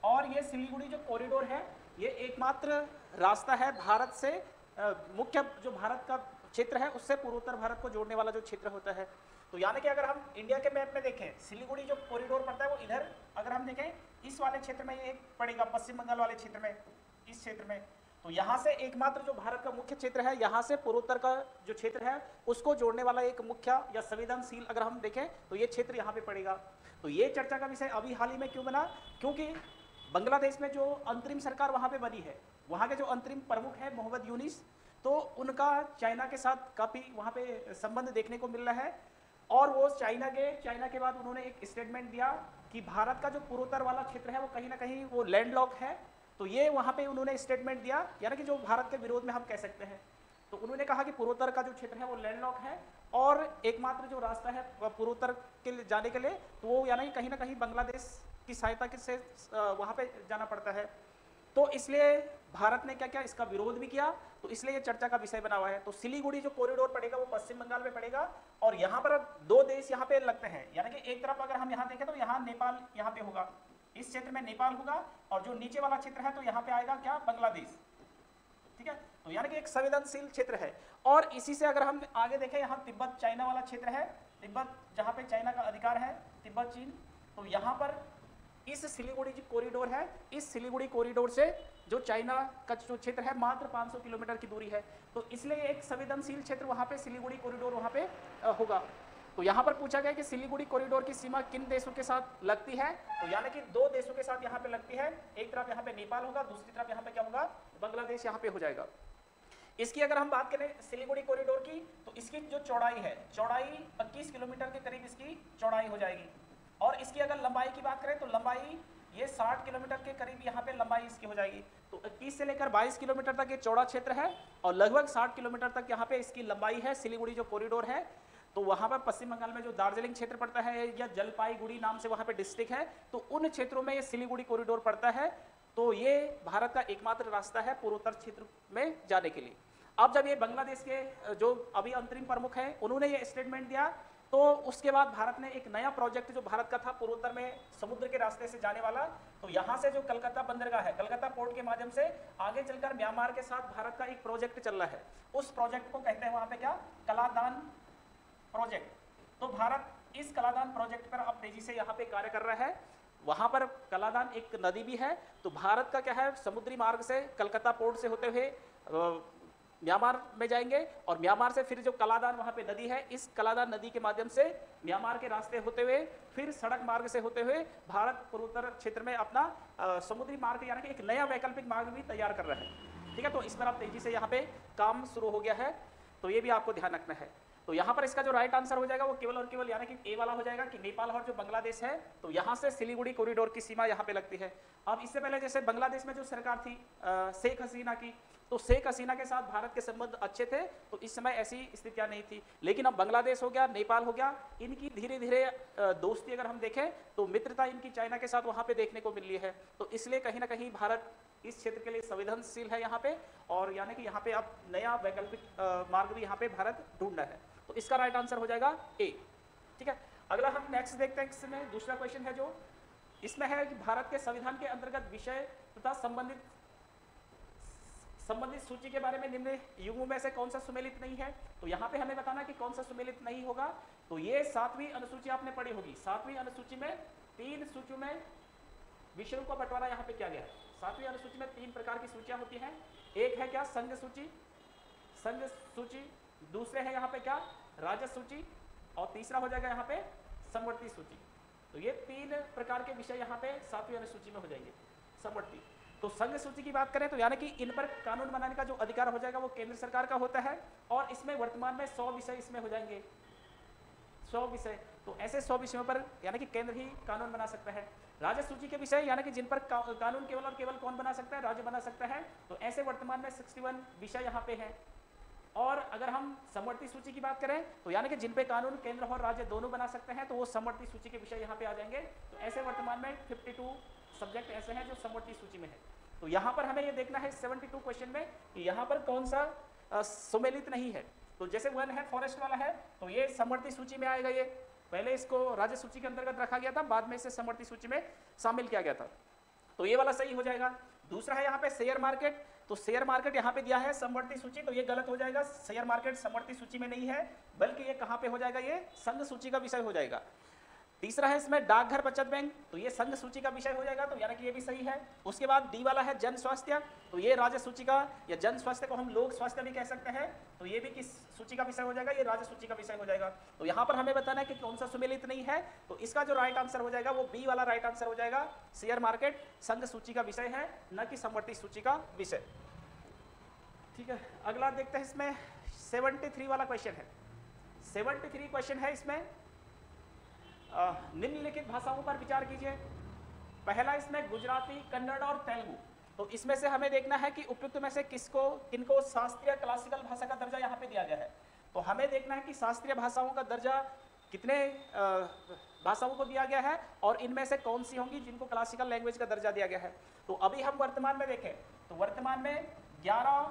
और ये सिलीगुड़ी जो कॉरिडोर है ये एकमात्र रास्ता है भारत से, मुख्य जो भारत का क्षेत्र है उससे पूर्वोत्तर भारत को जोड़ने वाला जो क्षेत्र होता है। तो यानी कि अगर हम इंडिया के मैप में देखें, सिलीगुड़ी जो कॉरिडोर पड़ता है वो इधर अगर हम देखें इस वाले क्षेत्र में ये पड़ेगा, पश्चिम बंगाल वाले क्षेत्र में, इस क्षेत्र में। तो यहाँ से एकमात्र जो भारत का मुख्य क्षेत्र है, यहाँ से पूर्वोत्तर का जो क्षेत्र है उसको जोड़ने वाला एक मुख्य या संवेदनशील अगर हम देखें तो ये क्षेत्र यहाँ पे पड़ेगा। तो ये चर्चा का विषय अभी हाल ही में क्यों बना, क्योंकि बांग्लादेश में जो अंतरिम सरकार वहाँ पे बनी है, वहाँ के जो अंतरिम प्रमुख है मोहम्मद यूनिस, तो उनका चाइना के साथ काफ़ी वहाँ पे संबंध देखने को मिल रहा है। और वो चाइना के बाद उन्होंने एक स्टेटमेंट दिया कि भारत का जो पूर्वोत्तर वाला क्षेत्र है वो कहीं ना कहीं वो लैंडलॉक है। तो ये वहाँ पे उन्होंने स्टेटमेंट दिया, यानी कि जो भारत के विरोध में हम कह सकते हैं। तो उन्होंने कहा कि पूर्वोत्तर का जो क्षेत्र है वो लैंडलॉक है और एकमात्र जो रास्ता है पूर्वोत्तर के लिए जाने के लिए, तो वो यानी कहीं ना कहीं बांग्लादेश की सहायता से वहाँ पे जाना पड़ता है। तो इसलिए भारत ने क्या किया, इसका विरोध भी किया। तो इसलिए ये चर्चा का विषय बना हुआ है। तो सिलीगुड़ी जो कॉरिडोर पड़ेगा वो पश्चिम बंगाल में पड़ेगा और यहाँ पर दो देश यहाँ पे लगते हैं, यानी कि एक तरफ अगर हम यहाँ देखें तो यहाँ नेपाल यहाँ पे होगा, इस क्षेत्र में नेपाल होगा और जो नीचे वाला क्षेत्र है तो यहाँ पे आएगा क्या, बांग्लादेश। ठीक है, तो यानी कि एक संवेदनशील क्षेत्र है। और इसी से अगर हम आगे देखें, यहाँ तिब्बत चाइना वाला क्षेत्र है, तिब्बत जहाँ पे चाइना का अधिकार है, तिब्बत चीन। तो यहाँ पर इस सिलीगुड़ी जो कॉरिडोर है, इस सिलीगुड़ी कॉरिडोर से जो चाइना का जो क्षेत्र है मात्र 500 किलोमीटर की दूरी है। तो इसलिए एक संवेदनशील क्षेत्र वहाँ पे सिलीगुड़ी कॉरिडोर वहाँ पे होगा। तो यहाँ पर पूछा गया कि सिलीगुड़ी कॉरिडोर की सीमा किन देशों के साथ लगती है, तो यानी कि दो देशों के साथ यहाँ पे लगती है। एक तरफ यहाँ पे नेपाल होगा, दूसरी तरफ यहाँ पे क्या होगा, बांग्लादेश यहाँ पे हो जाएगा। इसकी अगर हम बात करें सिलीगुड़ी कॉरिडोर की, तो इसकी जो चौड़ाई है, चौड़ाई 25 किलोमीटर के करीब इसकी चौड़ाई हो जाएगी। और इसकी अगर लंबाई की बात करें तो लंबाई ये 60 किलोमीटर के करीब यहाँ पे लंबाई इसकी हो जाएगी। तो 21 से लेकर 22 किलोमीटर तक ये चौड़ा क्षेत्र है और लगभग 60 किलोमीटर तक यहाँ पे इसकी लंबाई है सिलीगुड़ी जो कॉरिडोर है। तो वहाँ पर पश्चिम बंगाल में जो दार्जिलिंग क्षेत्र पड़ता है या जलपाईगुड़ी नाम से वहाँ पे डिस्ट्रिक्ट है, तो उन क्षेत्रों में ये सिलीगुड़ी कॉरिडोर पड़ता है। तो ये भारत का एकमात्र रास्ता है पूर्वोत्तर क्षेत्र में जाने के लिए। अब जब ये बांग्लादेश के जो अभी अंतरिम प्रमुख हैं उन्होंने ये स्टेटमेंट दिया, तो उसके बाद भारत ने एक नया प्रोजेक्ट जो भारत का था पूर्वोत्तर में समुद्र के रास्ते से जाने वाला, तो यहाँ से जो कलकत्ता बंदरगाह है, कलकत्ता पोर्ट के माध्यम से आगे चलकर म्यांमार के साथ भारत का एक प्रोजेक्ट चल रहा है। उस प्रोजेक्ट को कहते हैं वहाँ पे क्या, कलादान प्रोजेक्ट। तो भारत इस कलादान प्रोजेक्ट पर अब तेजी से यहाँ पे कार्य कर रहा है। वहाँ पर कलादान एक नदी भी है, तो भारत का क्या है, समुद्री मार्ग से कलकत्ता पोर्ट से होते हुए म्यांमार में जाएंगे और म्यांमार से फिर जो कलादान वहाँ पे नदी है, इस कलादान नदी के माध्यम से म्यांमार के रास्ते होते हुए फिर सड़क मार्ग से होते हुए भारत पूर्वोत्तर क्षेत्र में अपना समुद्री मार्ग यानी कि एक नया वैकल्पिक मार्ग भी तैयार कर रहा है। ठीक है, तो इस पर अब तेजी से यहाँ पे काम शुरू हो गया है, तो ये भी आपको ध्यान रखना है। तो यहाँ पर इसका जो राइट आंसर हो जाएगा वो केवल और केवल यानी कि ए वाला हो जाएगा कि नेपाल और जो बांग्लादेश है, तो यहाँ से सिलीगुड़ी कॉरिडोर की सीमा यहाँ पे लगती है। अब इससे पहले जैसे बांग्लादेश में जो सरकार थी शेख हसीना की, तो शेख हसीना के साथ भारत के संबंध अच्छे थे, तो इस समय ऐसी स्थितियां नहीं थी। लेकिन अब बांग्लादेश हो गया, नेपाल हो गया, इनकी धीरे धीरे दोस्ती अगर हम देखें तो मित्रता इनकी चाइना के साथ वहाँ पे देखने को मिल रही है। तो इसलिए कहीं ना कहीं भारत इस क्षेत्र के लिए संवेदनशील है यहाँ पे, और यानी कि यहाँ पे अब नया वैकल्पिक मार्ग भी यहाँ पे भारत ढूंढ रहा है। तो इसका राइट आंसर हो जाएगा ए। ठीक है, अगला हम नेक्स्ट देखते हैं। इसमें दूसरा क्वेश्चन है जो इसमें है कि भारत के संविधान के अंतर्गत विषय तथा संबंधित सूची के बारे में निम्न युग्मों में से कौन सा सुमेलित नहीं है। तो यहाँ पे हमें बताना कि कौन सा सुमेलित नहीं होगा। तो ये 7वीं अनुसूची आपने पढ़ी होगी। 7वीं अनुसूची में 3 सूचियों में विषयों का बंटवारा यहाँ पे किया गया है। 7वीं अनुसूची में 3 प्रकार की सूचियां होती हैं। एक है क्या, संघ सूची, दूसरे है यहाँ पे क्या, राज्य सूची, और तीसरा हो जाएगा यहाँ पे समवर्ती सूची। तो ये 3 प्रकार के विषय यहाँ पे 7वीं अनुसूची में हो जाएंगे। समवर्ती, तो संघ सूची की बात करें तो यानी कि इन पर कानून बनाने का जो अधिकार हो जाएगा वो केंद्र सरकार का होता है, और इसमें वर्तमान में 100 विषय इसमें हो जाएंगे। 100 विषय, तो ऐसे 100 विषयों पर यानी कि केंद्र ही कानून बना सकता है। राज्य सूची के विषय यानी कि जिन पर कानून केवल और केवल कौन बना सकता है, राज्य बना सकता है। तो ऐसे वर्तमान में 61 विषय यहाँ पे हैं। और अगर हम समवर्ती सूची की बात करें तो यानी कि जिन पे कानून केंद्र और राज्य दोनों बना सकते हैं, तो वो समवर्ती सूची के विषय यहाँ पे आ जाएंगे। तो ऐसे वर्तमान में 52 सब्जेक्ट ऐसे हैं जो समवर्ती सूची में है। तो यहाँ पर हमें ये देखना है 72 क्वेश्चन में कि यहाँ पर कौन सा सुमेलित नहीं है। तो जैसे वन है, फॉरेस्ट वाला है, तो ये समवर्ती सूची में आएगा। ये पहले इसको राज्य सूची के अंतर्गत रखा गया था, बाद में इसे समवर्ती सूची में शामिल किया गया था, तो ये वाला सही हो जाएगा। दूसरा है यहाँ पे शेयर मार्केट, तो शेयर मार्केट यहाँ पे दिया है समवर्ती सूची, तो ये गलत हो जाएगा। शेयर मार्केट समवर्ती सूची में नहीं है, बल्कि ये कहाँ पे हो जाएगा, ये संघ सूची का विषय हो जाएगा। तीसरा है इसमें डाकघर बचत बैंक, तो ये संघ सूची का विषय हो जाएगा, तो यानी कि ये भी सही है। उसके बाद डी वाला है जन स्वास्थ्य, तो ये राज्य सूची का, या जन स्वास्थ्य को हम लोक स्वास्थ्य भी कह सकते हैं, तो ये भी किस सूची का विषय हो जाएगा, ये राज्य सूची का विषय हो जाएगा। तो यहाँ पर हमें बताना है कि कौन सा सुमेलित नहीं है, तो इसका जो राइट आंसर हो जाएगा वो बी वाला राइट आंसर हो जाएगा। शेयर मार्केट संघ सूची का विषय है, न कि समवर्ती सूची का विषय। ठीक है, अगला देखते हैं, इसमें 73 वाला क्वेश्चन है। 73 क्वेश्चन है, इसमें निम्नलिखित भाषाओं पर विचार कीजिए। पहला इसमें गुजराती, कन्नड़ और तेलुगु, तो इसमें से हमें देखना है कि उपयुक्त में से किनको शास्त्रीय क्लासिकल भाषा का दर्जा यहाँ पे दिया गया है। तो हमें देखना है कि शास्त्रीय भाषाओं का दर्जा कितने भाषाओं को दिया गया है और इनमें से कौन सी होंगी जिनको क्लासिकल लैंग्वेज का दर्जा दिया गया है। तो अभी हम वर्तमान में देखें तो वर्तमान में 11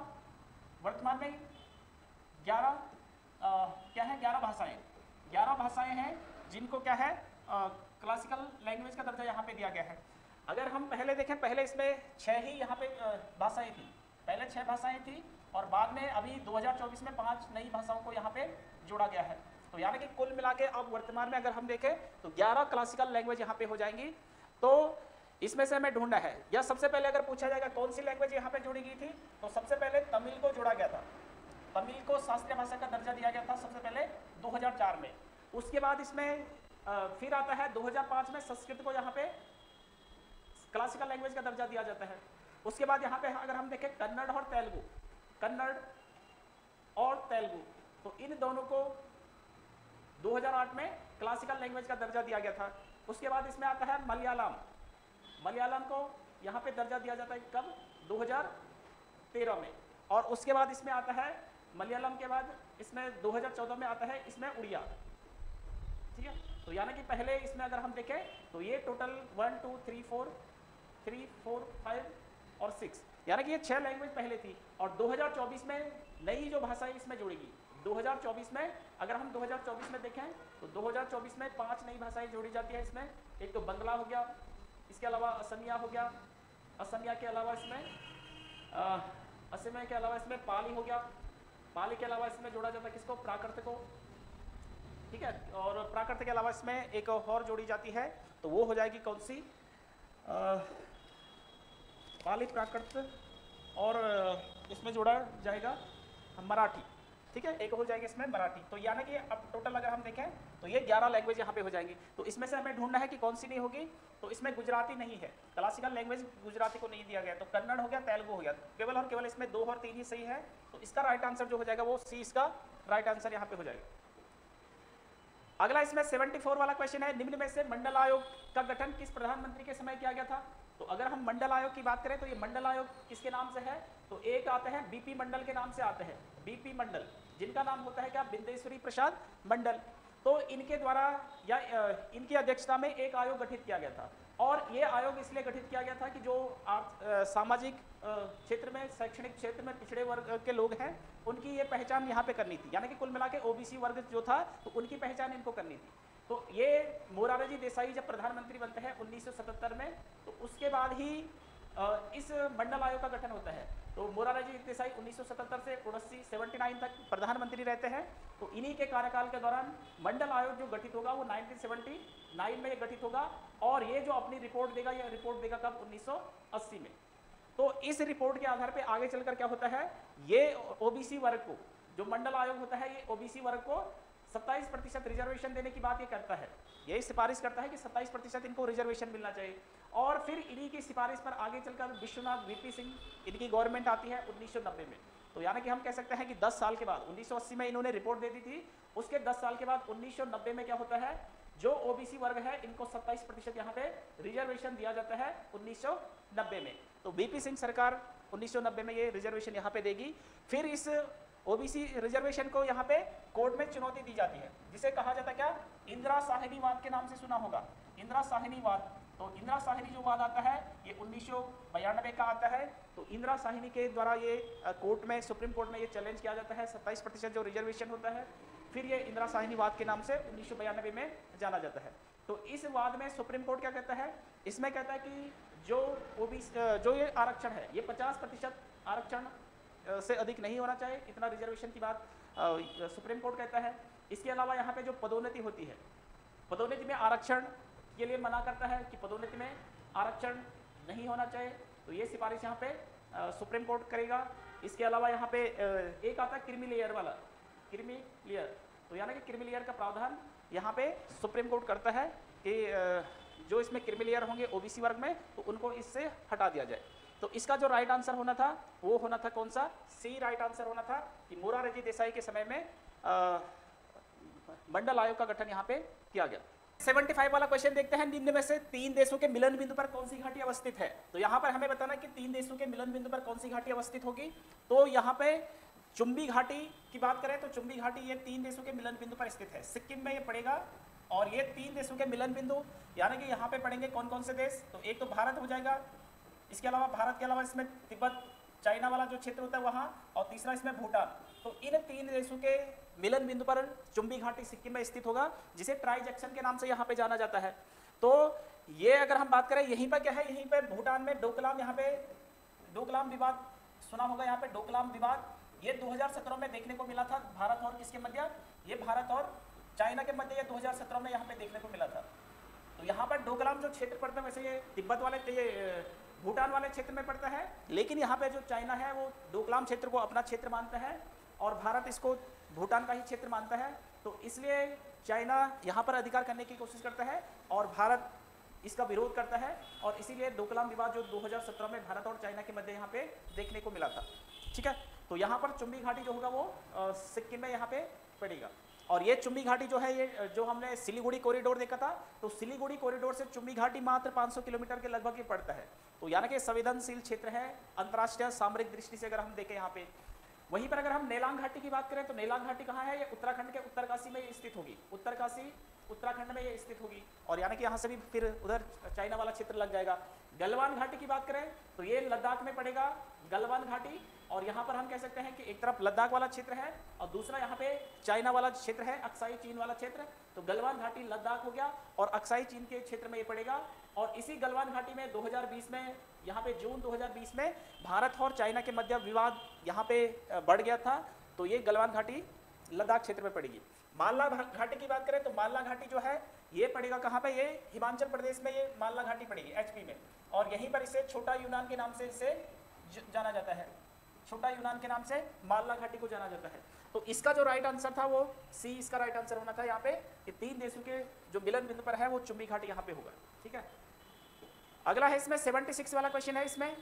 क्या है, 11 भाषाएं हैं जिनको क्या है क्लासिकल लैंग्वेज का दर्जा यहाँ पे दिया गया है। अगर हम पहले देखें, पहले इसमें 6 ही यहाँ पे भाषाएं थी, पहले 6 भाषाएं थी और बाद में अभी 2024 में 5 नई भाषाओं को यहाँ पे जोड़ा गया है। तो यानी कि कुल मिला के अब वर्तमान में अगर हम देखें तो 11 क्लासिकल लैंग्वेज यहाँ पे हो जाएंगी। तो इसमें से हमें ढूंढना है, या सबसे पहले अगर पूछा जाएगा कौन सी लैंग्वेज यहाँ पे जोड़ी गई थी, तो सबसे पहले तमिल को जोड़ा गया था। तमिल को शास्त्रीय भाषा का दर्जा दिया गया था सबसे पहले 2004 में। उसके बाद इसमें फिर आता है 2005 में संस्कृत को यहाँ पे क्लासिकल लैंग्वेज का दर्जा दिया जाता है। उसके बाद यहाँ पे अगर हम देखें कन्नड़ और तेलुगु, तो इन दोनों को 2008 में क्लासिकल लैंग्वेज का दर्जा दिया गया था। उसके बाद इसमें आता है मलयालम को यहाँ पे दर्जा दिया जाता है कब, 2013 में। और उसके बाद इसमें आता है मलयालम के बाद इसमें 2014 में आता है इसमें उड़िया। ठीक है, तो यानी कि पहले इसमें अगर हम देखें तो ये टोटल 1 2 3 4 5 और 6, यानी कि ये 6 लैंग्वेज पहले थी। और 2024 में नई जो भाषाएं इसमें जुड़ेगी, 2024 में अगर हम 2024 में देखें तो 2024 में 5 नई भाषाएं जोड़ी जाती है इसमें। एक तो बंगला हो गया, इसके अलावा असमिया हो गया, असमिया के अलावा इसमें पाली हो गया, पाली के अलावा इसमें जोड़ा जाता है किसको, प्राकृत को। ठीक है, और प्राकृत के अलावा इसमें एक और जोड़ी जाती है, तो वो हो जाएगी कौन सी, पाली, प्राकृत, और इसमें जोड़ा जाएगा मराठी। ठीक है, एक हो जाएगी इसमें मराठी। तो यानी कि अब टोटल अगर हम देखें तो ये 11 लैंग्वेज यहाँ पे हो जाएंगी। तो इसमें से हमें ढूंढना है कि कौन सी नहीं होगी। तो इसमें गुजराती नहीं है, क्लासिकल लैंग्वेज गुजराती को नहीं दिया गया। तो कन्नड़ हो गया, तेलुगु हो गया, केवल और केवल इसमें 2 और 3 ही सही है। तो इसका राइट आंसर जो हो जाएगा वो सी, इसका राइट आंसर यहाँ पे हो जाएगा। अगला इसमें 74 वाला क्वेश्चन है, निम्न में से मंडल आयोग का गठन किस प्रधानमंत्री के समय किया गया था। तो अगर हम मंडल आयोग की बात करें तो ये मंडल आयोग किसके नाम से है, तो एक आते हैं बीपी मंडल के नाम से आते हैं, बीपी मंडल, जिनका नाम होता है क्या, बिंदेश्वरी प्रसाद मंडल। तो इनके द्वारा या इनकी अध्यक्षता में एक आयोग गठित किया गया था। और ये आयोग इसलिए गठित किया गया था कि जो सामाजिक क्षेत्र में, शैक्षणिक क्षेत्र में पिछड़े वर्ग के लोग हैं, उनकी ये पहचान यहाँ पे करनी थी। यानी कि कुल मिला के ओबीसी वर्ग जो था, तो उनकी पहचान इनको करनी थी। तो ये मोरारजी देसाई जब प्रधानमंत्री बनते हैं 1977 में, तो उसके बाद ही इस मंडल आयोग का गठन होता है। तो मोरारजी देसाई 1977 से 79 तक प्रधानमंत्री रहते हैं। तो इन्हीं के कार्यकाल के दौरान मंडल आयोग जो गठित होगा वो 1979 में ये गठित होगा। और ये जो अपनी रिपोर्ट देगा, ये रिपोर्ट देगा कब, 1980 में। तो इस रिपोर्ट के आधार पे आगे चलकर क्या होता है, ये ओबीसी वर्ग को, जो मंडल आयोग होता है, ये ओबीसी वर्ग को 27% रिजर्वेशन देने की बात ये करता है। यही सिफारिश करता है कि 27% इनको रिजर्वेशन मिलना चाहिए। और फिर इन्हीं की सिफारिश पर आगे चलकर विश्वनाथ वीपी सिंह, इनकी गवर्नमेंट आती है 1990 में। तो यानी कि हम कह सकते हैं कि 10 साल के बाद, 1980 में इन्होंने रिपोर्ट दे दी थी, उसके 10 साल के बाद 1990 में क्या होता है, जो ओबीसी वर्ग है इनको 27% यहाँ पे रिजर्वेशन दिया जाता है 1990 में। तो वीपी सिंह सरकार 1990 में ये रिजर्वेशन यहाँ पे देगी। फिर इस ओबीसी रिजर्वेशन को यहाँ पे कोर्ट में चुनौती दी जाती है, जिसे कहा जाता है क्या, इंदिरा साहनी वाद के नाम से सुना होगा, इंदिरा साहनी वाद। तो इंदिरा साहनी जो वाद आता है ये 1992 का आता है। तो इंदिरा साहनी के द्वारा ये कोर्ट में, सुप्रीम कोर्ट में ये चैलेंज किया जाता है, 27% जो रिजर्वेशन होता है। फिर ये इंदिरा साहनी वाद के नाम से 1992 में जाना जाता है। तो इस वाद में सुप्रीम कोर्ट क्या कहता है, इसमें कहता है कि जो ओबीसी जो ये आरक्षण है, ये 50% आरक्षण से अधिक नहीं होना चाहिए, इतना रिजर्वेशन की बात सुप्रीम कोर्ट कहता है। इसके अलावा यहाँ पे जो पदोन्नति होती है, पदोन्नति में आरक्षण के लिए मना करता है कि पदोन्नति में आरक्षण नहीं होना चाहिए, तो ये सिफारिश यहाँ पे सुप्रीम कोर्ट करेगा। इसके अलावा यहाँ पे एक आता है क्रीमी लेयर वाला, क्रीमी लेयर, तो यानी कि क्रीमी लेयर का प्रावधान यहाँ पे सुप्रीम कोर्ट करता है कि जो इसमें क्रीमी लेयर होंगे ओबीसी वर्ग में, तो उनको इससे हटा दिया जाए। तो इसका जो राइट आंसर होना था वो होना था कौन सा, सी राइट आंसर होना था कि मोरारजी देसाई के समय में मंडल आयोग का गठन यहाँ पे किया गया। 75 वाला क्वेश्चन देखते हैं, निम्न में से 3 देशों के मिलन बिंदु पर कौन सी घाटी अवस्थित है। तो यहाँ पर हमें बताना कि 3 देशों के मिलन बिंदु पर कौन सी घाटी अवस्थित होगी। तो यहाँ पे चुंबी घाटी की बात करें तो चुंबी घाटी ये 3 देशों के मिलन बिंदु पर स्थित है, सिक्किम में ये पड़ेगा। और ये 3 देशों के मिलन बिंदु यानी कि यहाँ पे पड़ेंगे कौन कौन से देश, तो एक तो भारत हो जाएगा, इसके अलावा भारत के अलावा इसमें तिब्बत चाइना वाला जो क्षेत्र होता है वहाँ, और तीसरा इसमें भूटान। तो इन 3 देशों के मिलन बिंदु पर चुंबी घाटी सिक्किम में स्थित होगा, जिसे ट्राई जंक्शन के नाम से यहाँ पे जाना जाता है। तो ये अगर हम बात करें यहीं पर क्या है, यहीं पर भूटान में डोकलाम, यहाँ पे डोकलाम विवाद सुना होगा, यहाँ पे डोकलाम विवाद ये 2017 में देखने को मिला था भारत और किसके मध्य, ये भारत और चाइना के मध्य ये 2017 में यहाँ पे देखने को मिला था। तो यहाँ पर डोकलाम जो क्षेत्र पड़ता है, वैसे ये तिब्बत वाले ये भूटान वाले क्षेत्र में पड़ता है, लेकिन यहाँ पे जो चाइना है वो डोकलाम क्षेत्र को अपना क्षेत्र मानता है और भारत इसको भूटान का ही क्षेत्र मानता है। तो इसलिए चाइना यहाँ पर अधिकार करने की कोशिश करता है और भारत इसका विरोध करता है, और इसीलिए डोकलाम विवाद जो 2017 में भारत और चाइना के मध्य यहाँ पे देखने को मिला था। ठीक है, तो यहाँ पर चुंबी घाटी जो होगा वो सिक्किम में यहाँ पे पड़ेगा। और ये चुंबी घाटी जो है, ये जो हमने सिलीगुड़ी कॉरिडोर देखा था, तो सिलीगुड़ी कॉरिडोर से चुंबी घाटी मात्र 500 किलोमीटर के लगभग ही पड़ता है। तो यानी कि संवेदनशील क्षेत्र है अंतर्राष्ट्रीय सामरिक दृष्टि से अगर हम देखें यहाँ पे। वहीं पर अगर हम नेलांग घाटी की बात करें तो नेलांग घाटी कहाँ है, ये उत्तराखंड के उत्तरकाशी में स्थित होगी, उत्तरकाशी उत्तराखंड में ये स्थित होगी, और यानी कि यहाँ से भी फिर उधर चाइना वाला क्षेत्र लग जाएगा। गलवान घाटी की बात करें तो ये लद्दाख में पड़ेगा, गलवान घाटी, और यहाँ पर हम कह सकते हैं कि एक तरफ लद्दाख वाला क्षेत्र है और दूसरा यहाँ पे चाइना वाला क्षेत्र है, अक्साई चीन वाला क्षेत्र। तो गलवान घाटी लद्दाख हो गया और अक्साई चीन के क्षेत्र में ये पड़ेगा। और इसी गलवान घाटी में 2020 में यहाँ पे जून 2020 में भारत और चाइना के मध्य विवाद यहाँ पे बढ़ गया था, तो ये गलवान घाटी लद्दाख क्षेत्र में पड़ेगी। मालला घाटी की बात करें तो मालला घाटी जो है ये पड़ेगा कहाँ पे, ये हिमाचल प्रदेश में ये मालला घाटी पड़ेगी एचपी में, और यहीं पर इसे छोटा यूनान के नाम से इसे जाना जाता है, छोटा यूनान के नाम से मालला घाटी को जाना जाता है। तो इसका जो राइट आंसर था वो सी इसका राइट आंसर होना था यहाँ पे, कि 3 देशों के जो मिलन बिंदु पर है वो चुंबी घाटी यहाँ पे होगा। ठीक है, अगला है इसमें 76 वाला क्वेश्चन है। इसमें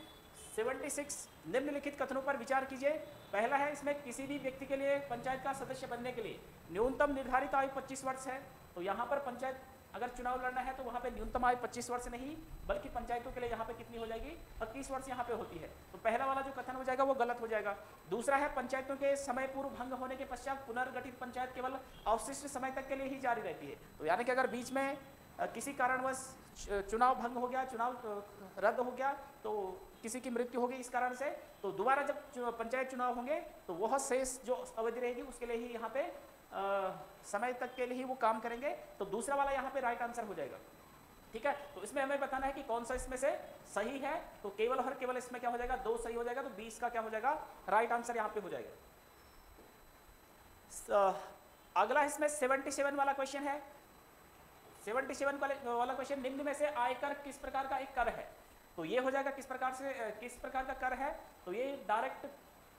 76 निम्नलिखित कथनों पर विचार कीजिए। पहला है इसमें किसी भी व्यक्ति के लिए पंचायत का सदस्य बनने के लिए न्यूनतम निर्धारित आयु 25 वर्ष है। तो यहाँ पर पंचायत अगर चुनाव लड़ना है तो वहाँ पे न्यूनतम आयु 25 वर्ष नहीं, बल्कि पंचायतों के लिए यहाँ पे कितनी हो जाएगी, 25 वर्ष यहाँ पे होती है। तो पहला वाला जो कथन हो जाएगा वो गलत हो जाएगा। दूसरा है पंचायतों के समय पूर्व भंग होने के पश्चात पुनर्गठित पंचायत केवल अवशिष्ट समय तक के लिए ही जारी रहती है। तो यानी कि अगर बीच में किसी कारणवश चुनाव भंग हो गया, चुनाव रद्द हो गया, तो किसी की मृत्यु होगी इस कारण से, तो दोबारा जब पंचायत चुनाव होंगे तो वह शेष जो अवधि रहेगी उसके लिए ही यहाँ पे समय तक के लिए ही वो काम करेंगे। तो दूसरा वाला यहाँ पे राइट आंसर हो जाएगा। ठीक है, तो इसमें हमें बताना है कि कौन सा इसमें से सही है। तो केवल और केवल इसमें क्या हो जाएगा, 2 सही हो जाएगा, तो 20 का क्या हो जाएगा, राइट आंसर यहाँ पे हो जाएगा। अगला इसमें 77 वाला क्वेश्चन है। 77 वाला क्वेश्चन, निम्न में से आयकर किस प्रकार का एक कर है। तो ये हो जाएगा किस प्रकार का कर है, तो ये डायरेक्ट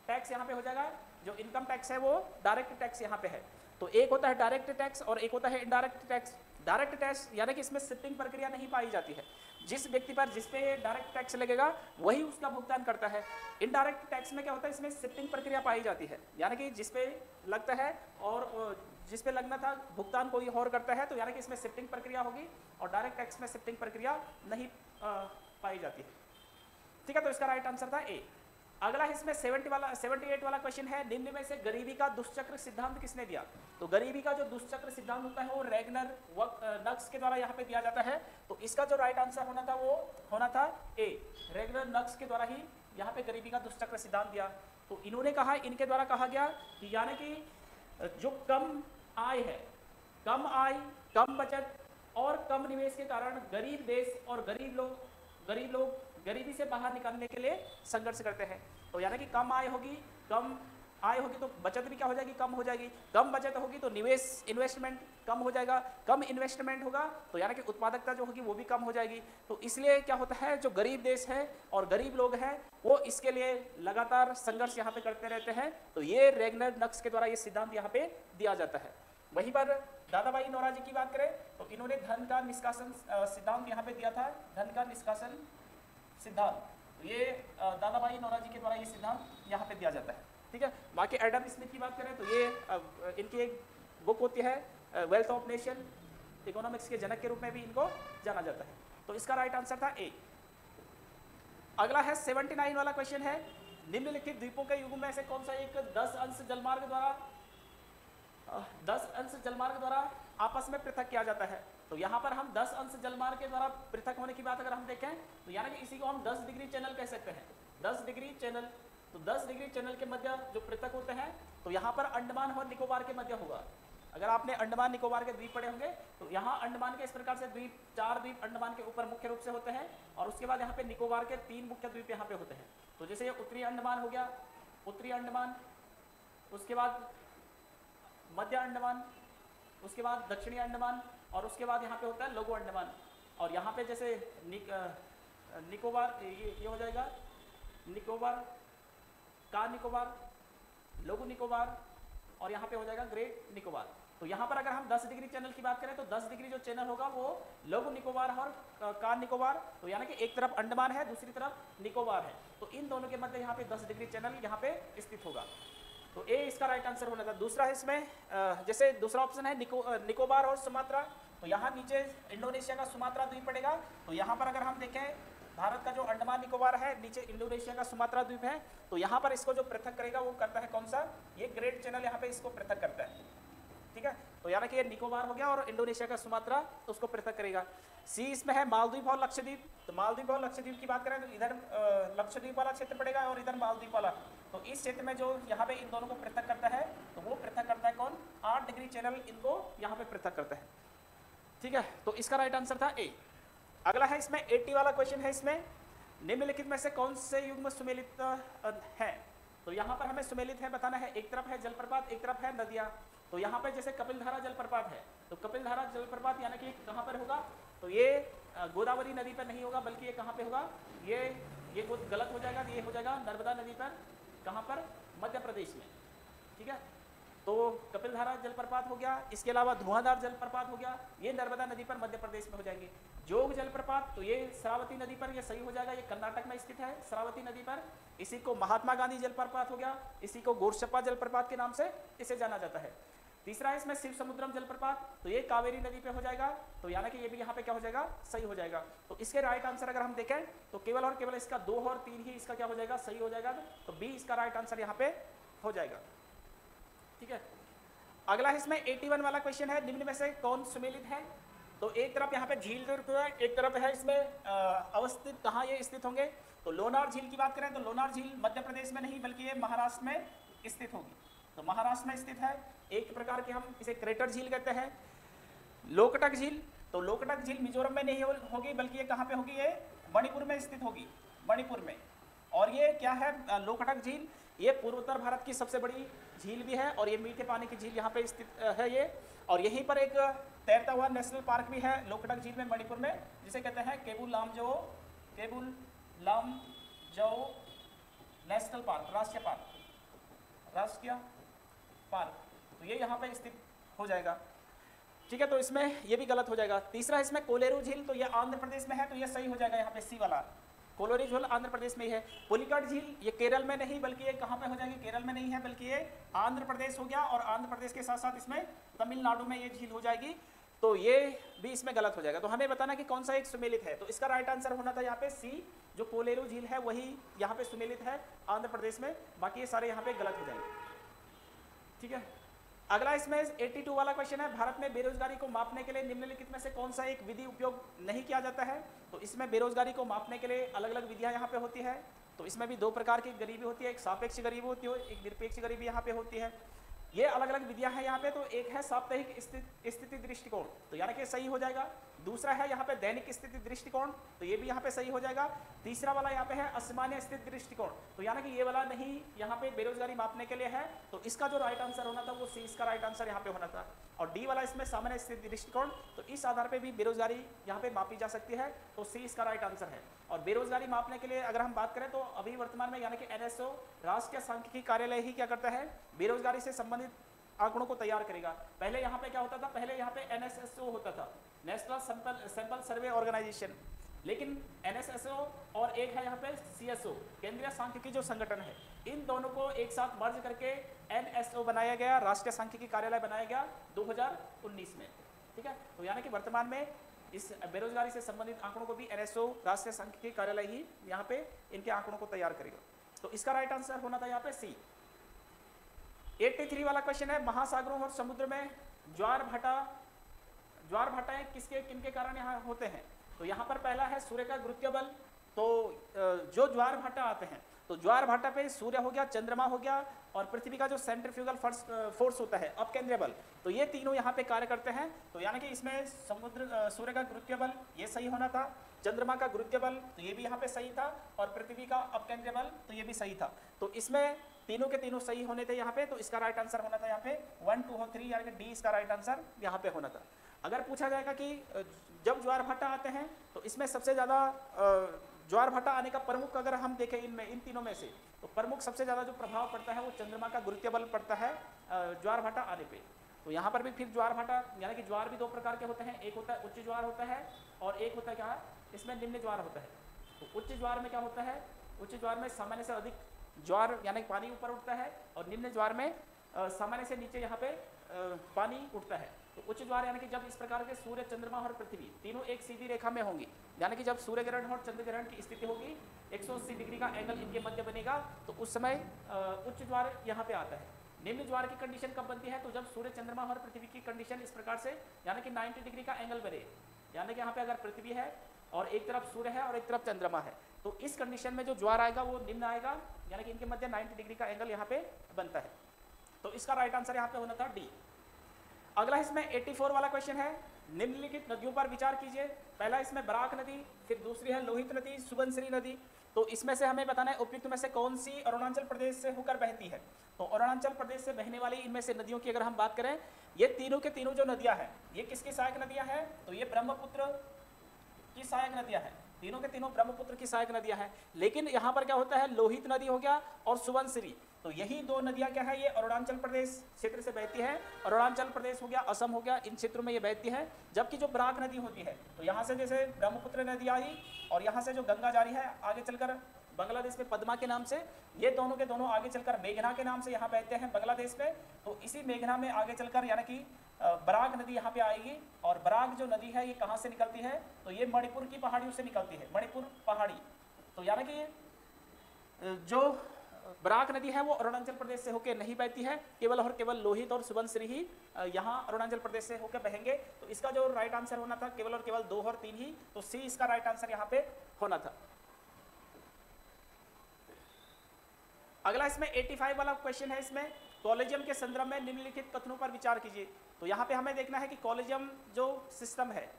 टैक्स यहाँ पे हो जाएगा। जो इनकम टैक्स है वो डायरेक्ट टैक्स यहाँ पे है। तो एक होता है डायरेक्ट टैक्स और एक होता है इनडायरेक्ट टैक्स। डायरेक्ट टैक्स यानी कि इसमें शिफ्टिंग प्रक्रिया नहीं पाई जाती है, जिस व्यक्ति पर जिस पे डायरेक्ट टैक्स लगेगा वही उसका भुगतान करता है। इनडायरेक्ट टैक्स में क्या होता है, इसमें शिफ्टिंग प्रक्रिया पाई जाती है, यानी कि जिस पे लगता है और जिस पे लगना था भुगतान कोई और करता है, तो यानी कि इसमें शिफ्टिंग प्रक्रिया होगी, और डायरेक्ट टैक्स में शिफ्टिंग प्रक्रिया नहीं पाई जाती है। ठीक है, तो इसका राइट आंसर था ए। अगला इसमें 78 वाला क्वेश्चन है, निम्न में से गरीबी का दुष्चक्र सिद्धांत किसने दिया। तो गरीबी का जो दुष्चक्र सिद्धांत होता है वो रेगनर नक्स के द्वारा यहाँ पे दिया जाता है। तो इसका जो राइट आंसर होना था वो होना था ए, रेगनर नक्स के द्वारा ही यहाँ पे गरीबी का दुष्चक्र सिद्धांत दिया। तो इन्होंने कहा, इनके द्वारा कहा गया कि यानी कि जो कम आय है, कम आय, कम बचत और कम निवेश के कारण गरीब देश और गरीब लोग गरीबी से बाहर निकालने के लिए संघर्ष करते हैं। तो यानी कि कम आय होगी तो बचत भी क्या हो जाएगी, कम हो जाएगी। कम बचत होगी तो निवेश इन्वेस्टमेंट कम हो जाएगा, कम इन्वेस्टमेंट होगा तो यानी कि उत्पादकता जो होगी वो भी कम हो जाएगी। तो इसलिए क्या होता है, जो गरीब देश है और गरीब लोग हैं वो इसके लिए लगातार संघर्ष यहाँ पे करते रहते हैं। तो ये रेगनर नक्स के द्वारा ये सिद्धांत यहाँ पे दिया जाता है। वहीं पर दादाभाई नौरोजी की बात करें तो इन्होंने धन का निष्कासन सिद्धांत यहाँ पे दिया था, धन का निष्कासन सिद्धांत। ये दादाभाई नौरोजी के द्वारा ये सिद्धांत यहाँ पे दिया जाता है, ठीक है। बाकी एडम स्मिथ की बात करें तो ये इनकी एक बुक होती है वेल्थ ऑफ नेशन, इकोनॉमिक्स के जनक के रूप में भी इनको जाना जाता है। तो इसका राइट आंसर था ए। अगला है 79 वाला क्वेश्चन है, निम्नलिखित द्वीपों के युग में से कौन सा एक 10 अंश जलमार्ग द्वारा आपस में पृथक किया जाता है। तो यहाँ पर हम 10 अंश जलमार्ग के द्वारा पृथक होने की बात अगर हम देखें तो यानी कि इसी को हम 10 डिग्री चैनल कह सकते हैं, 10 डिग्री चैनल। तो 10 डिग्री चैनल के मध्य जो पृथक होते हैं तो यहाँ पर अंडमान और निकोबार के मध्य होगा। अगर आपने अंडमान निकोबार के द्वीप पढ़े होंगे तो यहाँ अंडमान के इस प्रकार से द्वीप, 4 द्वीप अंडमान के ऊपर मुख्य रूप से होते हैं और उसके बाद यहाँ पे निकोबार के 3 मुख्य द्वीप यहाँ पे होते हैं। तो जैसे ये उत्तरी अंडमान हो गया, उत्तरी अंडमान, उसके बाद मध्य अंडमान, उसके बाद दक्षिणी अंडमान और उसके बाद यहाँ पे होता है लघु अंडमान। और यहाँ पे जैसे निकोबार ये हो जाएगा निकोबार, कार निकोबार, लघु निकोबार और यहाँ पे हो जाएगा ग्रेट निकोबार। तो यहाँ पर अगर हम 10 डिग्री चैनल की बात करें तो 10 डिग्री जो चैनल होगा वो लघु निकोबार और कार निकोबार, तो यानी कि एक तरफ अंडमान है दूसरी तरफ निकोबार है, तो इन दोनों के मध्य यहाँ पे 10 डिग्री चैनल यहाँ पे स्थित होगा। तो ए इसका राइट आंसर होना था। दूसरा है इसमें जैसे दूसरा ऑप्शन है निकोबार और सुमात्रा, तो यहाँ नीचे इंडोनेशिया का सुमात्रा द्वीप पड़ेगा। तो यहाँ पर अगर हम देखें भारत का जो अंडमान निकोबार है, नीचे इंडोनेशिया का सुमात्रा द्वीप है, तो यहाँ पर इसको जो पृथक करेगा वो करता है कौन सा, ये ग्रेट चैनल यहाँ पे इसको पृथक करता है, ठीक है। तो यानी कि ये निकोबार हो गया और इंडोनेशिया का सुमात्रा उसको पृथक करेगा। सी इसमें है मालदीव और लक्षद्वीप। तो मालदीव और लक्षद्वीप की बात करें तो इधर लक्षद्वीप वाला क्षेत्र पड़ेगा और इधर मालदीव वाला। तो इस क्षेत्र में जो यहाँ पे इन दोनों को पृथक करता है तो वो पृथक करता है कौन, 8 डिग्री चैनल इनको यहाँ पे पृथक करता है, ठीक है। तो इसका राइट आंसर था ए। अगला है इसमें 80 वाला क्वेश्चन है, इसमें निम्नलिखित में से कौन से युग में सुमेलित है। तो यहाँ पर हमें सुमेलित है बताना है, एक तरफ है जलप्रपात एक तरफ है नदियाँ। तो यहाँ पे जैसे कपिलधारा जलप्रपात है, तो कपिलधारा जलप्रपात यानी कि कहाँ पर होगा, तो ये गोदावरी नदी पर नहीं होगा बल्कि ये कहाँ पे होगा, ये गलत हो जाएगा, ये हो जाएगा नर्मदा नदी पर, कहाँ पर, मध्य प्रदेश में, ठीक है। तो कपिलधारा जलप्रपात हो गया, इसके अलावा धुआंधार जलप्रपात हो गया, ये नर्मदा नदी पर मध्य प्रदेश में हो जाएंगे। जोग जलप्रपात तो ये श्रावती नदी पर, ये सही हो जाएगा, ये कर्नाटक में स्थित है श्रावती नदी पर। इसी को महात्मा गांधी जलप्रपात हो गया, इसी को गोरचप्पा जलप्रपात के नाम से इसे जाना जाता है। तीसरा है इसमें शिव समुद्रम जलप्रपात, तो ये कावेरी नदी पे हो जाएगा, तो यानी कि ये भी यहाँ पे क्या हो जाएगा, सही हो जाएगा। तो इसके राइट आंसर अगर हम देखें तो केवल और केवल इसका 2 और 3 ही इसका क्या हो जाएगा, सही हो जाएगा। तो बी इसका राइट आंसर यहाँ पे हो जाएगा, ठीक है। अगला है इसमें 81 वाला क्वेश्चन है, निम्न में से कौन सुमेलित है। तो एक तरफ यहाँ पे झील है, एक तरफ है इसमें अवस्थित, कहाँ ये स्थित होंगे। तो लोनार झील की बात करें तो लोनार झील मध्य प्रदेश में नहीं बल्कि ये महाराष्ट्र में स्थित होगी, तो महाराष्ट्र में स्थित है। एक प्रकार के हम इसे क्रेटर झील कहते हैं। लोकटक झील, तो लोकटक झील मिजोरम में नहीं होगी बल्कि ये कहाँ पे होगी, ये मणिपुर में स्थित होगी, मणिपुर में। और ये क्या है, लोकटक झील ये पूर्वोत्तर भारत की सबसे बड़ी झील भी है और ये मीठे पानी की झील यहाँ पे स्थित है ये। और यहीं पर एक तैरता हुआ नेशनल पार्क भी है लोकटक झील में मणिपुर में, जिसे कहते हैं केबुल लामजो नेशनल पार्क, राष्ट्रीय पार्क। तो ये यहाँ पे स्थित हो जाएगा, ठीक है। तो इसमें ये भी गलत हो जाएगा। तीसरा इसमें कोलेरू झील, तो ये आंध्र प्रदेश में है, तो ये सही हो जाएगा यहाँ पे सी वाला, कोलोरी झील आंध्र प्रदेश में ही है। पुलिकाट झील ये केरल में नहीं बल्कि ये कहाँ पे हो जाएगी, केरल में नहीं है बल्कि ये आंध्र प्रदेश हो गया, और आंध्र प्रदेश के साथ साथ इसमें तमिलनाडु में ये झील हो जाएगी, तो ये भी इसमें गलत हो जाएगा। तो हमें बताना कि कौन सा एक सुमेलित है। तो इसका राइट आंसर होना था यहाँ पे सी, जो कोलेरू झील है वही यहाँ पे सुमेलित है आंध्र प्रदेश में, बाकी ये सारे यहाँ पे गलत हो जाएंगे, ठीक है। अगला इसमें 82 वाला क्वेश्चन है, भारत में बेरोजगारी को मापने के लिए निम्नलिखित में से कौन सा एक विधि उपयोग नहीं किया जाता है। तो इसमें बेरोजगारी को मापने के लिए अलग अलग विधियां यहाँ पे होती है। तो इसमें भी 2 प्रकार की गरीबी होती है, एक सापेक्ष गरीबी होती है, एक निरपेक्ष गरीबी यहाँ पे होती है। ये अलग अलग विधियां हैं यहाँ पे। तो एक है साप्ताहिक स्थिति दृष्टिकोण, तो यानी कि सही हो जाएगा। दूसरा है यहाँ पे दैनिक स्थिति दृष्टिकोण, तो ये भी यहाँ पे सही हो जाएगा। तीसरा वाला यहाँ पे है असामान्य स्थिति दृष्टिकोण, तो यानी कि ये वाला नहीं यहाँ पे बेरोजगारी मापने के लिए है, तो इसका जो राइट आंसर होना था वो सी, इसका राइट आंसर यहाँ पे होना था। और डी वाला इसमें सामान्य स्थिति दृष्टिकोण, तो इस आधार पे भी बेरोजगारी यहाँ पे मापी जा सकती है, तो सी इसका राइट आंसर है। और बेरोजगारी मापने के लिए अगर हम बात करें तो अभी वर्तमान में यानी कि एनएसओ राष्ट्रीय सांख्यिकी कार्यालय ही क्या करता है, बेरोजगारी से संबंधित आंकड़ों को तैयार करेगा। पहले यहाँ पे क्या होता था, पहले यहाँ पे एनएसएसओ होता था, नेशनल सैंपल सर्वे ऑर्गेनाइजेशन, लेकिन एनएसएसओ और एक है यहाँ पे सीएसओ, केंद्रीय सांख्यिकी जो संगठन है, इन दोनों को एक साथ मर्ज करके एनएसओ बनाया गया, राष्ट्रीय सांख्यिकी कार्यालय बनाया गया 2019 में। ठीक है, तो यानी कि वर्तमान में इस बेरोजगारी से संबंधित आंकड़ों को भी एनएसओ राष्ट्रीय सांख्यिकी कार्यालय ही यहाँ पे इनके आंकड़ों को तैयार करेगा। तो इसका राइट आंसर होना था यहाँ पे सी। 83 वाला क्वेश्चन है, महासागरों और समुद्र में ज्वार भाटाएं किसके किनके कारण यहाँ होते हैं? तो यहाँ पर पहला है सूर्य का गुरुत्व बल, तो जो ज्वार भाटा आते हैं तो ज्वार भाटा पे सूर्य हो गया, चंद्रमा हो गया और पृथ्वी का जो सेंट्रीफ्यूगल फोर्स होता है, अपकेंद्रीय बल, तो ये तीनों यहाँ पे कार्य करते हैं। तो यानी कि इसमें सूर्य का गुरुत्व बल ये सही होना था, चंद्रमा का गुरुत्व बल तो ये भी यहाँ पे सही था, और पृथ्वी का अपकेंद्रीय बल तो ये भी सही था। तो इसमें तीनों के तीनों सही होने थे यहाँ पे, तो इसका राइट आंसर होना था यहाँ पे 1, 2 और 3, यानी कि डी इसका राइट आंसर यहाँ पे होना था। अगर पूछा जाएगा कि जब ज्वार भाटा आते हैं तो इसमें सबसे ज़्यादा ज्वार भाटा आने का प्रमुख अगर हम देखें इन तीनों में से, तो प्रमुख सबसे ज़्यादा जो प्रभाव पड़ता है वो चंद्रमा का गुरुत्व बल पड़ता है ज्वार भाटा आने पे। तो यहाँ पर भी फिर ज्वार भाटा यानी कि ज्वार भी दो प्रकार के होते हैं, एक होता है उच्च ज्वार होता है और एक होता है क्या, इसमें निम्न ज्वार होता है। तो उच्च ज्वार में क्या होता है, उच्च ज्वार में सामान्य से अधिक ज्वार यानी पानी ऊपर उठता है, और निम्न ज्वार में सामान्य से नीचे यहाँ पे पानी उठता है। तो उच्च ज्वार यानी कि जब इस प्रकार के सूर्य, चंद्रमा और पृथ्वी तीनों एक सीधी रेखा में होंगी, यानी कि जब सूर्य ग्रहण और चंद्र ग्रहण की स्थिति होगी, 180 डिग्री का एंगल इनके मध्य बनेगा, तो उस समय उच्च ज्वार यहाँ पे आता है। निम्न ज्वार की कंडीशन कब बनती है, तो जब सूर्य, चंद्रमा और पृथ्वी की कंडीशन इस प्रकार से यानी कि 90 डिग्री का एंगल बने, यानी कि यहाँ पे अगर पृथ्वी है और एक तरफ सूर्य है और एक तरफ चंद्रमा है, तो इस कंडीशन में जो ज्वार आएगा वो निम्न आएगा, यानी कि इनके मध्य 90 डिग्री का एंगल यहाँ पे बनता है। तो इसका राइट आंसर यहाँ पे होना था डी। अगला इसमें 84 वाला क्वेश्चन है, निम्नलिखित नदियों पर विचार कीजिए। पहला इसमें बराक नदी, फिर दूसरी है लोहित नदी, सुबनसिरी नदी। तो इसमें से हमें बताना है उपयुक्त में से कौन सी अरुणाचल प्रदेश से होकर बहती है। तो अरुणाचल प्रदेश से बहने वाली इनमें से नदियों की अगर हम बात करें, ये तीनों के तीनों जो नदियां हैं, ये किसकी सहायक नदियां हैं, तो ये ब्रह्मपुत्र की सहायक नदियां हैं, तीनों के तीनों ब्रह्मपुत्र की सहायक नदियां हैं। लेकिन यहाँ पर क्या होता है, लोहित नदी हो गया और सुबनसिरी, तो यही दो नदियां क्या है, ये अरुणाचल प्रदेश क्षेत्र से बहती है। अरुणाचल प्रदेश हो गया, असम हो गया, इन क्षेत्रों में ये बहती है। जबकि जो बराक नदी होती है, तो यहाँ से जैसे ब्रह्मपुत्र नदी आई और यहाँ से जो गंगा जा रही है आगे चलकर बांग्लादेश में पद्मा के नाम से, ये दोनों के दोनों आगे चलकर मेघना के नाम से यहाँ बहते हैं बांग्लादेश में। तो इसी मेघना में आगे चलकर यानी कि बराक नदी यहाँ पे आएगी, और बराक जो नदी है ये कहाँ से निकलती है, तो ये मणिपुर की पहाड़ियों से निकलती है, मणिपुर पहाड़ी। तो यानी कि जो बराक नदी है वो अरुणाचल प्रदेश से होकर नहीं बहती है, केवल और केवल लोहित और सुबनसिरी ही यहाँ अरुणाचल प्रदेश से होकर बहेंगे। तो इसका जो राइट आंसर होना था केवल और केवल 2 और 3 ही, तो सी इसका राइट आंसर यहाँ पे होना था। अगला इसमें 85 वाला क्वेश्चन है, इसमें कॉलेजियम के संदर्भ में निम्नलिखित कथनों पर विचार कीजिए। तो यहाँ पे हमें देखना है कि कॉलेजियम जो सिस्टम है,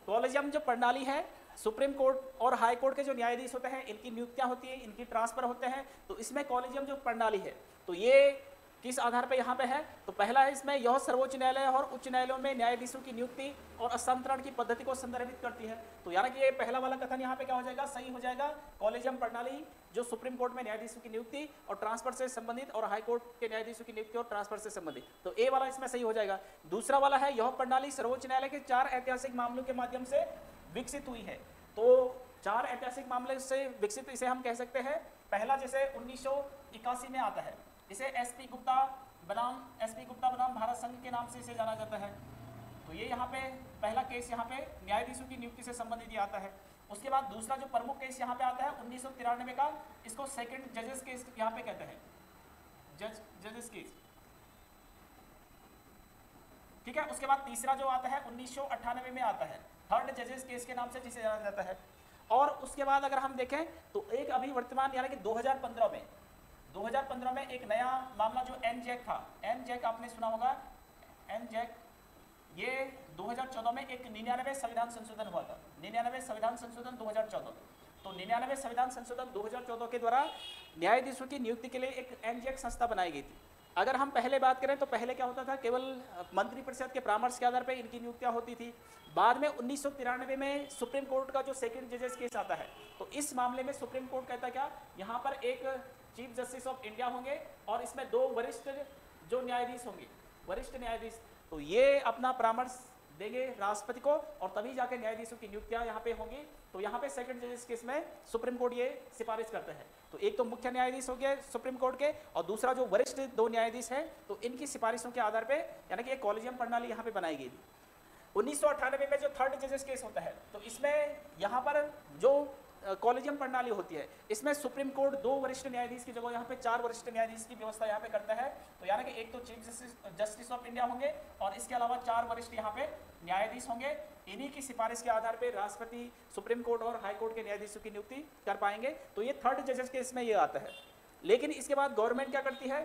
कॉलेजियम जो प्रणाली है, सुप्रीम कोर्ट और हाई कोर्ट के जो न्यायाधीश होते हैं इनकी नियुक्तियां होती है, इनकी ट्रांसफर होते हैं। तो इसमें कॉलेजियम जो प्रणाली है, तो ये किस आधार पे यहाँ पे है, तो पहला है इसमें यह सर्वोच्च न्यायालय और उच्च न्यायालयों में न्यायाधीशों की नियुक्ति और हस्तांतरण की पद्धति को संदर्भित करती है। तो यानी कि ये पहला वाला कथन यहाँ पे क्या हो जाएगा, सही हो जाएगा। कॉलेजियम प्रणाली जो सुप्रीम कोर्ट में न्यायाधीशों की नियुक्ति और ट्रांसफर से संबंधित और हाई कोर्ट के न्यायाधीशों की नियुक्ति और ट्रांसफर से संबंधित, तो ए वाला इसमें सही हो जाएगा। दूसरा वाला है यह प्रणाली सर्वोच्च न्यायालय के 4 ऐतिहासिक मामलों के माध्यम से विकसित हुई है। तो 4 ऐतिहासिक मामले से विकसित इसे हम कह सकते हैं। पहला जैसे 1981 में आता है, इसे एसपी गुप्ता बनाम भारत संघ के नाम से इसे जाना जाता है। तो ये यहाँ पे पहला केस यहाँ पे न्यायाधीशों की नियुक्ति से संबंधित ये आता है। उसके बाद दूसरा जो प्रमुख केस यहाँ पे आता है 1993 का, इसको सेकंड जजेस केस यहाँ पे कहते हैं, जजेस केस, ठीक है। उसके बाद तीसरा जो आता है 1998 में आता है, थर्ड जजेस केस के नाम से जिसे जाना जाता है। और उसके बाद अगर हम देखें तो एक अभी वर्तमान यानी कि 2015 में एक नया मामला जो एनजैक था, एनजैक आपने सुना होगा, एनजैक, ये 2014 में एक 99 संविधान संशोधन हुआ था, 99 संविधान संशोधन 2014। तो 99 संविधान संशोधन 2014 के द्वारा न्यायाधीशों की नियुक्ति के लिए एक एनजेक संस्था बनाई गई थी। अगर हम पहले बात करें तो पहले क्या होता था, केवल मंत्रिपरिषद के परामर्श के आधार पर इनकी नियुक्तियां होती थी। बाद में 1993 में सुप्रीम कोर्ट का जो सेकंड जजेस केस आता है, तो इस मामले में सुप्रीम कोर्ट कहता क्या, यहाँ पर एक चीफ जस्टिस ऑफ इंडिया होंगे और इसमें 2 वरिष्ठ जो न्यायाधीश होंगे, वरिष्ठ न्यायाधीश, तो ये अपना परामर्श देंगे राष्ट्रपति को और तभी जाके न्यायाधीशों की नियुक्तियां यहाँ पे होंगी। तो यहाँ पे सेकंड जजेस केस में सुप्रीम कोर्ट ये सिफारिश करते हैं। तो एक तो मुख्य न्यायाधीश हो गए सुप्रीम कोर्ट के, और दूसरा जो वरिष्ठ 2 न्यायाधीश हैं, तो इनकी सिफारिशों के आधार पे यानी कि एक कॉलेजियम प्रणाली यहाँ पे बनाई गई थी। 1998 में जो थर्ड जजेस केस होता है, तो इसमें यहाँ पर जो कॉलेजियम प्रणाली होती है, इसमें सुप्रीम कोर्ट 2 वरिष्ठ न्यायाधीश की जगह यहाँ पे 4 वरिष्ठ न्यायाधीश की व्यवस्था यहाँ पे करता है। तो यानी कि एक तो चीफ जस्टिस ऑफ इंडिया होंगे और इसके अलावा 4 वरिष्ठ यहाँ पे न्यायाधीश होंगे। इन्हीं की सिफारिश के आधार पे राष्ट्रपति सुप्रीम कोर्ट और हाई कोर्ट के न्यायाधीशों की नियुक्ति कर पाएंगे। तो ये थर्ड जजेस केस में ये आता है। लेकिन इसके बाद गवर्नमेंट क्या करती है,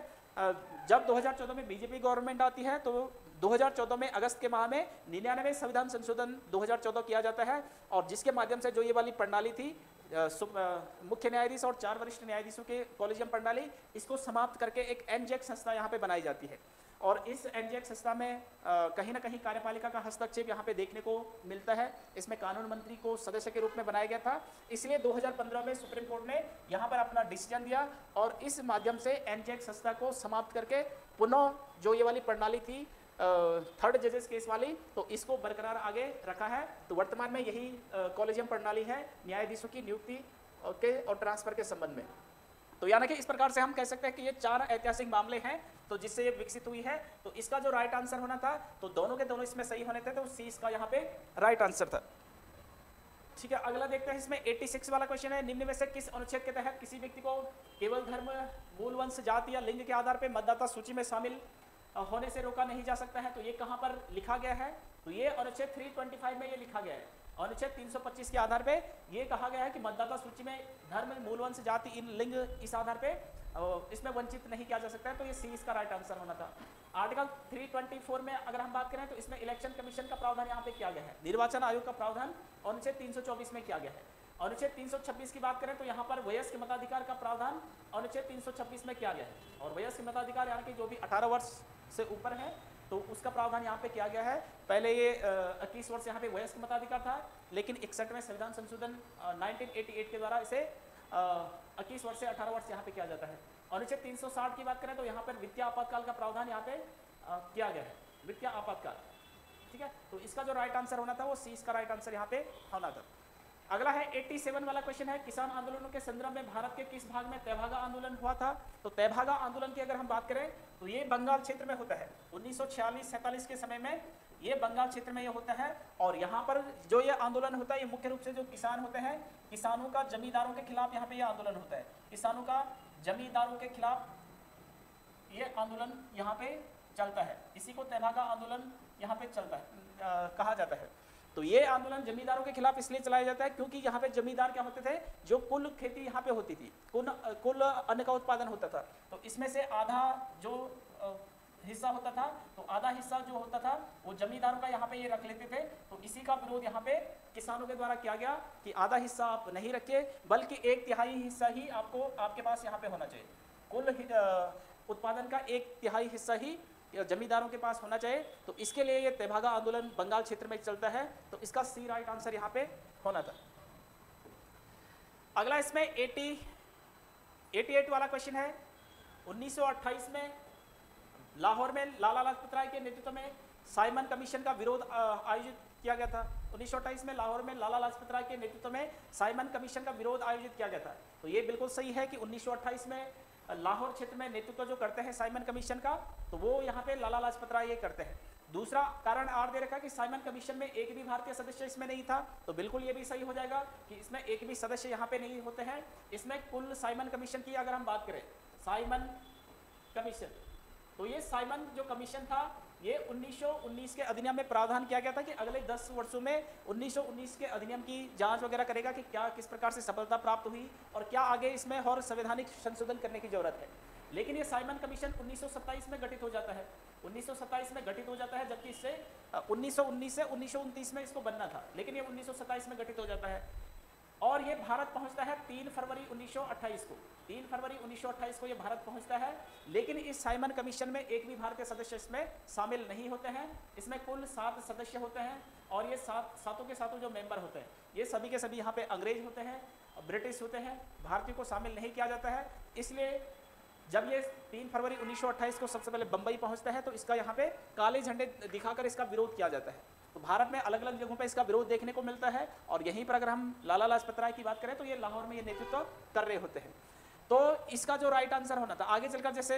जब 2014 में बीजेपी गवर्नमेंट आती है, तो 2014 में अगस्त के माह में 99 संविधान संशोधन 2014 किया जाता है, और जिसके माध्यम से जो ये वाली प्रणाली थी मुख्य न्यायाधीश और 4 वरिष्ठ न्यायाधीशों के कॉलेजियम प्रणाली, इसको समाप्त करके एक एनजेक संस्था यहाँ पे बनाई जाती है। और इस एनजेक संस्था में कहीं ना कहीं कार्यपालिका का हस्तक्षेप यहाँ पे देखने को मिलता है। इसमें कानून मंत्री को सदस्य के रूप में बनाया गया था, इसलिए 2015 में सुप्रीम कोर्ट ने यहाँ पर अपना डिसीजन दिया और इस माध्यम से एनजेक संस्था को समाप्त करके पुनः जो ये वाली प्रणाली थी थर्ड जजेस केस वाली, तो इसको बरकरार आगे रखा है। तो वर्तमान में यही कॉलेजियम प्रणाली है न्यायाधीशों की नियुक्ति के और ट्रांसफर के संबंध में। तो यानी कि इस प्रकार से हम कह सकते हैं कि ये 4 ऐतिहासिक मामले हैं तो जिससे ये विकसित हुई है। तो इसका जो राइट आंसर होना था, तो दोनों के दोनों इसमें सही होने थे, तो सी इसका यहाँ पे राइट आंसर था। ठीक है, अगला देखते हैं। इसमें 86 वाला क्वेश्चन है, निम्न में से किस अनुच्छेद के तहत किसी व्यक्ति को केवल धर्म, मूल वंश, जाति या लिंग के आधार पर मतदाता सूची में शामिल होने से रोका नहीं जा सकता है? तो ये कहाँ पर लिखा गया है? तो ये अनुच्छेद 325 में ये लिखा गया है। अनुच्छेद 325 के आधार पे ये कहा गया है कि मतदाता सूची में धर्म, मूल वंश, जाति, इन लिंग इस आधार पे इसमें वंचित नहीं किया जा सकता है। तो ये सी इसका राइट आंसर होना था। आर्टिकल 324 में अगर हम बात करें तो इसमें इलेक्शन कमीशन का प्रावधान यहाँ पे किया गया है, निर्वाचन आयोग का प्रावधान अनुच्छेद 324 में किया गया है। अनुच्छेद 326 की बात करें तो यहाँ पर वयस्क मताधिकार का प्रावधान अनुच्छेद 326 में किया गया है, और वयस्क मताधिकार यानी कि जो भी 18 वर्ष से ऊपर है तो उसका प्रावधान यहाँ पे किया गया है। पहले ये 21 वर्ष यहाँ पे वयस्क मताधिकार था, लेकिन 61वें संविधान संशोधन 1988 के द्वारा इसे 21 वर्ष से 18 वर्ष यहाँ पे किया जाता है। अनुच्छेद 360 की बात करें तो यहाँ पर वित्तीय आपातकाल का प्रावधान यहाँ पे किया गया है, वित्तीय आपातकाल। ठीक है, तो इसका जो राइट आंसर होना था वो सी इसका राइट आंसर यहाँ पे होना था। अगला है 87 वाला क्वेश्चन है, किसान आंदोलनों के संदर्भ में भारत के किस भाग में तैभागा आंदोलन हुआ था? तो तैभागा आंदोलन की अगर हम बात करें तो ये बंगाल क्षेत्र में होता है। 1946-47 के समय में ये बंगाल क्षेत्र में ये होता है, और यहाँ पर जो ये आंदोलन होता है ये मुख्य रूप से जो किसान होते हैं, किसानों का जमींदारों के खिलाफ यहाँ पे ये आंदोलन होता है। किसानों का जमींदारों के खिलाफ ये आंदोलन यहाँ पे चलता है, इसी को तैभागा आंदोलन यहाँ पे चलता है, कहा जाता है। तो ये आंदोलन जमींदारों के खिलाफ इसलिए चलाया जाता है क्योंकि यहाँ पे जमींदार क्या होते थे, जो कुल खेती यहाँ पे होती थी, कुल अन्न का उत्पादन होता था, तो इसमें से आधा जो हिस्सा होता था, तो आधा हिस्सा जो होता था वो जमींदारों का यहाँ पे ये रख लेते थे। तो इसी का विरोध यहाँ पे किसानों के द्वारा किया गया कि आधा हिस्सा आप नहीं रखिए, बल्कि 1/3 हिस्सा ही आपको आपके पास यहाँ पे होना चाहिए। कुल उत्पादन का 1/3 हिस्सा ही जमींदारों के पास होना चाहिए। तो इसके लिए ये तैभागा आंदोलन बंगाल क्षेत्र में चलता है, तो इसका सी राइट आंसर यहाँ पे होना था। अगला इसमें 88 वाला क्वेश्चन है, 1928 में लाहौर में लाला लाजपत राय के नेतृत्व में साइमन कमीशन का विरोध आयोजित किया गया था। 1928 में लाहौर में लाला लाजपत राय के नेतृत्व में साइमन कमीशन का विरोध आयोजित किया गया था। तो ये बिल्कुल सही है कि 1928 में लाहौर क्षेत्र में नेतृत्व जो करते हैं साइमन कमीशन का, तो वो यहाँ पे लाला लाजपत राय ये करते हैं। दूसरा कारण आर दे रखा है कि साइमन कमीशन में एक भी भारतीय सदस्य इसमें नहीं था, तो बिल्कुल ये भी सही हो जाएगा कि इसमें एक भी सदस्य यहाँ पे नहीं होते हैं। इसमें कुल साइमन कमीशन की अगर हम बात करें, साइमन कमीशन, तो ये साइमन जो कमीशन था ये 1919 के अधिनियम में प्रावधान किया गया था कि अगले 10 वर्षों में 1919 के अधिनियम की जांच वगैरह करेगा कि क्या किस प्रकार से सफलता प्राप्त हुई और क्या आगे इसमें और संवैधानिक संशोधन करने की जरूरत है। लेकिन ये साइमन कमीशन 1927 में गठित हो जाता है। 1927 में गठित हो जाता है, जबकि इससे 1919 से 1929 में इसको बनना था, लेकिन ये 1927 में गठित हो जाता है। और ये भारत पहुंचता है 3 फरवरी 1928 को। 3 फरवरी 1928 को ये भारत पहुंचता है, लेकिन इस साइमन कमीशन में एक भी भारतीय सदस्य इसमें शामिल नहीं होते हैं। इसमें कुल 7 सदस्य होते हैं और ये सातों के सातों जो मेंबर होते हैं ये सभी के सभी यहाँ पे अंग्रेज होते हैं, ब्रिटिश होते हैं, भारतीयों को शामिल नहीं किया जाता है। इसलिए जब ये 3 फरवरी 1928 को सबसे पहले बंबई पहुंचता है तो इसका यहाँ पे काले झंडे दिखाकर इसका विरोध किया जाता है। तो भारत में अलग अलग जगहों पे इसका विरोध देखने को मिलता है, और यहीं पर अगर हम लाला लाजपत राय की बात करें तो ये लाहौर में ये नेतृत्व कर रहे होते हैं। तो इसका जो राइट आंसर होना था, आगे चलकर जैसे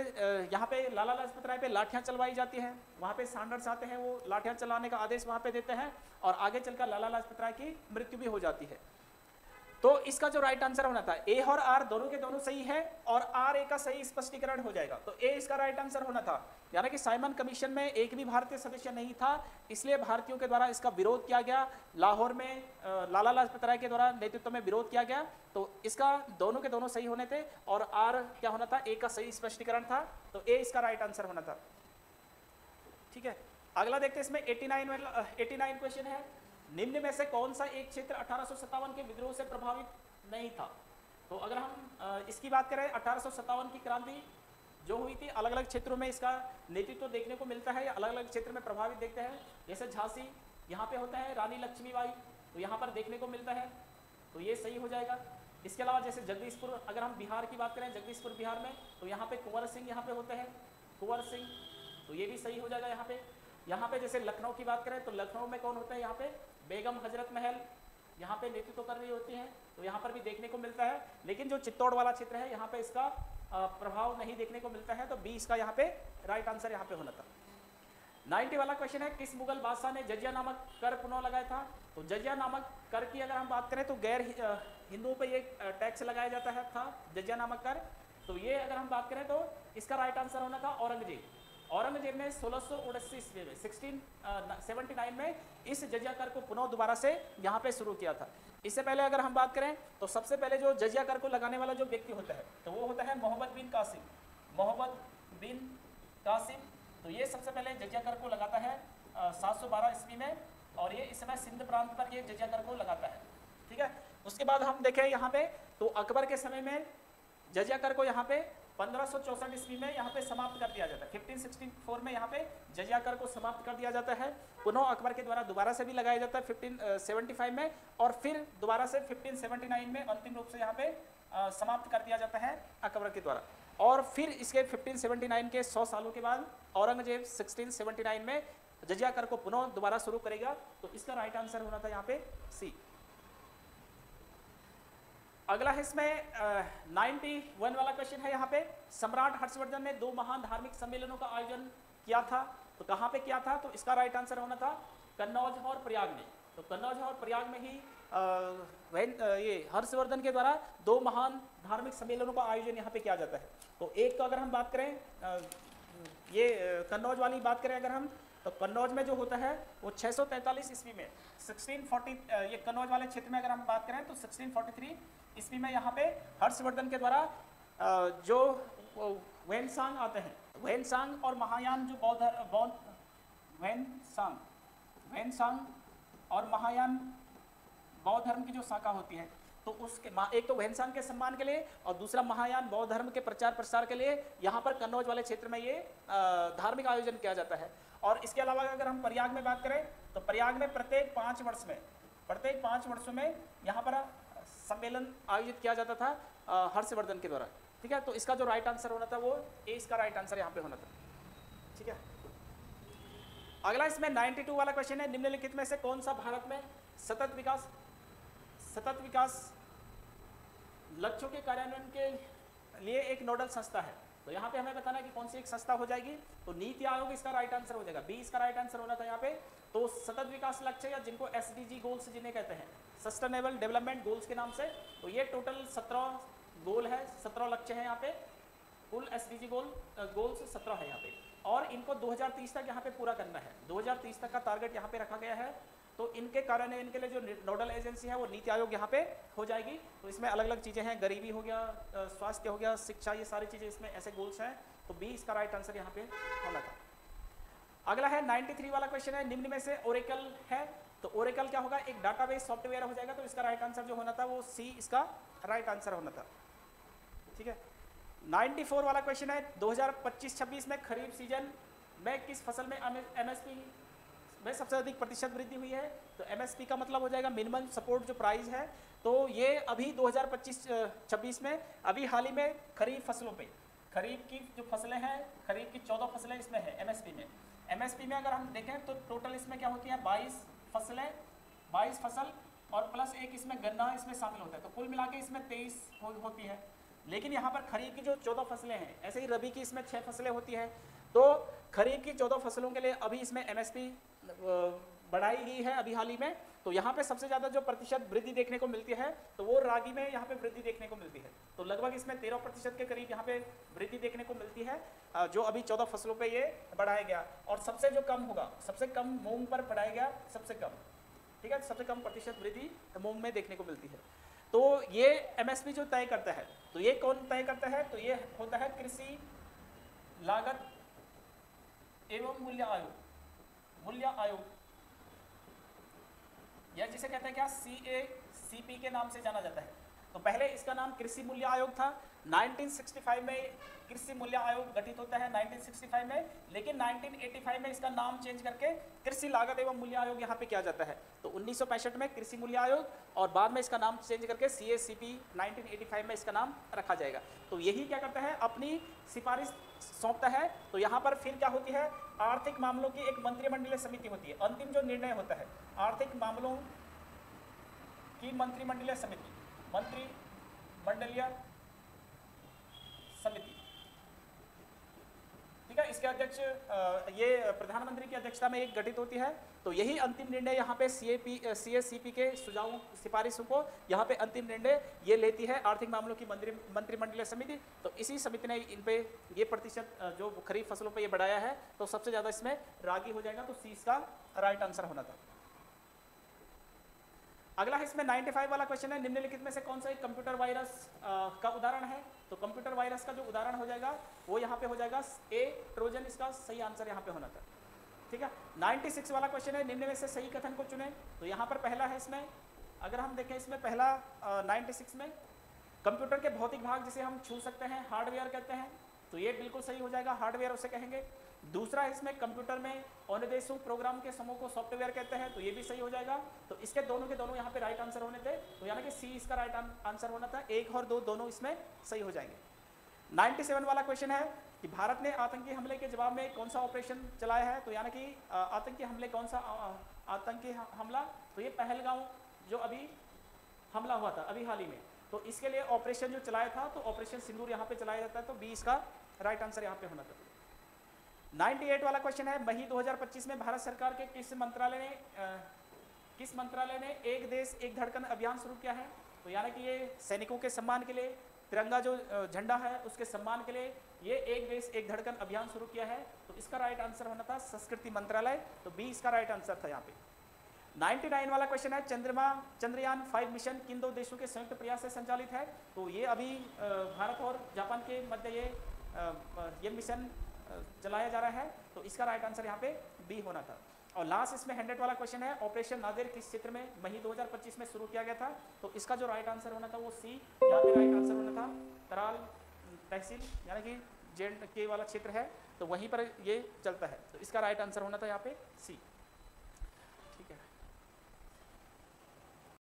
यहाँ पे लाला लाजपत राय पे लाठियां चलवाई जाती हैं, वहाँ पे सैंडर्स आते हैं, वो लाठियां चलाने का आदेश वहाँ पे देते हैं, और आगे चलकर लाला लाजपत राय की मृत्यु भी हो जाती है। तो इसका जो राइट आंसर होना था, ए और आर दोनों के दोनों सही है, और आर ए का सही स्पष्टीकरण हो जाएगा। तो ए इसका राइट आंसर होना था, यानी कि साइमन कमीशन में एक भी भारतीय सदस्य नहीं था, इसलिए भारतीयों के द्वारा इसका विरोध किया गया। लाहौर में लाला लाजपत राय के द्वारा नेतृत्व में विरोध किया गया। तो इसका दोनों के दोनों सही होने थे, और आर क्या होना था, ए का सही स्पष्टीकरण था। तो ए इसका राइट आंसर होना था। ठीक है, अगला देखते हैं। इसमें 89 क्वेश्चन है, निम्न में से कौन सा एक क्षेत्र 1857 के विद्रोह से प्रभावित नहीं था। तो अगर हम इसकी बात करें, 1857 की क्रांति जो हुई थी, अलग अलग क्षेत्रों में इसका नेतृत्व देखने को मिलता है, या अलग अलग क्षेत्र में प्रभावित देखते हैं। जैसे झांसी यहाँ पे होता है, रानी लक्ष्मीबाई, तो यहाँ पर देखने को मिलता है, तो ये सही हो जाएगा। इसके अलावा जैसे जगदीशपुर, अगर हम बिहार की बात करें, जगदीशपुर बिहार में, तो यहाँ पे कुंवर सिंह यहाँ पे होते हैं, कुंवर सिंह, तो ये भी सही हो जाएगा यहाँ पे। यहाँ पे जैसे लखनऊ की बात करें तो लखनऊ में कौन होता है, यहाँ पे बेगम हजरत महल यहाँ पे नेतृत्व कर रही होती हैं, तो यहाँ पर भी देखने को मिलता है। लेकिन जो चित्तौड़ वाला क्षेत्र है, यहाँ पे इसका प्रभाव नहीं देखने को मिलता है, तो बी इसका यहाँ पे राइट आंसर यहाँ पे होना था। 90 वाला क्वेश्चन है, किस मुगल बादशाह ने जजिया नामक कर पुनः लगाया था। तो जजिया नामक कर की अगर हम बात करें तो गैर हिंदुओं पर ये टैक्स लगाया जाता है था, जजिया नामक कर। तो ये अगर हम बात करें तो इसका राइट आंसर होना था औरंगजेब। औरंगजेब ने 1679 ईस्वी में 1679 में इस जजिया कर को पुनः दोबारा से यहाँ पे शुरू किया था। इससे पहले अगर हम बात करें तो सबसे पहले जो जजिया कर को लगाने वाला जो व्यक्ति होता है तो वो होता है मोहम्मद बिन कासिम। मोहम्मद बिन कासिम, तो ये सबसे पहले जजिया कर को लगाता है 712 ईस्वी में, और ये इस समय सिंध प्रांत पर ये जजिया कर को लगाता है। ठीक है, उसके बाद हम देखें यहाँ पे तो अकबर के समय में जजिया कर को यहाँ पे 1564 ईस्वी में यहाँ पे समाप्त कर दिया जाता है। 1564 में यहाँ पे जजिया कर को समाप्त कर दिया जाता है। पुनः अकबर के द्वारा दोबारा से भी लगाया जाता है 1575 में, और फिर दोबारा से 1579 में अंतिम रूप से यहाँ पे समाप्त कर दिया जाता है अकबर के द्वारा। और फिर इसके 1579 के 100 सालों के बाद औरंगजेब 1679 में जजिया कर को पुनः दोबारा शुरू करेगा। तो इसका राइट आंसर होना था यहाँ पे सी। अगला है इसमें 91 वाला क्वेश्चन है। यहाँ पे सम्राट हर्षवर्धन ने 2 महान धार्मिक सम्मेलनों का आयोजन किया था, तो कहाँ पे किया था। तो इसका राइट आंसर होना था कन्नौज और प्रयाग में। तो कन्नौज और प्रयाग में ही ये हर्षवर्धन के द्वारा 2 महान धार्मिक सम्मेलनों का आयोजन यहाँ पे किया जाता है। तो एक तो अगर हम बात करें ये कन्नौज वाली बात करें अगर हम, तो कन्नौज में जो होता है वो 643 ईस्वी में 1640, ये कन्नौज वाले क्षेत्र में अगर हम बात करें तो 1643 ईस्वी में यहाँ पे हर्षवर्धन के द्वारा जो वेनसांग आते हैं, वेनसांग और महायान जो बौद्ध वेनसांग और महायान बौद्ध धर्म की जो शाखा होती है, तो उसके एक तो वेनसांग के सम्मान के लिए और दूसरा महायान बौद्ध धर्म के प्रचार प्रसार के लिए यहाँ पर कन्नौज वाले क्षेत्र में ये धार्मिक आयोजन किया जाता है। और इसके अलावा अगर हम प्रयाग में बात करें तो प्रयाग में प्रत्येक 5 वर्षों में यहाँ पर सम्मेलन आयोजित किया जाता था हर्षवर्धन के द्वारा। ठीक है, तो इसका जो राइट आंसर होना था वो ए इसका राइट आंसर यहाँ पे होना था। ठीक है, अगला इसमें 92 वाला क्वेश्चन है, निम्नलिखित में से कौन सा भारत में सतत विकास लक्ष्यों के कार्यान्वयन के लिए एक नोडल संस्था है। तो यहाँ पे हमें बताना है कि कौन सी एक संस्था हो जाएगी। तो नीति आयोग इसका राइट आंसर हो जाएगा, बी इसका राइट आंसर होना था यहाँ पे। तो सतत विकास लक्ष्य या जिनको SDG गोल्स जिन्हें कहते हैं, सस्टेनेबल डेवलपमेंट गोल्स के नाम से, तो ये टोटल 17 गोल है, 17 लक्ष्य है यहाँ पे। कुल SDG गोल्स 17 है यहाँ पे, और इनको 2030 तक यहाँ पे पूरा करना है। 2030 तक का टारगेट यहाँ पे रखा गया है। तो इनके कार्यान्वयन के लिए जो नोडल एजेंसी है वो नीति आयोग यहाँ पे हो जाएगी। तो इसमें अलग अलग चीज़ें हैं, गरीबी हो गया, स्वास्थ्य हो गया, शिक्षा, ये सारी चीज़ें इसमें ऐसे गोल्स हैं। तो बी इसका राइट आंसर यहाँ पे होना था। अगला है 93 वाला क्वेश्चन है, निम्न में से ओरेकल है, तो ओरेकल क्या होगा, एक डाटाबेस सॉफ्टवेयर हो जाएगा, तो इसका राइट आंसर जो होना था वो सी इसका राइट आंसर होना था। ठीक है। 94 वाला क्वेश्चन है, 2025-26 में खरीफ सीजन में किस फसल में एमएसपी में सबसे अधिक प्रतिशत वृद्धि हुई है? तो एमएसपी का मतलब हो जाएगा मिनिमम सपोर्ट जो प्राइस है, तो ये अभी 2025-26 में अभी हाल ही में खरीफ फसलों पे, खरीफ की जो फसलें हैं, खरीफ की 14 फसलें इसमें है एमएसपी में। एमएसपी में अगर हम देखें तो टोटल इसमें क्या होती है, 22 फसलें, 22 फसल और प्लस एक इसमें गन्ना इसमें शामिल होता है, तो कुल मिला के इसमें 23 होती है। लेकिन यहाँ पर खरीफ की जो 14 फसलें हैं, ऐसे ही रबी की इसमें 6 फसलें होती हैं, तो खरीफ की 14 फसलों के लिए अभी इसमें एमएसपी बढ़ाई गई है अभी हाल ही में। तो यहाँ पे सबसे ज़्यादा जो प्रतिशत वृद्धि देखने को मिलती है तो वो रागी में यहाँ पे वृद्धि देखने को मिलती है, तो लगभग इसमें 13% के करीब यहाँ पे वृद्धि देखने को मिलती है, जो अभी 14 फसलों पे ये बढ़ाया गया। और सबसे जो कम होगा, सबसे कम मूंग पर बढ़ाया गया, सबसे कम, ठीक है, सबसे कम प्रतिशत वृद्धि मूंग में देखने को मिलती है। तो ये एमएसपी जो तय करता है, तो ये कौन तय करता है, तो ये होता है कृषि लागत एवं मूल्य आयोग, या जिसे कहते हैं क्या, CACP के नाम से जाना जाता है। तो पहले इसका नाम कृषि मूल्य आयोग था, 1965 में कृषि मूल्य आयोग गठित होता है 1965 में, लेकिन 1985 में इसका नाम चेंज करके कृषि लागत एवं मूल्य आयोग यहाँ पे किया जाता है। तो 1965 में कृषि मूल्य आयोग और बाद में इसका नाम चेंज करके CACP 1985 में इसका नाम रखा जाएगा। तो यही क्या करता है, अपनी सिफारिश सौंपता है। तो यहाँ पर फिर क्या होती है, आर्थिक मामलों की एक मंत्रिमंडलीय समिति होती है, अंतिम जो निर्णय होता है आर्थिक मामलों की मंत्रिमंडलीय समिति, मंत्रिमंडलीय समिति, ठीक है, इसके अध्यक्ष ये प्रधानमंत्री की अध्यक्षता में एक गठित होती है। तो यही अंतिम निर्णय यहाँ पे CACP के सुझावों सिफारिशों को यहाँ पे अंतिम निर्णय ये लेती है आर्थिक मामलों की मंत्रिमंडलीय समिति। तो इसी समिति ने इन पे ये प्रतिशत जो खरीफ फसलों पे ये बढ़ाया है, तो सबसे ज़्यादा इसमें रागी हो जाएगा, तो सी इसका राइट आंसर होना था। अगला है इसमें 95 वाला क्वेश्चन है, निम्नलिखित में से कौन सा एक कंप्यूटर वायरस का उदाहरण है? तो कंप्यूटर वायरस का जो उदाहरण हो जाएगा वो यहाँ पे हो जाएगा ए, ट्रोजन, इसका सही आंसर यहाँ पे होना था। ठीक है। 96 वाला क्वेश्चन है, निम्न में से सही कथन को चुने। तो यहाँ पर पहला है इसमें, अगर हम देखें इसमें पहला 96 में कंप्यूटर के भौतिक भाग जिसे हम छू सकते हैं हार्डवेयर कहते हैं, तो ये बिल्कुल सही हो जाएगा, हार्डवेयर उसे कहेंगे। दूसरा है इसमें कंप्यूटर में अनुदेशों प्रोग्राम के समूह को सॉफ्टवेयर कहते हैं, तो ये भी सही हो जाएगा। तो इसके दोनों के दोनों यहाँ पे राइट आंसर होने थे, तो यानी कि सी इसका राइट आंसर होना था। 1 और 2 दोनों इसमें सही हो जाएंगे। 97 वाला क्वेश्चन है कि भारत ने आतंकी हमले के जवाब में कौन सा ऑपरेशन चलाया है? तो यानी कि आतंकी हमले कौन सा आतंकी हमला? तो ये पहलगांव जो अभी हमला हुआ था अभी हाल ही में, तो इसके लिए ऑपरेशन जो चलाया था, तो ऑपरेशन सिंदूर यहाँ पे चलाया जाता है, तो बी इसका राइट आंसर यहाँ पे होना था। 98 वाला क्वेश्चन है, मई 2025 में भारत सरकार के किस मंत्रालय ने एक देश एक धड़कन अभियान शुरू किया है? तो यानी कि ये सैनिकों के सम्मान के लिए, तिरंगा जो झंडा है उसके सम्मान के लिए ये एक देश एक धड़कन अभियान शुरू किया है, तो इसका राइट आंसर होना था संस्कृति मंत्रालय, तो बी इसका राइट आंसर था यहाँ पे। 99 वाला क्वेश्चन है, चंद्रयान 5 मिशन किन दो देशों के संयुक्त प्रयास से संचालित है? तो ये अभी भारत और जापान के मध्य ये मिशन चलाया जा रहा है, तो इसका राइट आंसर यहाँ पे बी होना था। और लास्ट इसमें 100 वाला क्वेश्चन है, ऑपरेशन नादिर किस क्षेत्र में मई 2025 में शुरू किया गया था? तो इसका जो राइट आंसर होना था वो सी यहाँ पे राइट आंसर होना था। तराल तहसील यानी कि JNK वाला क्षेत्र है, तो वहीं पर ये चलता है, तो इसका राइट आंसर होना था यहाँ पे सी।